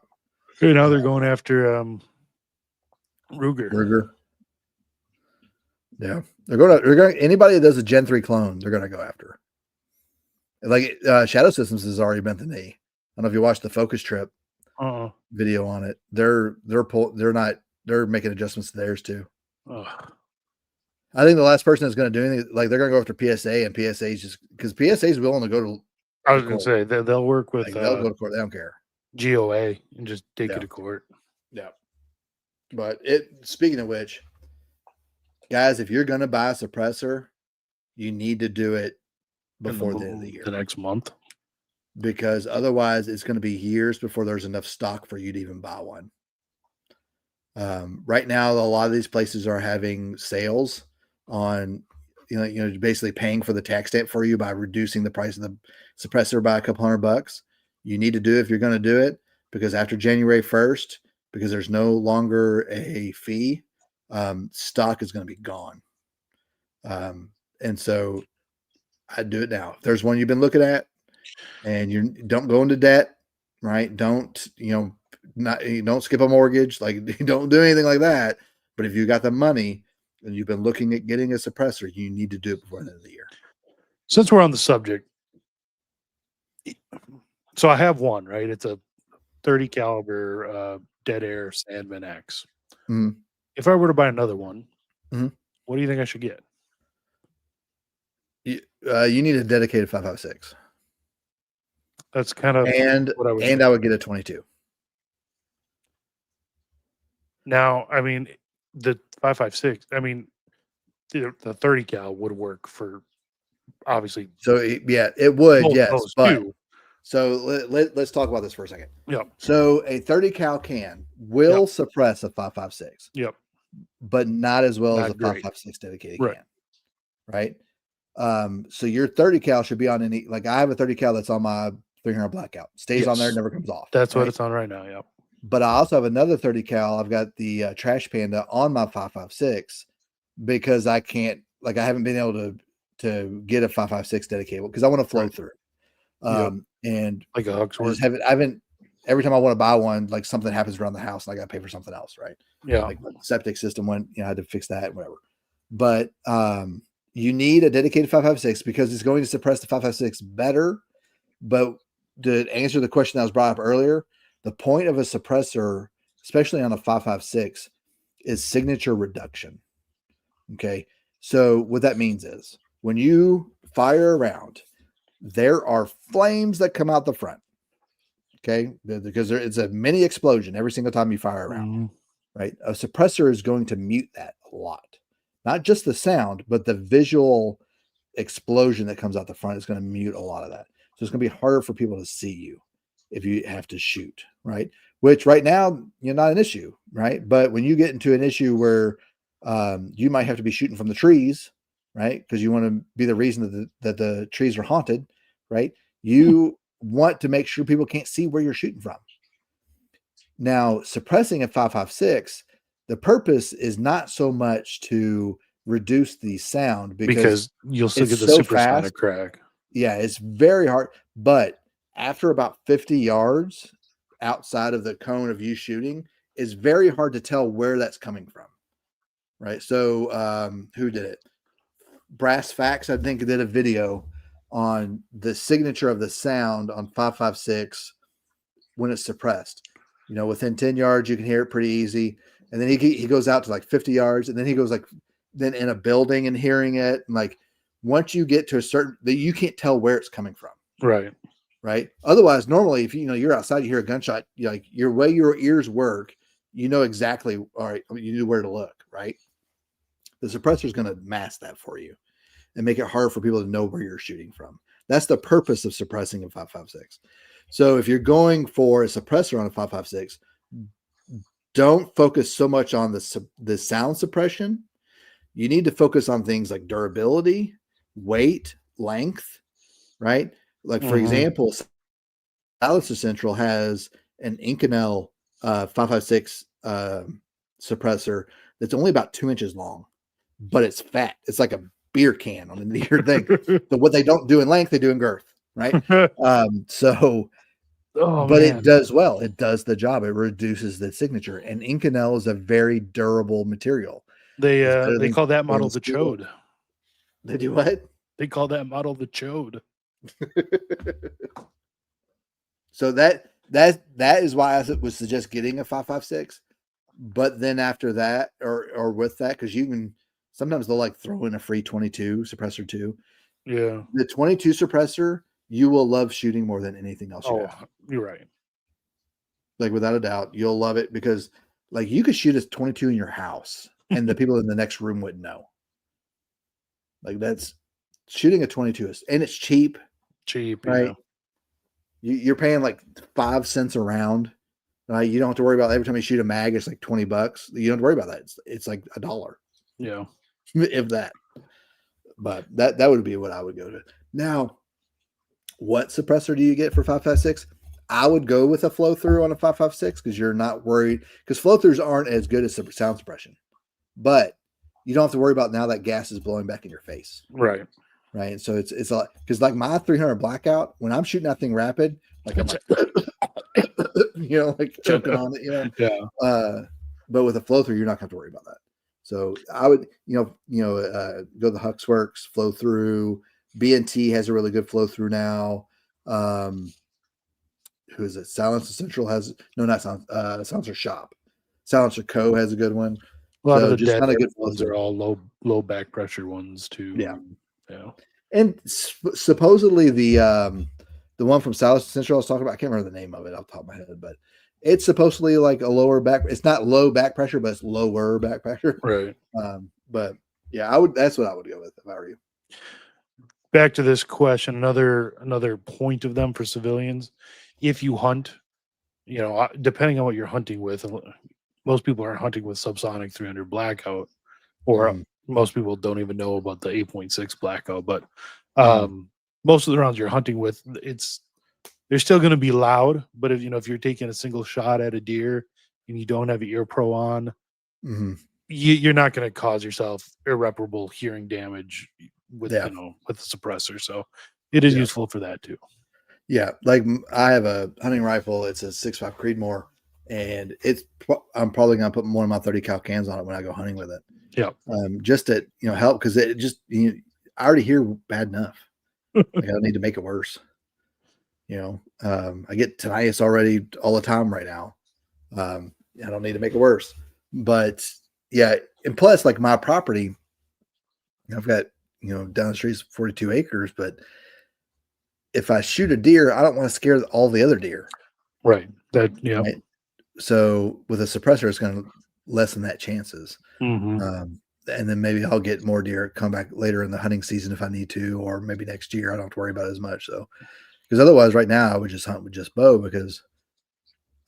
Okay, now they're going after Ruger. Ruger. Yeah, they're going. Anybody that does a Gen 3 clone, they're going to go after. Like Shadow Systems has already bent the knee. I don't know if you watched the Focus Trip video on it. They're making adjustments to theirs too. I think the last person that's going to do anything, like they're going to go after PSA, and PSA is just because PSA is willing to go to. I was going to say they'll work with. Like, they'll go to court. They don't care. GOA and just take it to court. Yeah. But speaking of which, guys, if you're going to buy a suppressor, you need to do it before the end of the year. The next month. Because otherwise it's going to be years before there's enough stock for you to even buy one. Right now, a lot of these places are having sales on, basically paying for the tax stamp for you by reducing the price of the suppressor by a couple $100. You need to do it if you're going to do it, because after January 1st, because there's no longer a fee, stock is going to be gone. And so I'd do it now. If there's one you've been looking at and you don't go into debt, right? Don't skip a mortgage. Like, don't do anything like that. But if you got the money and you've been looking at getting a suppressor, you need to do it before the end of the year. Since we're on the subject, so I have one, right? It's a 30 caliber dead air Sandman X. Mm-hmm. If I were to buy another one, mm-hmm. What do you think I should get? You need a dedicated 5.56. That's kind of what I would get a 22. Now, I mean, the 5.56. I mean, the 30 cal would work for obviously. So yeah, it would. Yes, but too. So let's talk about this for a second. Yep. So a 30 cal can will suppress a 5.56. Yep. But not as well as a 5.56 dedicated can. Right. So your 30 cal should be on any, like I have a 30 cal that's on my 300 blackout. Stays on there, never comes off. That's what it's on right now. Yep. But I also have another 30 cal. I've got the Trash Panda on my 5.56 because I can't, like, I haven't been able to get a 5.56 dedicated because I want to flow through. And like a Huxford. I haven't, every time I want to buy one, like something happens around the house and I got to pay for something else. Right. Yeah. Like the septic system went, I had to fix that and whatever. But you need a dedicated 5.56 because it's going to suppress the 5.56 better. But to answer the question that was brought up earlier, the point of a suppressor, especially on a 5.56, is signature reduction. Okay. So what that means is when you fire around, there are flames that come out the front. Okay. Because it's a mini explosion every single time you fire around. Right. A suppressor is going to mute that a lot. Not just the sound, but the visual explosion that comes out the front is going to mute a lot of that. So it's going to be harder for people to see you if you have to shoot, right? Which right now, not an issue, right? But when you get into an issue where you might have to be shooting from the trees, right? Because you want to be the reason that the trees are haunted, right? You want to make sure people can't see where you're shooting from. Now, suppressing at 5.56, the purpose is not so much to reduce the sound because you'll still get the supersonic crack. Yeah, it's very hard. But after about 50 yards outside of the cone of you shooting, it's very hard to tell where that's coming from. Right. So who did it? Brass Facts, I think, did a video on the signature of the sound on 5.56 when it's suppressed. Within 10 yards, you can hear it pretty easy. And then he goes out to like 50 yards, and then he goes then in a building and hearing it. And like once you get to a certain, that you can't tell where it's coming from. Right. Right. Otherwise, normally, if you're outside, you hear a gunshot, like your way your ears work, exactly. All right, you know where to look. Right. The suppressor is going to mask that for you and make it hard for people to know where you're shooting from. That's the purpose of suppressing a 5.56. So if you're going for a suppressor on a 5.56, don't focus so much on the sound suppression. You need to focus on things like durability, weight, length, right? Like, for example, Silencer Central has an Inconel .556 suppressor that's only about 2 inches long, but it's fat. It's like a beer can on the ear thing. So what they don't do in length, they do in girth, right? So, Oh but it man, does well. It does the job. It reduces the signature. And Inconel is a very durable material. It's better they than call that model stainless the steel. chode. They do what? They call that model the chode. So that is why I would suggest getting a 556. But then after that, or with that, because you can sometimes they'll like throw in a free 22 suppressor too. Yeah. The 22 suppressor, you will love shooting more than anything else you Oh, have. you're right. Like without a doubt, you'll love it because like you could shoot a 22 in your house and the people in the next room wouldn't know. Like that's shooting a 22 is, and it's cheap, Cheap. right? Yeah. You're paying like 5 cents a round. Right? You don't have to worry about every time you shoot a mag, it's like $20. You don't have to worry about that. It's like $1, Yeah. if that. But that would be what I would go to. Now, what suppressor do you get for 556? I would go with a flow through on a 556 because you're not worried because flow throughs aren't as good as sound suppression, but you don't have to worry about now that gas is blowing back in your face. Right. Right. And so it's like because like my 300 blackout, when I'm shooting that thing rapid, like I'm like, like choking on it, Yeah. But with a flow through, you're not going to have to worry about that. So I would, go the Hux Works flow through. B&T has a really good flow through now. Who is it? Silencer Central has not Silencer Shop. Silencer Co has a good one. A lot So of the just dead not a good flow ones through. are all low back pressure ones too. Yeah. Yeah. And supposedly the one from Silencer Central I was talking about, I can't remember the name of it off the top of my head, but it's supposedly like a lower back. It's not low back pressure, but it's lower back pressure. Right. But yeah, that's what I would go with if I were you. Back to this question, another point of them for civilians. If you hunt, depending on what you're hunting with, most people are hunting with subsonic 300 blackout, or most people don't even know about the 8.6 blackout. But most of the rounds you're hunting with, they're still going to be loud. But if you're taking a single shot at a deer and you don't have an ear pro on, you're not going to cause yourself irreparable hearing damage with with the suppressor. So it is useful for that too. Yeah, like I have a hunting rifle. It's a 6.5 Creedmoor, and I'm probably going to put one of my 30 cal cans on it when I go hunting with it. Yeah, just to help because it just I already hear bad enough. Like, I don't need to make it worse. I get tinnitus already all the time right now. I don't need to make it worse. But yeah, and plus, like my property, I've got down the street is 42 acres, but if I shoot a deer, I don't want to scare all the other deer. Right. Right? So with a suppressor, it's going to lessen that chances. And then maybe I'll get more deer come back later in the hunting season if I need to, or maybe next year. I don't have to worry about it as much. So, because otherwise right now I would just hunt with just bow because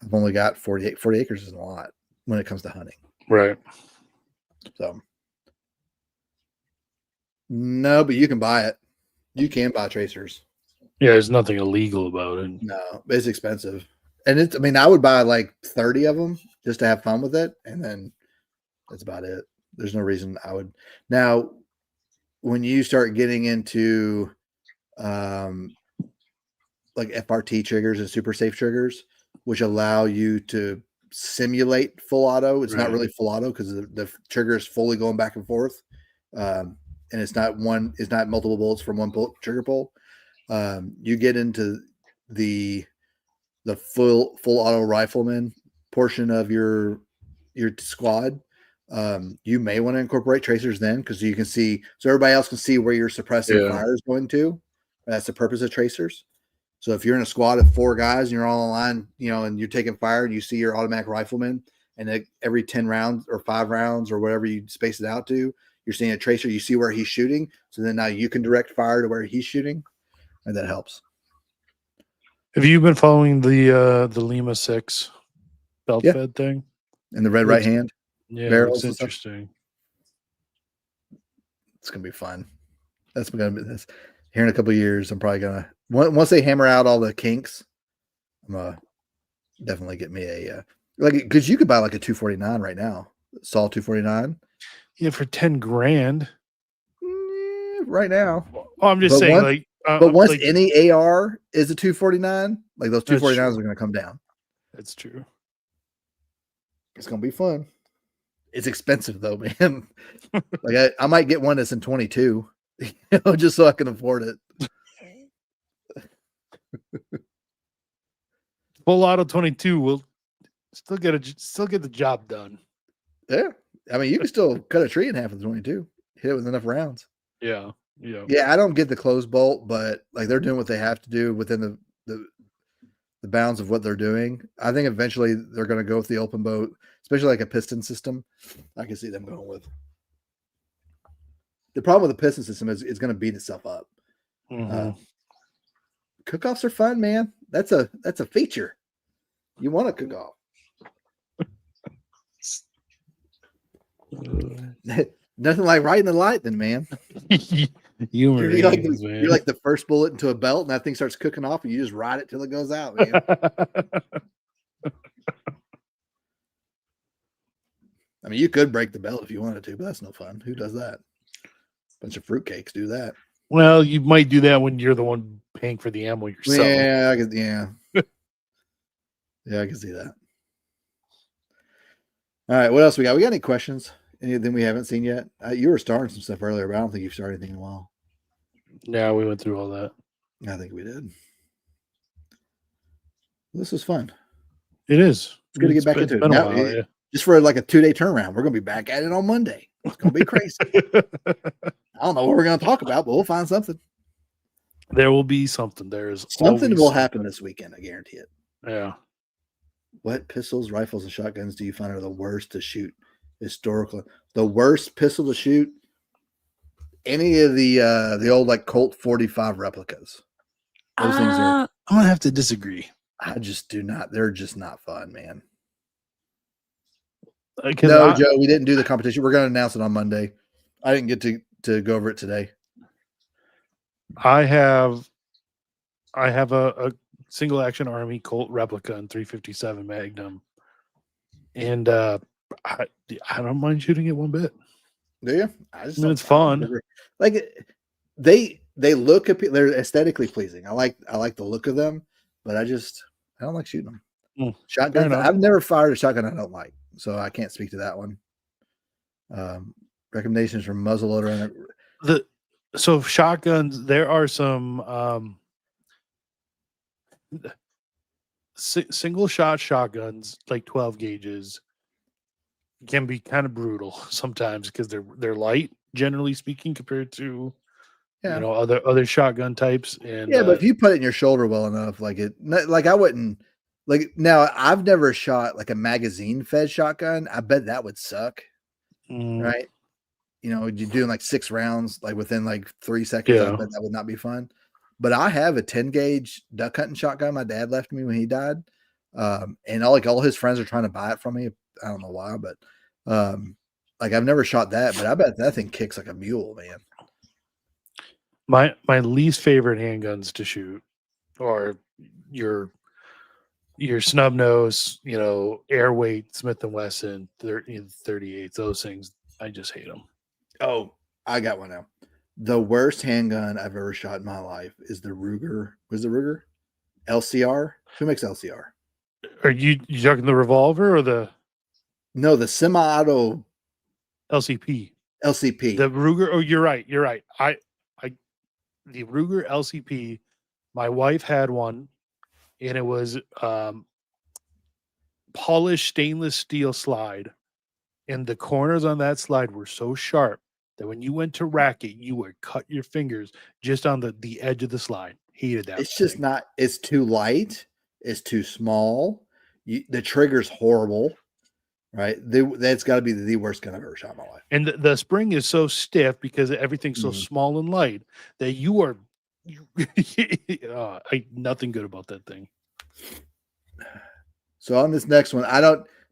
I've only got 40 acres is a lot when it comes to hunting. Right. So no, but you can buy it. You can buy tracers. Yeah, there's nothing illegal about it. No, it's expensive. And I would buy like 30 of them just to have fun with it. And then that's about it. There's no reason I would. Now, when you start getting into like FRT triggers and super safe triggers, which allow you to simulate full auto, it's not really full auto because the trigger is fully going back and forth. And it's not multiple bullets from one trigger pull. You get into the full auto rifleman portion of your squad. You may want to incorporate tracers then because you can see, so everybody else can see where your suppressing fire is going to. That's the purpose of tracers. So if you're in a squad of 4 guys and you're all on line, and you're taking fire and you see your automatic rifleman, and every 10 rounds or 5 rounds or whatever you space it out to, you're seeing a tracer, you see where he's shooting. So then now you can direct fire to where he's shooting, and that helps. Have you been following the Lima 6 belt fed thing? And the red right hand? Yeah, barrels. It's interesting. It's gonna be fun. That's gonna be this. Here in a couple of years, I'm probably gonna once they hammer out all the kinks, I'm gonna definitely get me a Like, because you could buy like a 249 right now. Saw 249 Yeah, for 10 grand. right now. Oh, I'm just But saying, once, like, but once like any AR is a 249, like those That's 249s true. are going to come down. that's true. It's going to be fun. It's expensive though, man. Like I might get one that's in 22, just so I can afford it. Full auto 22 will still get the job done. Yeah. I mean, you can still cut a tree in half with 22, hit it with enough rounds. Yeah. Yeah. Yeah, I don't get the closed bolt, but like they're doing what they have to do within the bounds of what they're doing. I think eventually they're going to go with the open boat, especially like a piston system. I can see them going with. The problem with the piston system is it's going to beat itself up. Mhm. Cook-offs are fun, man. That's a feature. You want to cook off. Nothing like riding the lightning, man. You You're Marines, you're like the first bullet into a belt, and that thing starts cooking off, and you just ride it till it goes out, man. I mean, you could break the belt if you wanted to, but that's no fun. Who does that? Bunch of fruitcakes do that. Well, you might do that when you're the one paying for the ammo yourself. Yeah, I can see that. All right, what else we got? We got any questions? Anything we haven't seen yet? You were starting some stuff earlier, but I don't think you've started anything in a while. Yeah, we went through all that. I think we did. This was fun. It is. It's good to get back into it. Been a Now, while, yeah. just for like a 2-day turnaround, we're going to be back at it on Monday. It's going to be crazy. I don't know what we're going to talk about, but we'll find something. There will be something. There's Something will always happen this weekend. I guarantee it. Yeah. What pistols, rifles, and shotguns do you find are the worst to shoot historically? The worst pistol to shoot? Any of the old like Colt 45 replicas. Those things are. I'm gonna have to disagree. I just do not. They're just not fun, man. No, Joe, we didn't do the competition. We're going to announce it on Monday. I didn't get to go over it today. I have a single action Army Colt replica and 357 Magnum, and I don't mind shooting it one bit. Do you? I mean, it's fun. Like they look they're aesthetically pleasing. I like the look of them, but I don't like shooting them. Shotguns. I've never fired a shotgun I don't like, so I can't speak to that one. Recommendations from muzzleloader. So shotguns, there are some single shot shotguns, like 12 gauges, can be kind of brutal sometimes because they're light, generally speaking, compared to other shotgun types. And but if you put it in your shoulder well enough, I wouldn't like. Now I've never shot like a magazine fed shotgun. I bet that would suck, right? You're doing like 6 rounds, like within like 3 seconds. I bet that would not be fun. But I have a 10 gauge duck hunting shotgun my dad left me when he died. And all his friends are trying to buy it from me. I don't know why, but I've never shot that, but I bet that thing kicks like a mule, man. My least favorite handguns to shoot are your snub nose, air weight Smith & Wesson 38. Those things, I just hate them. Oh, I got one now. The worst handgun I've ever shot in my life is the Ruger. Was the Ruger? LCR? Who makes LCR? Are you talking the revolver or the? No, the semi-auto LCP. LCP. The Ruger. Oh, you're right. The Ruger LCP. My wife had one, and it was polished stainless steel slide, and the corners on that slide were so sharp that when you went to rack it, you would cut your fingers just on the edge of the slide. Hated that. It's just not. It's too light. It's too small. The trigger's horrible. Right? That's got to be the worst gun I've ever shot in my life. And the spring is so stiff because everything's so small and light that you are nothing good about that thing. So on this next one,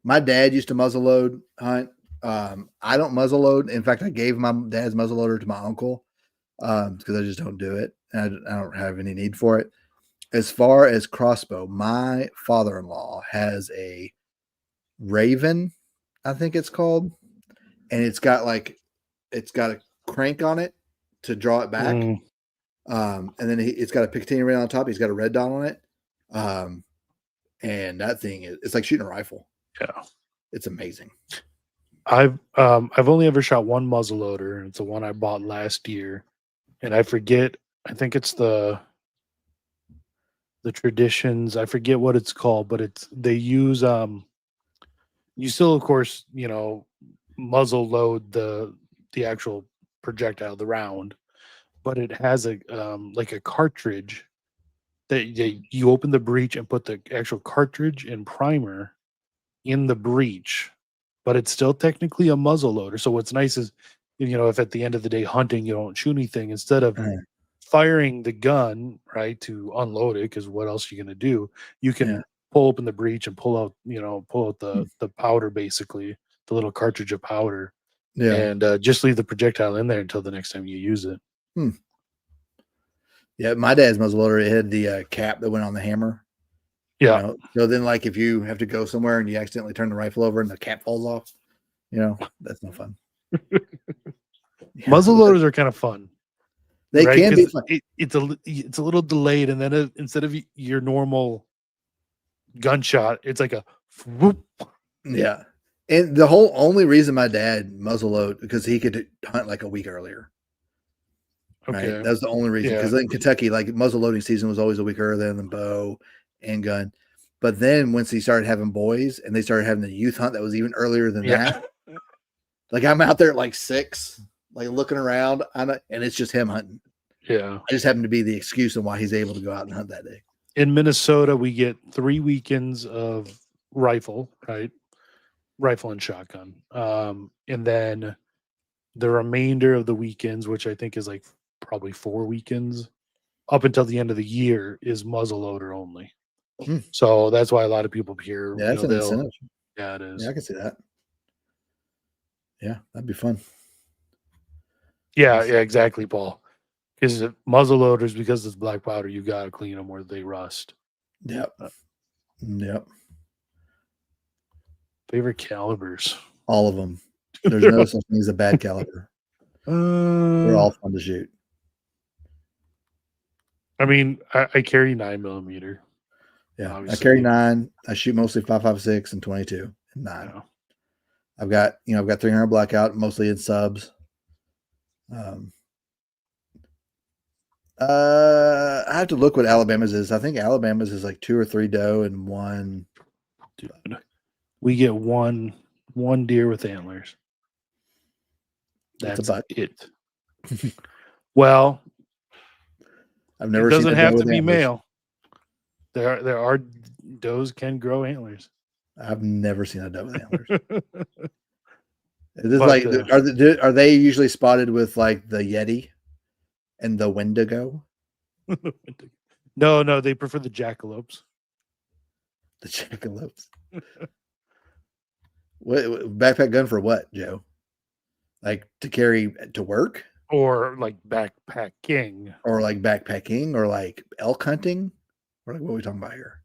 my dad used to muzzleload hunt. I don't muzzleload. In fact, I gave my dad's muzzleloader to my uncle because I just don't do it. And I don't have any need for it. As far as crossbow, my father-in-law has a Raven, I think it's called, and it's got a crank on it to draw it back. Mm, And then it's got a Picatinny ring on top. He's got a red dot on it. And that thing it's like shooting a rifle. yeah. It's amazing. I've only ever shot one muzzleloader, and it's the one I bought last year. And I forget, I think it's the traditions. I forget what it's called, but they use you still, of course, muzzle load the actual projectile, the round, but it has a like a cartridge that you open the breech and put the actual cartridge and primer in the breech, but it's still technically a muzzle loader. So what's nice is, if at the end of the day hunting you don't shoot anything, instead of firing the gun right to unload it, because what else are you going to do? You can pull open the breech and pull out the powder, basically the little cartridge of powder, and just leave the projectile in there until the next time you use it. Yeah, my dad's muzzleloader, it had the cap that went on the hammer. Yeah. So then, like, if you have to go somewhere and you accidentally turn the rifle over and the cap falls off, that's no fun. Muzzleloaders are kind of fun. They right? can be fun. It's a little delayed, and then instead of your normal gunshot, it's like a whoop. Yeah. And the only reason my dad muzzleload, because he could hunt like a week earlier. Okay. Right? That's the only reason. Because in Kentucky, like, muzzleloading season was always a week earlier than bow and gun. But then once he started having boys and they started having the youth hunt, that was even earlier than that. Like, I'm out there at like 6, like looking around, and it's just him hunting. Yeah. I just happen to be the excuse of why he's able to go out and hunt that day. In Minnesota, we get 3 weekends of rifle, right? Rifle and shotgun. And then the remainder of the weekends, which I think is like probably 4 weekends up until the end of the year, is muzzleloader only. So that's why a lot of people here, yeah, that's an incentive. Yeah, it is. Yeah, I can see that. Yeah, that'd be fun. Yeah, exactly, Paul. Because muzzleloaders, because it's black powder, you got to clean them or they rust. Yep. Yep. Favorite calibers? All of them. There's no such thing as a bad caliber. They're all fun to shoot. I mean, I carry 9mm. Yeah, obviously. I carry 9. I shoot mostly 5.56 and 22 and 9. Yeah. I've got 300 blackout, mostly in subs. I have to look what Alabama's is. I think Alabama's is like 2 or 3 doe and 1. Dude, we get one deer with antlers. That's it. Well, I've never. It doesn't seen a have doe to with be antlers. male. There are does can grow antlers. I've never seen a doe with antlers. Is this But, are they usually spotted with like the Yeti and the Wendigo? No, they prefer the jackalopes. The jackalopes. What backpack gun for what, Joe? Like to carry to work? Or like backpacking. Or like backpacking or like elk hunting? Or like what are we talking about here?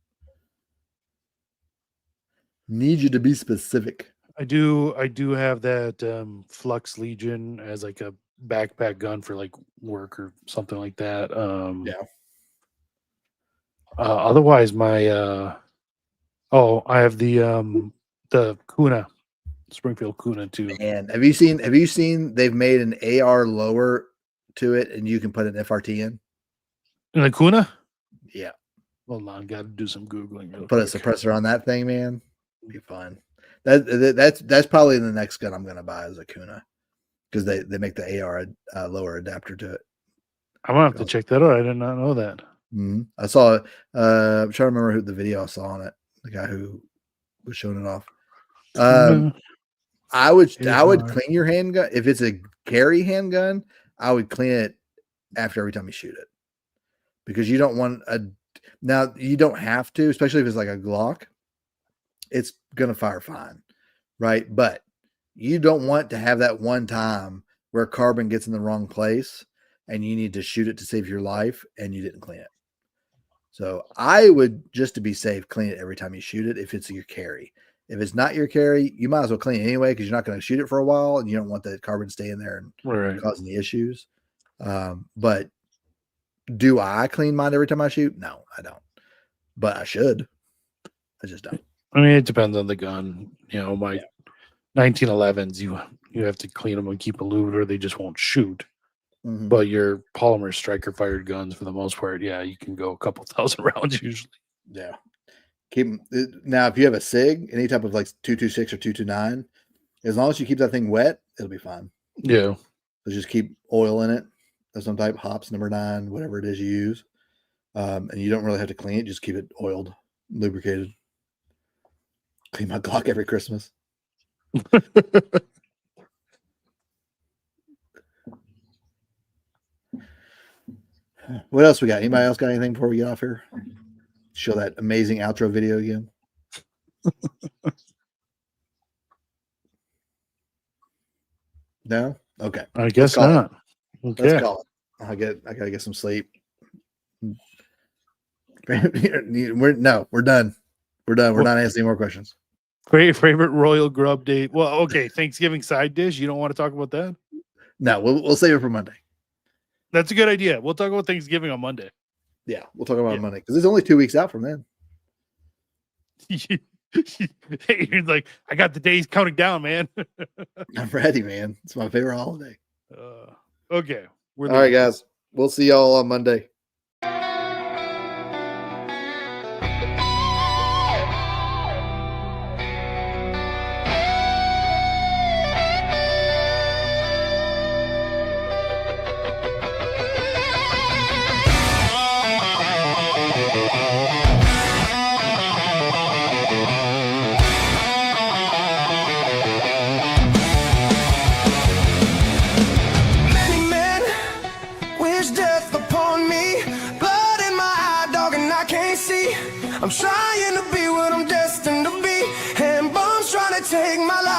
Need you to be specific. I do have that Flux Legion as like a backpack gun for like work or something like that. Otherwise my I have the Kuna, Springfield Kuna too. And have you seen they've made an AR lower to it and you can put an FRT in? In the Kuna? Yeah. Hold on, got to do some Googling. Put a suppressor on that thing, man. It'd be fun. That's probably the next gun I'm gonna buy is a Kuna. Because they make the AR lower adapter to it. I'm gonna have to check that out. I did not know that. Mm-hmm. I saw it. I'm trying to remember who the video I saw on it. The guy who was showing it off. I would clean your handgun if it's a carry handgun. I would clean it after every time you shoot it, because you don't want now you don't have to, especially if it's like a Glock. It's gonna fire fine, right? But you don't want to have that one time where carbon gets in the wrong place and you need to shoot it to save your life and you didn't clean it. So I would, just to be safe, clean it every time you shoot it if it's your carry. If it's not your carry, you might as well clean it anyway because you're not going to shoot it for a while, and you don't want the carbon to stay in there and Right. cause any issues. But do I clean mine every time I shoot? No, I don't. But I should. I just don't. I mean, it depends on the gun. You know, my 1911s, you have to clean them and keep them lubed, or they just won't shoot. Mhm. But your polymer striker fired guns, for the most part, yeah, you can go a couple thousand rounds usually. Yeah. Keep 'em- now. If you have a SIG, any type of like 226 or 229, as long as you keep that thing wet, it'll be fine. Yeah. So just keep oil in it of some type, hops number 9, whatever it is you use, and you don't really have to clean it. Just keep it oiled, lubricated. Clean my Glock every Christmas. What else we got? Anybody else got anything before we get off here? Show that amazing outro video again. No? Okay. I guess call it. not. Okay. Let's call it. I gotta get some sleep. We're done. We're done. We're not answering more questions. Great favorite royal grub date. Well, okay, Thanksgiving side dish. You don't want to talk about that? No, we'll save it for Monday. That's a good idea. We'll talk about Thanksgiving on Monday. Yeah, we'll talk about it Monday because it's only 2 weeks out from then. You're like, I got the days counting down, man. I'm ready, man. It's my favorite holiday. Okay. All right, guys. We'll see y'all on Monday. Many men wish death upon me. Blood in my eye, dog, and I can't see. I'm trying to be what I'm destined to be. And bombs trying to take my life.